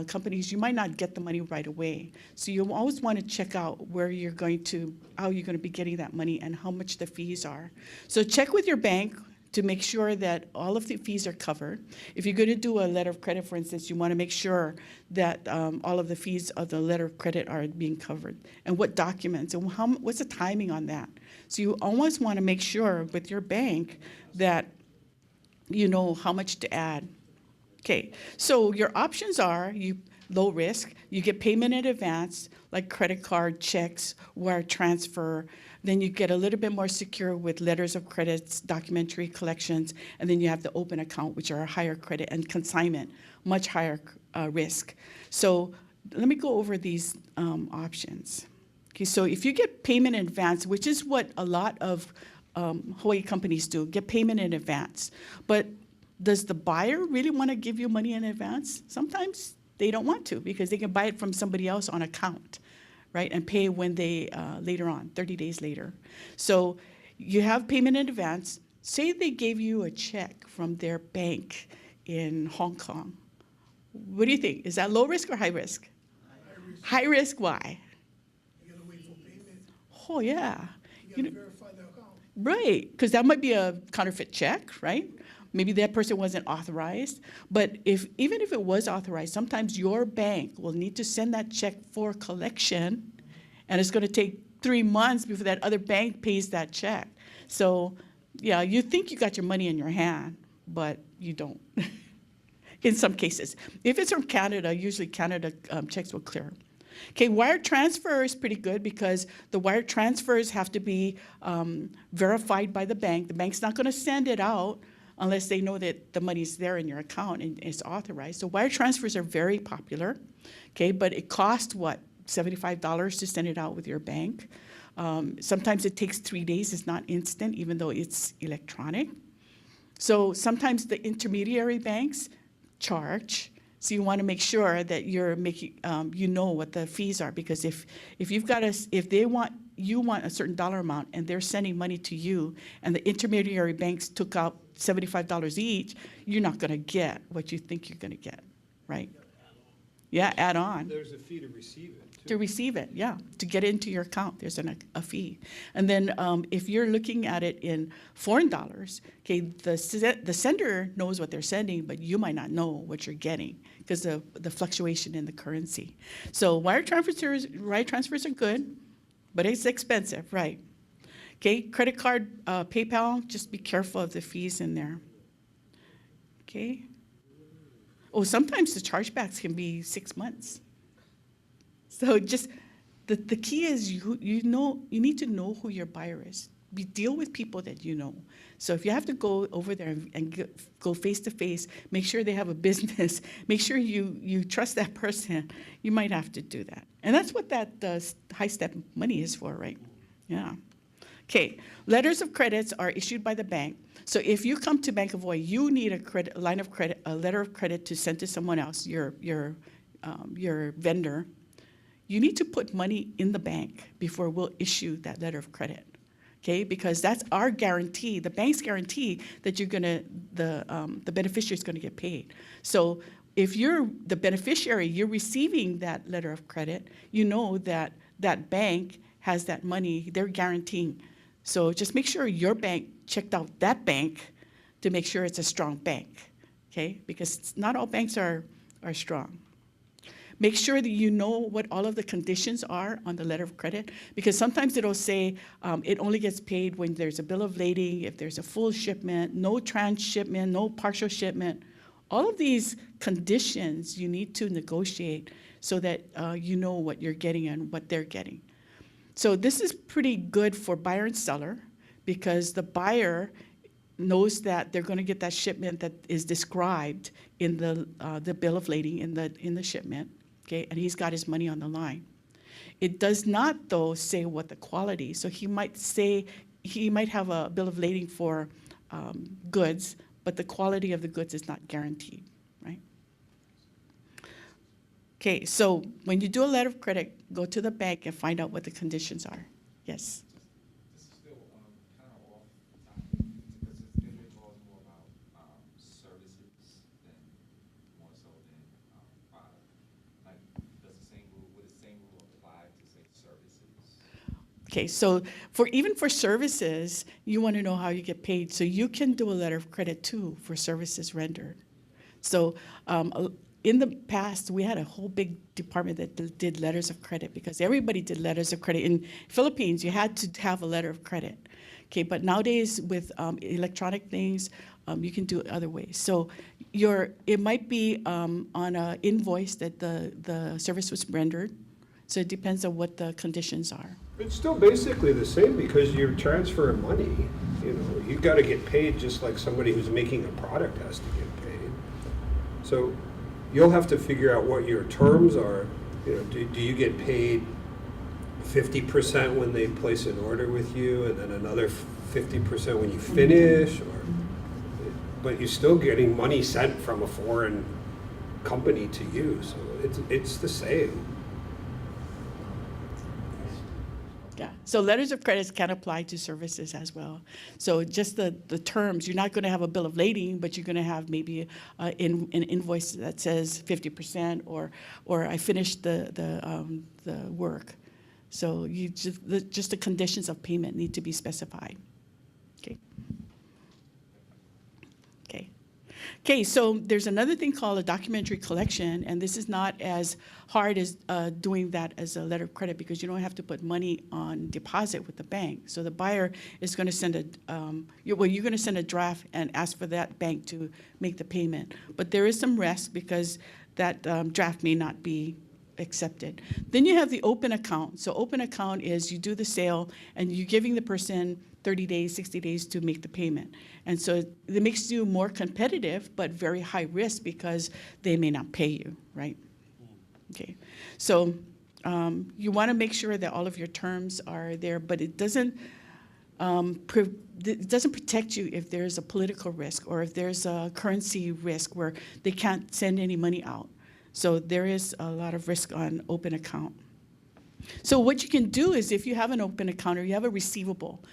companies, you might not get the money right away. So you always want to check out how you're going to be getting that money and how much the fees are. So check with your bank. to make sure that all of the fees are covered. If you're going to do a letter of credit, for instance, you want to make sure that all of the fees of the letter of credit are being covered, and what documents, and what's the timing on that. So you always want to make sure with your bank that you know how much to add. Okay, so your options are low risk, you get payment in advance, like credit card, checks, wire transfer. Then you get a little bit more secure with letters of credits, documentary collections, and then you have the open account, which are a higher credit, and consignment, much higher risk. So let me go over these options. Okay, so if you get payment in advance, which is what a lot of Hawaii companies do, get payment in advance. But does the buyer really want to give you money in advance? Sometimes they don't want to because they can buy it from somebody else on account, right? And pay when they, later on, 30 days later. So you have payment in advance. Say they gave you a check from their bank in Hong Kong. What do you think? Is that low risk or high risk? High risk, why? You gotta wait for payment. Oh, yeah. You gotta verify the account. Right, because that might be a counterfeit check, right? Maybe that person wasn't authorized. But even if it was authorized, sometimes your bank will need to send that check for collection, and it's going to take 3 months before that other bank pays that check. So, yeah, you think you got your money in your hand, but you don't. In some cases. If it's from Canada, usually Canada checks will clear. Okay, wire transfer is pretty good because the wire transfers have to be verified by the bank. The bank's not going to send it out unless they know that the money's there in your account and it's authorized. So wire transfers are very popular, okay, but it costs, what, $75 to send it out with your bank. Sometimes it takes 3 days. It's not instant, even though it's electronic. So sometimes the intermediary banks charge. So you want to make sure that you're making, you know what the fees are, because if you've got you want a certain dollar amount and they're sending money to you and the intermediary banks took out $75 each, you're not going to get what you think you're going to get, right? Yeah, add on. There's a fee to receive it, too. To receive it, yeah. To get it into your account, there's a fee. And then if you're looking at it in foreign dollars, okay, the sender knows what they're sending, but you might not know what you're getting because of the fluctuation in the currency. So wire transfers are good, but it's expensive, right? Okay, credit card, PayPal, just be careful of the fees in there. Okay. Oh, sometimes the chargebacks can be 6 months. So just the key is you need to know who your buyer is. Deal with people that you know. So if you have to go over there and go face to face, make sure they have a business, make sure you trust that person, you might have to do that. And that's what that HiSTEP money is for, right? Yeah. Okay, letters of credits are issued by the bank. So if you come to Bank of Hawaii, you need a letter of credit to send to someone else, your vendor. You need to put money in the bank before we'll issue that letter of credit, okay? Because that's our guarantee, the bank's guarantee that the beneficiary is gonna get paid. So if you're the beneficiary, you're receiving that letter of credit, you know that that bank has that money, they're guaranteeing. So just make sure your bank checked out that bank to make sure it's a strong bank, okay? Because not all banks are strong. Make sure that you know what all of the conditions are on the letter of credit, because sometimes it'll say it only gets paid when there's a bill of lading, if there's a full shipment, no transshipment, no partial shipment. All of these conditions you need to negotiate so that you know what you're getting and what they're getting. So this is pretty good for buyer and seller because the buyer knows that they're going to get that shipment that is described in the bill of lading in the shipment, okay, and he's got his money on the line. It does not, though, say what the quality. So he might have a bill of lading for goods, but the quality of the goods is not guaranteed, right? Okay, so when you do a letter of credit, go to the bank and find out what the conditions are. Yes. This is still kind of off topic because it involves more about services than more so than product. Like, would the same rule apply to say services? Okay, so even for services, you want to know how you get paid. So you can do a letter of credit too for services rendered. So in the past, we had a whole big department that did letters of credit because everybody did letters of credit. In Philippines, you had to have a letter of credit. Okay, but nowadays with electronic things, you can do it other ways. So it might be on an invoice that the service was rendered. So it depends on what the conditions are. It's still basically the same because you're transferring money. You know, you've got to get paid just like somebody who's making a product has to get paid. So you'll have to figure out what your terms are. You know, do you get paid 50% when they place an order with you, and then another 50% when you finish, but you're still getting money sent from a foreign company to you, so it's the same. Yeah, so letters of credit can apply to services as well. So just the terms, you're not going to have a bill of lading, but you're going to have maybe an invoice that says 50% or I finished the work. So you just the conditions of payment need to be specified. Okay. Okay, so there's another thing called a documentary collection, and this is not as hard as doing that as a letter of credit because you don't have to put money on deposit with the bank. So the buyer is going to send you're going to send a draft and ask for that bank to make the payment. But there is some risk because that draft may not be accepted. Then you have the open account. So open account is you do the sale and you're giving the person 30 days, 60 days to make the payment. And so it makes you more competitive, but very high risk because they may not pay you, right? Okay. So you want to make sure that all of your terms are there, but it doesn't protect you if there's a political risk or if there's a currency risk where they can't send any money out. So there is a lot of risk on open account. So what you can do is if you have an open account or you have a receivable,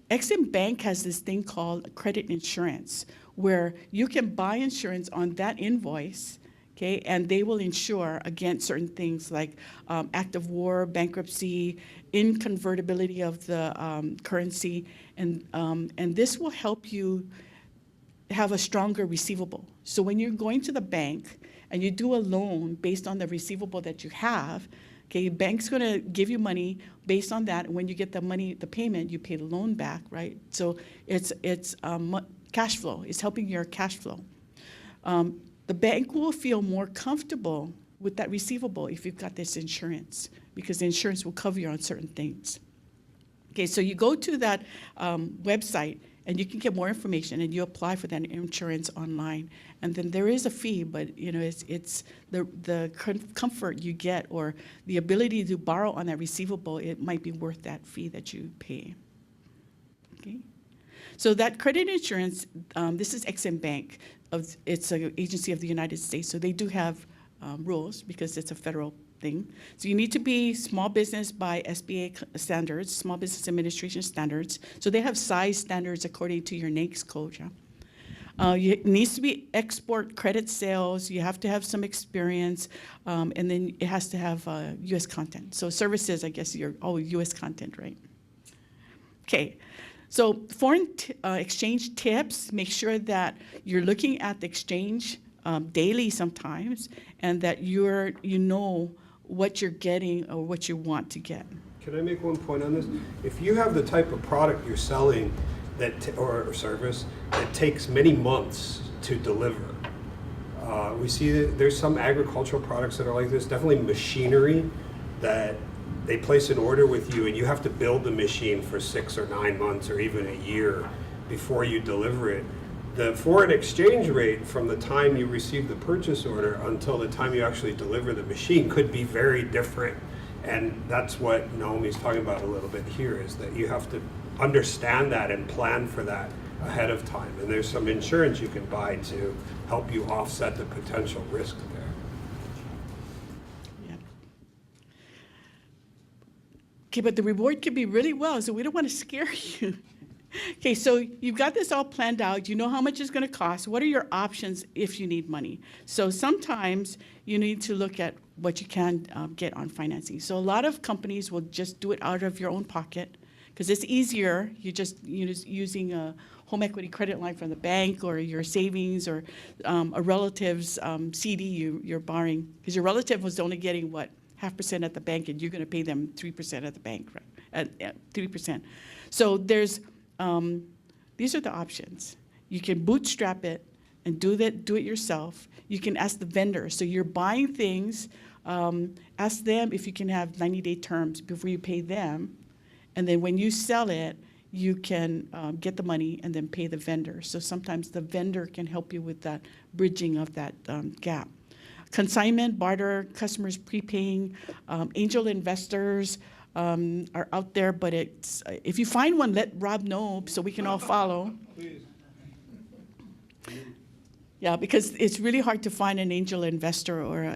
Exim Bank has this thing called credit insurance where you can buy insurance on that invoice, okay, and they will insure against certain things like act of war, bankruptcy, inconvertibility of the currency, and this will help you have a stronger receivable. So when you're going to the bank and you do a loan based on the receivable that you have, okay, bank's going to give you money based on that. And when you get the money, the payment, you pay the loan back, right? So it's cash flow. It's helping your cash flow. The bank will feel more comfortable with that receivable if you've got this insurance because the insurance will cover you on certain things. Okay, so you go to that website and you can get more information and you apply for that insurance online. And then there is a fee, but you know it's the comfort you get or the ability to borrow on that receivable, it might be worth that fee that you pay. Okay. So that credit insurance, this is Exim Bank. It's an agency of the United States, so they do have rules because it's a federal thing. So you need to be small business by SBA standards, Small Business Administration standards. So they have size standards according to your NAICS code. Yeah? It needs to be export credit sales. You have to have some experience, and then it has to have U.S. content. So services, I guess you're all U.S. content, right? Okay. So foreign exchange tips, make sure that you're looking at the exchange daily sometimes, and that you know what you're getting or what you want to get. Can I make one point on this? If you have the type of product you're selling or service that takes many months to deliver, we see that there's some agricultural products that are like this, definitely machinery that they place an order with you and you have to build the machine for 6 or 9 months or even a year before you deliver it. The foreign exchange rate from the time you receive the purchase order until the time you actually deliver the machine could be very different. And that's what Naomi's talking about a little bit here, is that you have to understand that and plan for that ahead of time. And there's some insurance you can buy to help you offset the potential risk there. Yeah. Okay, but the reward could be really well, so we don't want to scare you. Okay, so you've got this all planned out. You know how much it's going to cost. What are your options if you need money? So sometimes you need to look at what you can get on financing. So a lot of companies will just do it out of your own pocket because it's easier. You just using a home equity credit line from the bank or your savings or a relative's CD you're borrowing because your relative was only getting what 0.5% at the bank and you're going to pay them 3% at the bank, right? At 3%. So there's these are the options. You can bootstrap it and do it yourself. You can ask the vendor. So you're buying things, ask them if you can have 90-day terms before you pay them. And then when you sell it, you can get the money and then pay the vendor. So sometimes the vendor can help you with that bridging of that gap. Consignment, barter, customers prepaying, angel investors are out there, but it's if you find one, let Rob know so we can all follow. Please. Yeah, because it's really hard to find an angel investor or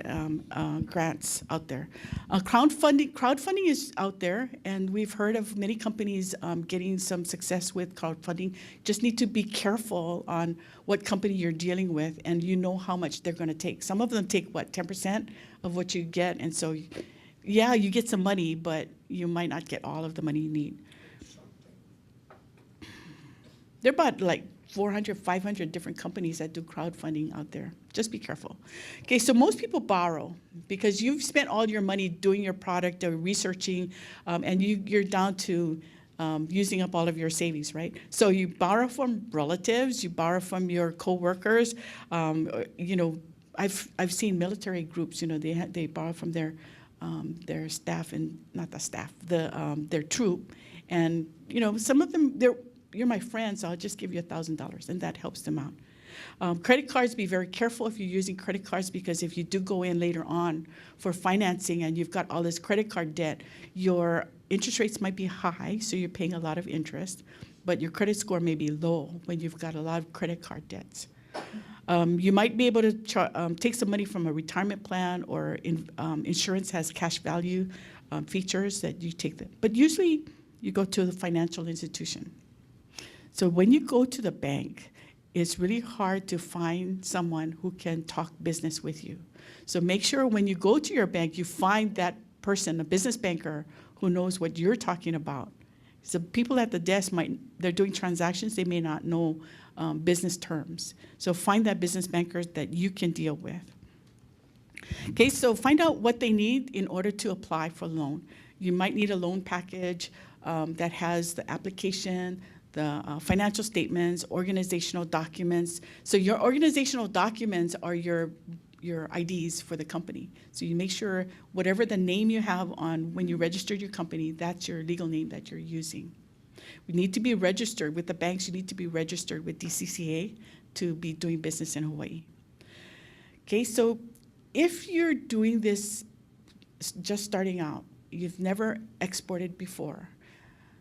grants out there. Crowdfunding is out there, and we've heard of many companies getting some success with crowdfunding. Just need to be careful on what company you're dealing with, and you know how much they're going to take. Some of them take, 10% of what you get, and so, yeah, you get some money, but you might not get all of the money you need. They're about 400, 500 different companies that do crowdfunding out there. Just be careful. Okay, so most people borrow because you've spent all your money doing your product or researching, and you're down to using up all of your savings, right? So you borrow from relatives, you borrow from your coworkers. I've seen military groups. They borrow from their staff and not the staff, their troop, and some of them you're my friend, so I'll just give you $1,000, and that helps them out. Credit cards, be very careful if you're using credit cards because if you do go in later on for financing and you've got all this credit card debt, your interest rates might be high, so you're paying a lot of interest, but your credit score may be low when you've got a lot of credit card debts. You might be able to take some money from a retirement plan or insurance has cash value features that you take them. But usually you go to the financial institution. So when you go to the bank, it's really hard to find someone who can talk business with you. So make sure when you go to your bank, you find that person, a business banker, who knows what you're talking about. So people at the desk they're doing transactions, they may not know business terms. So find that business banker that you can deal with. Okay, so find out what they need in order to apply for a loan. You might need a loan package that has the application, the financial statements, organizational documents. So your organizational documents are your IDs for the company. So you make sure whatever the name you have on when you registered your company, that's your legal name that you're using. We need to be registered with the banks. You need to be registered with DCCA to be doing business in Hawaii. Okay, so if you're doing this just starting out, you've never exported before,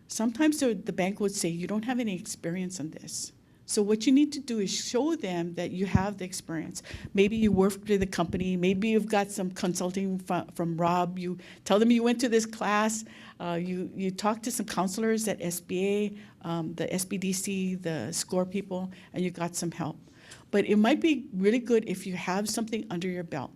sometimes the bank would say, you don't have any experience on this. So what you need to do is show them that you have the experience. Maybe you worked with a company. Maybe you've got some consulting from Rob. You tell them you went to this class. You talk to some counselors at SBA, the SBDC, the SCORE people, and you got some help. But it might be really good if you have something under your belt.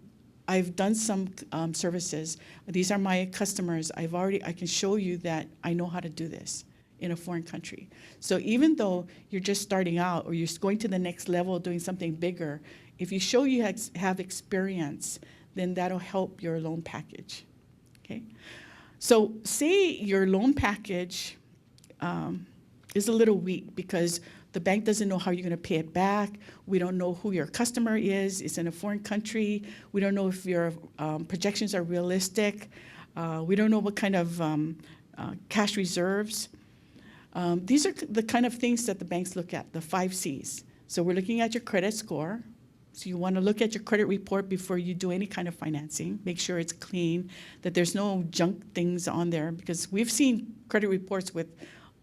I've done some services. These are my customers. I can show you that I know how to do this in a foreign country. So even though you're just starting out or you're going to the next level doing something bigger, if you show you have experience, then that'll help your loan package, okay? So say your loan package is a little weak because the bank doesn't know how you're going to pay it back. We don't know who your customer is. It's in a foreign country. We don't know if your projections are realistic. We don't know what kind of cash reserves. These are the kind of things that the banks look at, the 5 C's. So we're looking at your credit score. So you want to look at your credit report before you do any kind of financing. Make sure it's clean, that there's no junk things on there, because we've seen credit reports with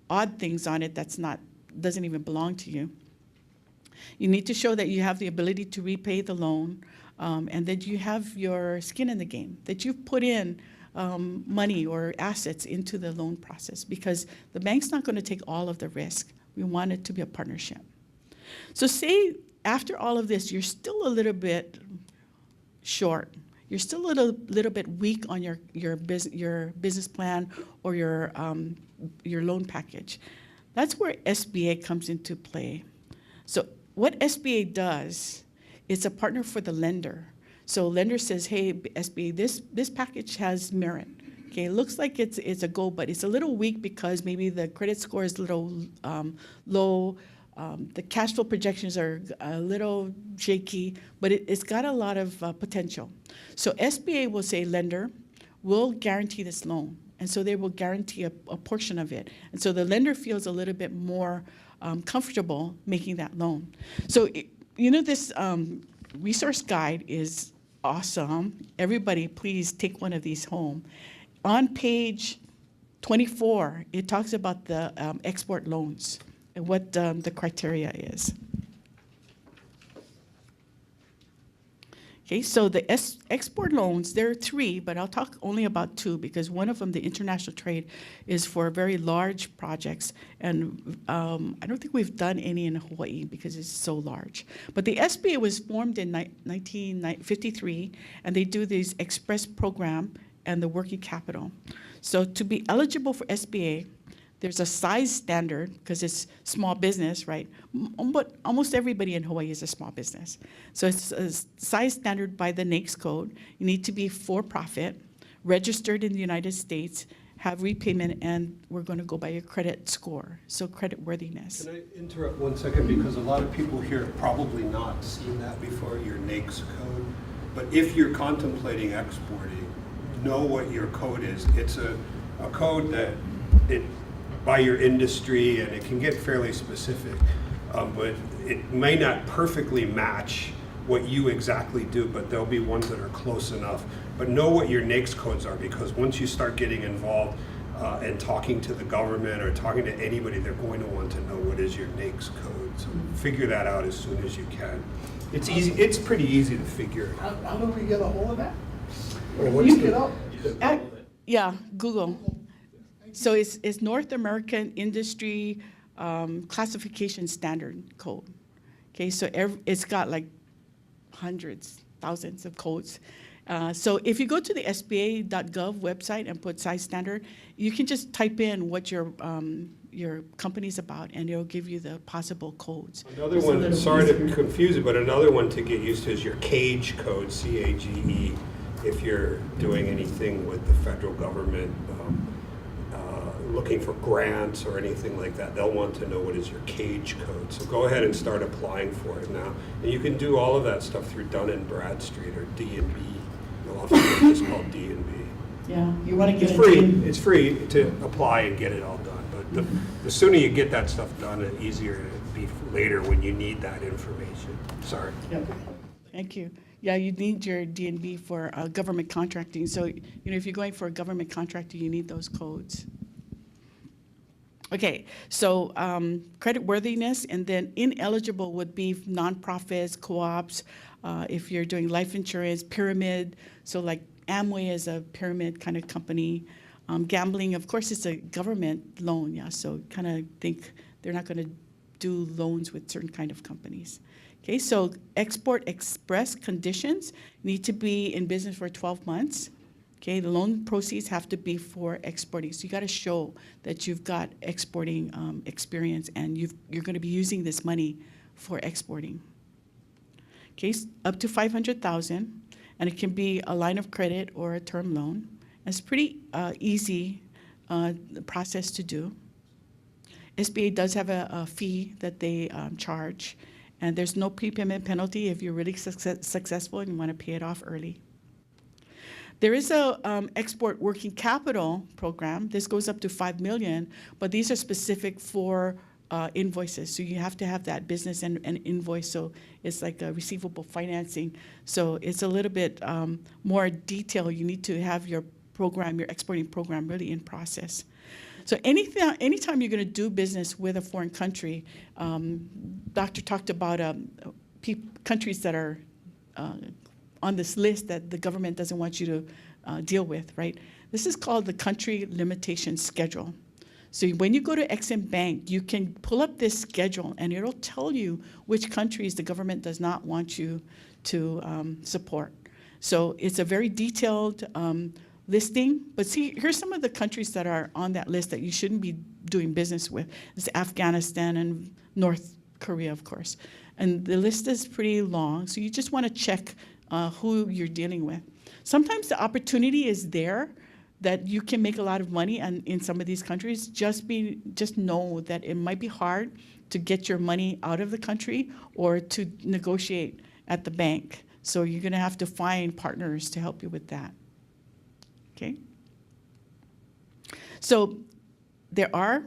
odd things on it doesn't even belong to you. You need to show that you have the ability to repay the loan, and that you have your skin in the game, that you've put in money or assets into the loan process, because the bank's not going to take all of the risk. We want it to be a partnership. So say after all of this, you're still a little bit short. you're still a little bit weak on your business plan or your loan package. That's where SBA comes into play. So what SBA does, it's a partner for the lender. So lender says, hey, SBA, this package has merit. Okay, it looks like it's a go, but it's a little weak because maybe the credit score is a little low. The cash flow projections are a little shaky, but it's got a lot of potential. So SBA will say, lender, we'll guarantee this loan. And so they will guarantee a portion of it. And so the lender feels a little bit more comfortable making that loan. So, this resource guide is awesome. Everybody, please take one of these home. On page 24, it talks about the export loans and what the criteria is. Okay, so the export loans, there are 3, but I'll talk only about 2 because one of them, the international trade, is for very large projects. And I don't think we've done any in Hawaii because it's so large. But the SBA was formed in 1953, and they do this express program and the working capital. So to be eligible for SBA, there's a size standard because it's small business, right? But almost everybody in Hawaii is a small business. So it's a size standard by the NAICS code. You need to be for profit, registered in the United States, have repayment, and we're going to go by your credit score, so credit worthiness. Can I interrupt 1 second? Because a lot of people here have probably not seen that before, your NAICS code. But if you're contemplating exporting, know what your code is. It's a code that by your industry, and it can get fairly specific, but it may not perfectly match what you exactly do, but there'll be ones that are close enough. But know what your NAICS codes are, because once you start getting involved and talking to the government or talking to anybody, they're going to want to know what is your NAICS code. So figure that out as soon as you can. It's easy. It's pretty easy to figure. How do we get a hold of that? Look it up. Yeah, Google. So it's North American Industry Classification Standard Code. Okay, so it's got like hundreds, thousands of codes. So if you go to the SBA.Gov website and put size standard, you can just type in what your company's about, and it'll give you the possible codes. Another one, sorry to confuse it, but another one to get used to is your CAGE code, C-A-G-E, if you're doing anything with the federal government, looking for grants or anything like that. They'll want to know what is your CAGE code. So go ahead and start applying for it now. And you can do all of that stuff through Dun & Bradstreet or D&B. You'll often get this called D&B. Yeah, you want to get it's free. It's free to apply and get it all done. But the sooner you get that stuff done, the easier it'll be later when you need that information. Sorry. Yep. Thank you. Yeah, you need your D&B for government contracting. So, if you're going for a government contractor, you need those codes. Okay, so credit worthiness, and then ineligible would be nonprofits, co-ops, if you're doing life insurance, pyramid, so like Amway is a pyramid kind of company. Gambling, of course, it's a government loan, yeah, so kind of think they're not going to do loans with certain kind of companies. Okay, so export express conditions need to be in business for 12 months. Okay, the loan proceeds have to be for exporting. So you got to show that you've got exporting experience, and you're going to be using this money for exporting. Okay, up to $500,000, and it can be a line of credit or a term loan. It's pretty easy process to do. SBA does have a fee that they charge, and there's no prepayment penalty if you're really successful and you want to pay it off early. There is a export working capital program. This goes up to $5 million, but these are specific for invoices. So you have to have that business and invoice. So it's like a receivable financing. So it's a little bit more detail. You need to have your program, your exporting program, really in process. So anytime you're going to do business with a foreign country, Doctor talked about countries that are on this list that the government doesn't want you to deal with, right? This is called the country limitation schedule. So when you go to Ex-Im Bank, you can pull up this schedule, and it'll tell you which countries the government does not want you to support. So it's a very detailed listing. But see, here's some of the countries that are on that list that you shouldn't be doing business with. It's Afghanistan and North Korea, of course. And the list is pretty long, so you just want to check who you're dealing with. Sometimes the opportunity is there that you can make a lot of money in some of these countries. Just know that it might be hard to get your money out of the country or to negotiate at the bank. So you're going to have to find partners to help you with that. Okay? So there are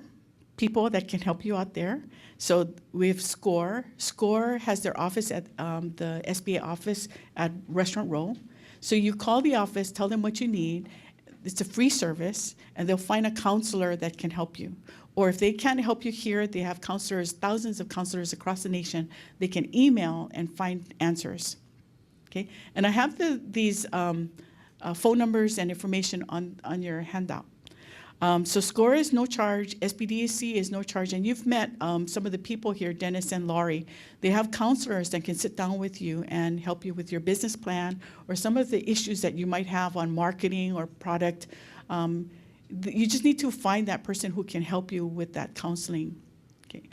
people that can help you out there. So we have SCORE. SCORE has their office at the SBA office at Restaurant Row. So you call the office, tell them what you need. It's a free service, and they'll find a counselor that can help you. Or if they can't help you here, they have counselors, thousands of counselors across the nation. They can email and find answers. Okay? And I have these phone numbers and information on your handout. So SCORE is no charge, SBDC is no charge, and you've met some of the people here, Dennis and Laurie. They have counselors that can sit down with you and help you with your business plan or some of the issues that you might have on marketing or product. You just need to find that person who can help you with that counseling. Okay.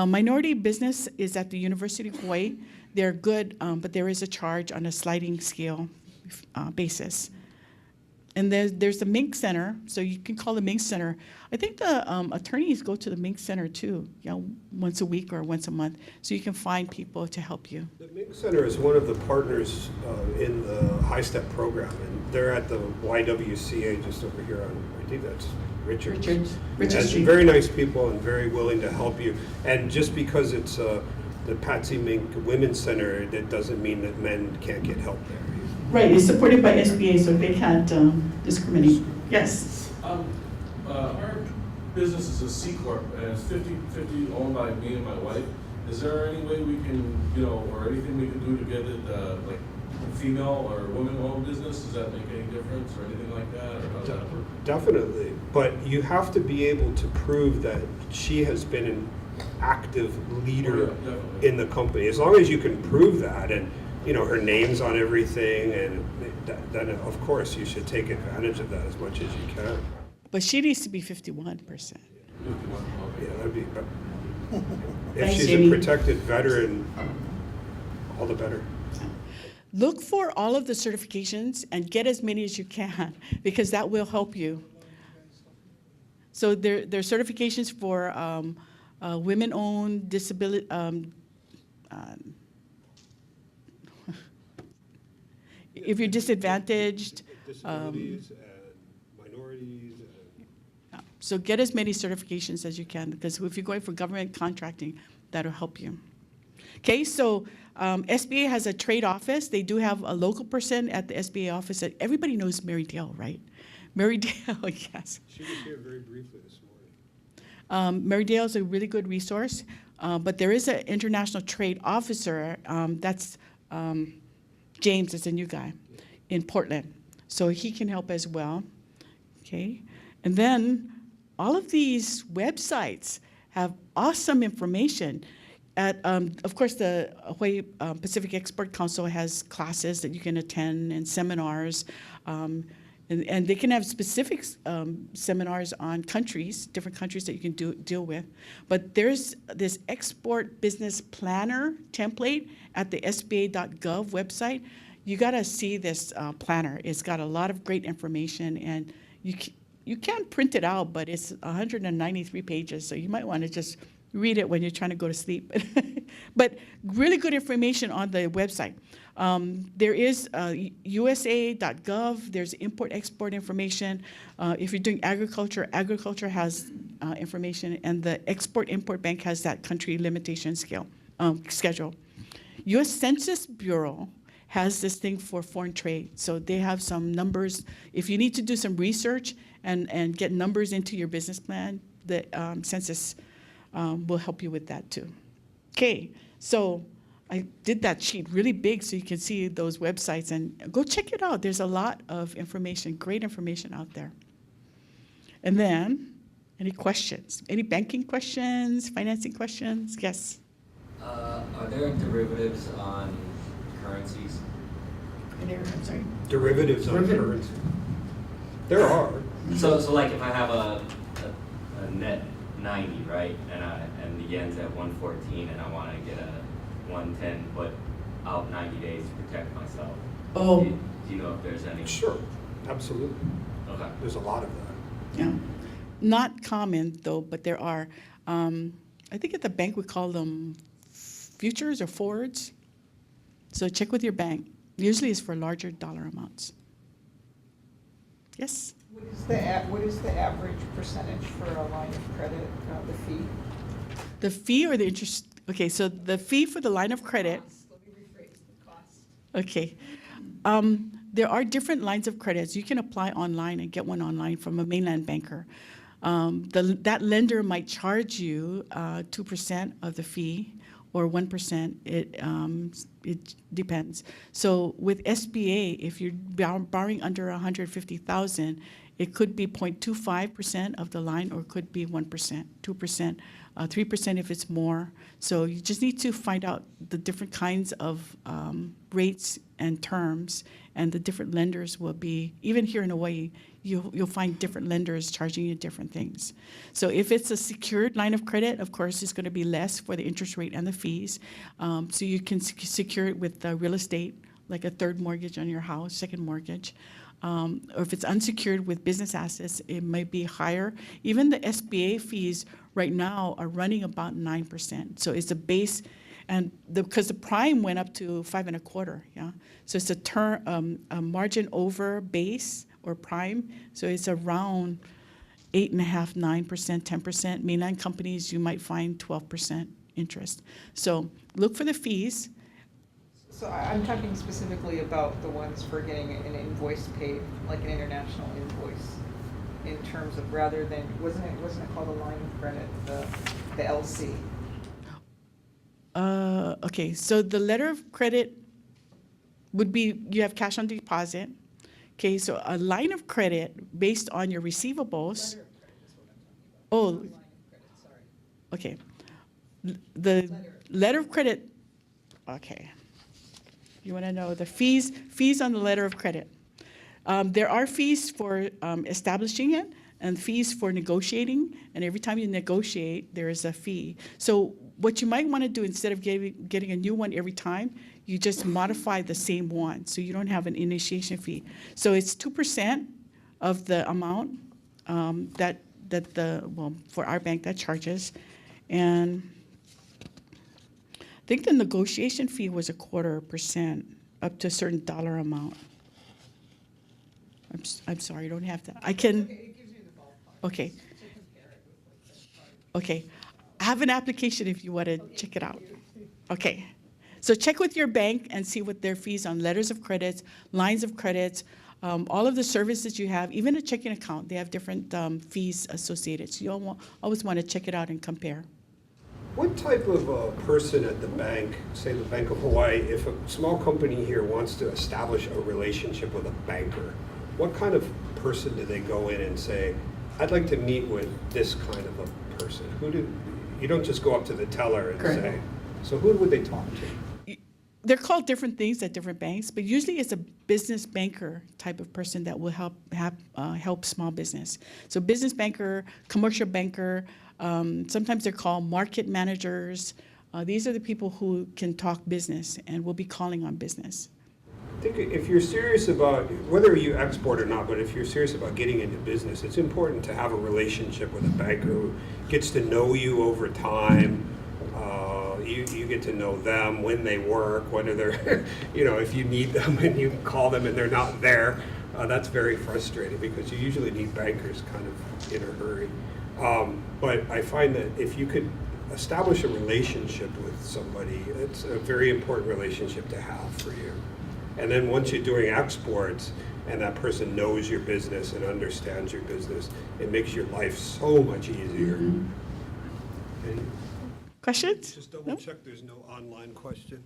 Minority business is at the University of Hawaii. They're good, but there is a charge on a sliding scale basis. And there's the Mink Center, so you can call the Mink Center. I think the attorneys go to the Mink Center too, once a week or once a month, so you can find people to help you. The Mink Center is one of the partners in the HiSTEP program, and they're at the YWCA just over here on, I think that's Richard Street. Very nice people and very willing to help you. And just because it's the Patsy Mink Women's Center, that doesn't mean that men can't get help there. Right, it's supported by SBA, so they can't discriminate. Yes? Our business is a C Corp, and it's 50-50 owned by me and my wife. Is there any way we can, or anything we can do to get it, like, female or women-owned business? Does that make any difference or anything like that? Or how does that work? Definitely, but you have to be able to prove that she has been an active leader in the company. As long as you can prove that, and her name's on everything, and then of course you should take advantage of that as much as you can. But she needs to be 51%. Yeah, that'd be. If Thanks, she's Jamie. a protected veteran, all the better. Look for all of the certifications and get as many as you can, because that will help you. So there are certifications for women-owned disability. If you're disadvantaged. Disabilities and minorities. So get as many certifications as you can, because if you're going for government contracting, that'll help you. Okay, so SBA has a trade office. They do have a local person at the SBA office. Everybody knows Mary Dale, right? Mary Dale, yes. She was here very briefly this morning. Mary Dale is a really good resource, but there is an international trade officer. That's James is a new guy in Portland, so he can help as well. Okay, and then all of these websites have awesome information. Of course, the Hawaii Pacific Export Council has classes that you can attend and seminars, and they can have specific seminars on countries, different countries that you can deal with. But there's this export business planner template at the SBA.Gov website. You got to see this planner. It's got a lot of great information, and you can't print it out, but it's 193 pages, so you might want to just read it when you're trying to go to sleep. But really good information on the website. There is USA.gov. There's import-export information. If you're doing agriculture, agriculture has information, and the Export-Import Bank has that country limitation schedule. U.S. Census Bureau has this thing for foreign trade. So they have some numbers. If you need to do some research and get numbers into your business plan, the census will help you with that too. Okay, so I did that sheet really big so you can see those websites, and go check it out. There's a lot of information, great information out there. And then, any questions? Any banking questions, financing questions? Yes? Are there derivatives on currencies? I'm sorry. Derivatives on Derivative. currency. There are. So like if I have a net 90, right, and the yen's at 114, and I want to get a 110, but out 90 days to protect myself. Oh. Do you know if there's any? Sure, absolutely. Okay. There's a lot of that. Yeah. Not common though, but there are. I think at the bank we call them futures or forwards. So check with your bank. Usually it's for larger dollar amounts. Yes? What is the average percentage for a line of credit, the fee? The fee or the interest? Okay, so the fee for the line of credit. Let me rephrase the cost. Okay. There are different lines of credits. You can apply online and get one online from a mainland banker. That lender might charge you 2% of the fee or 1%. It depends. So with SBA, if you're borrowing under $150,000, it could be 0.25% of the line, or it could be 1%, 2%, 3% if it's more. So you just need to find out the different kinds of rates and terms, and the different lenders will be, even here in Hawaii, you'll find different lenders charging you different things. So if it's a secured line of credit, of course, it's going to be less for the interest rate and the fees. So you can secure it with real estate, like a third mortgage on your house, second mortgage. Or if it's unsecured with business assets, it might be higher. Even the SBA fees right now are running about 9%. So it's a base, and because the prime went up to 5.25%, yeah. So it's a margin over base or prime. So it's around 8.5%, 9%, 10%. Mainland companies, you might find 12% interest. So look for the fees. So I'm talking specifically about the ones for getting an invoice paid, like an international invoice, in terms of rather than, wasn't it called a line of credit, the LC? Okay, so the letter of credit would be, you have cash on deposit. Okay, so a line of credit based on your receivables. Oh, okay. The letter of credit, okay. You want to know the fees on the letter of credit. There are fees for establishing it and fees for negotiating, and every time you negotiate, there is a fee. So what you might want to do, instead of getting a new one every time, you just modify the same one, so you don't have an initiation fee. So it's 2% of the amount for our bank that charges, and I think the negotiation fee was 0.25% up to a certain dollar amount. I'm sorry, I don't have that. I can. It gives you the ballpark. Okay. To compare it with like the card. Okay. I have an application if you want to check it out. Okay. So check with your bank and see what their fees on letters of credits, lines of credits, all of the services you have, even a checking account, they have different fees associated. So you always want to check it out and compare. What type of person at the bank, say the Bank of Hawaii, if a small company here wants to establish a relationship with a banker, what kind of person do they go in and say, I'd like to meet with this kind of a person? You don't just go up to the teller and Correct. say, so who would they talk to? They're called different things at different banks, but usually it's a business banker type of person that will help small business. So business banker, commercial banker, sometimes they're called market managers. These are the people who can talk business and will be calling on business. I think if you're serious about, whether you export or not, but if you're serious about getting into business, it's important to have a relationship with a banker who gets to know you over time. You get to know them, when they work, whether they're, if you need them and you call them and they're not there, that's very frustrating because you usually need bankers kind of in a hurry. But I find that if you could establish a relationship with somebody, it's a very important relationship to have for you. And then once you're doing exports and that person knows your business and understands your business, it makes your life so much easier. Mm-hmm. Questions? Just double check there's no online question.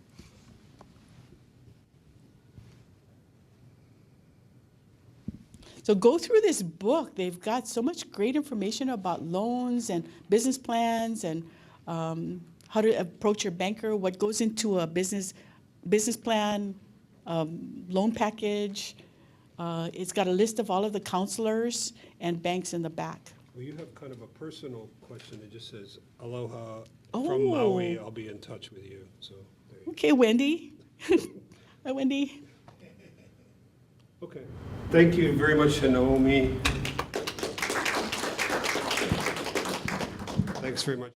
So go through this book. They've got so much great information about loans and business plans and how to approach your banker, what goes into a business plan, loan package. It's got a list of all of the counselors and banks in the back. Well, you have kind of a personal question. It just says, aloha Oh. from Maui. I'll be in touch with you. So there you Okay, Wendy. Hi, Wendy. go. Okay. Thank you very much, Naomi. Thanks very much.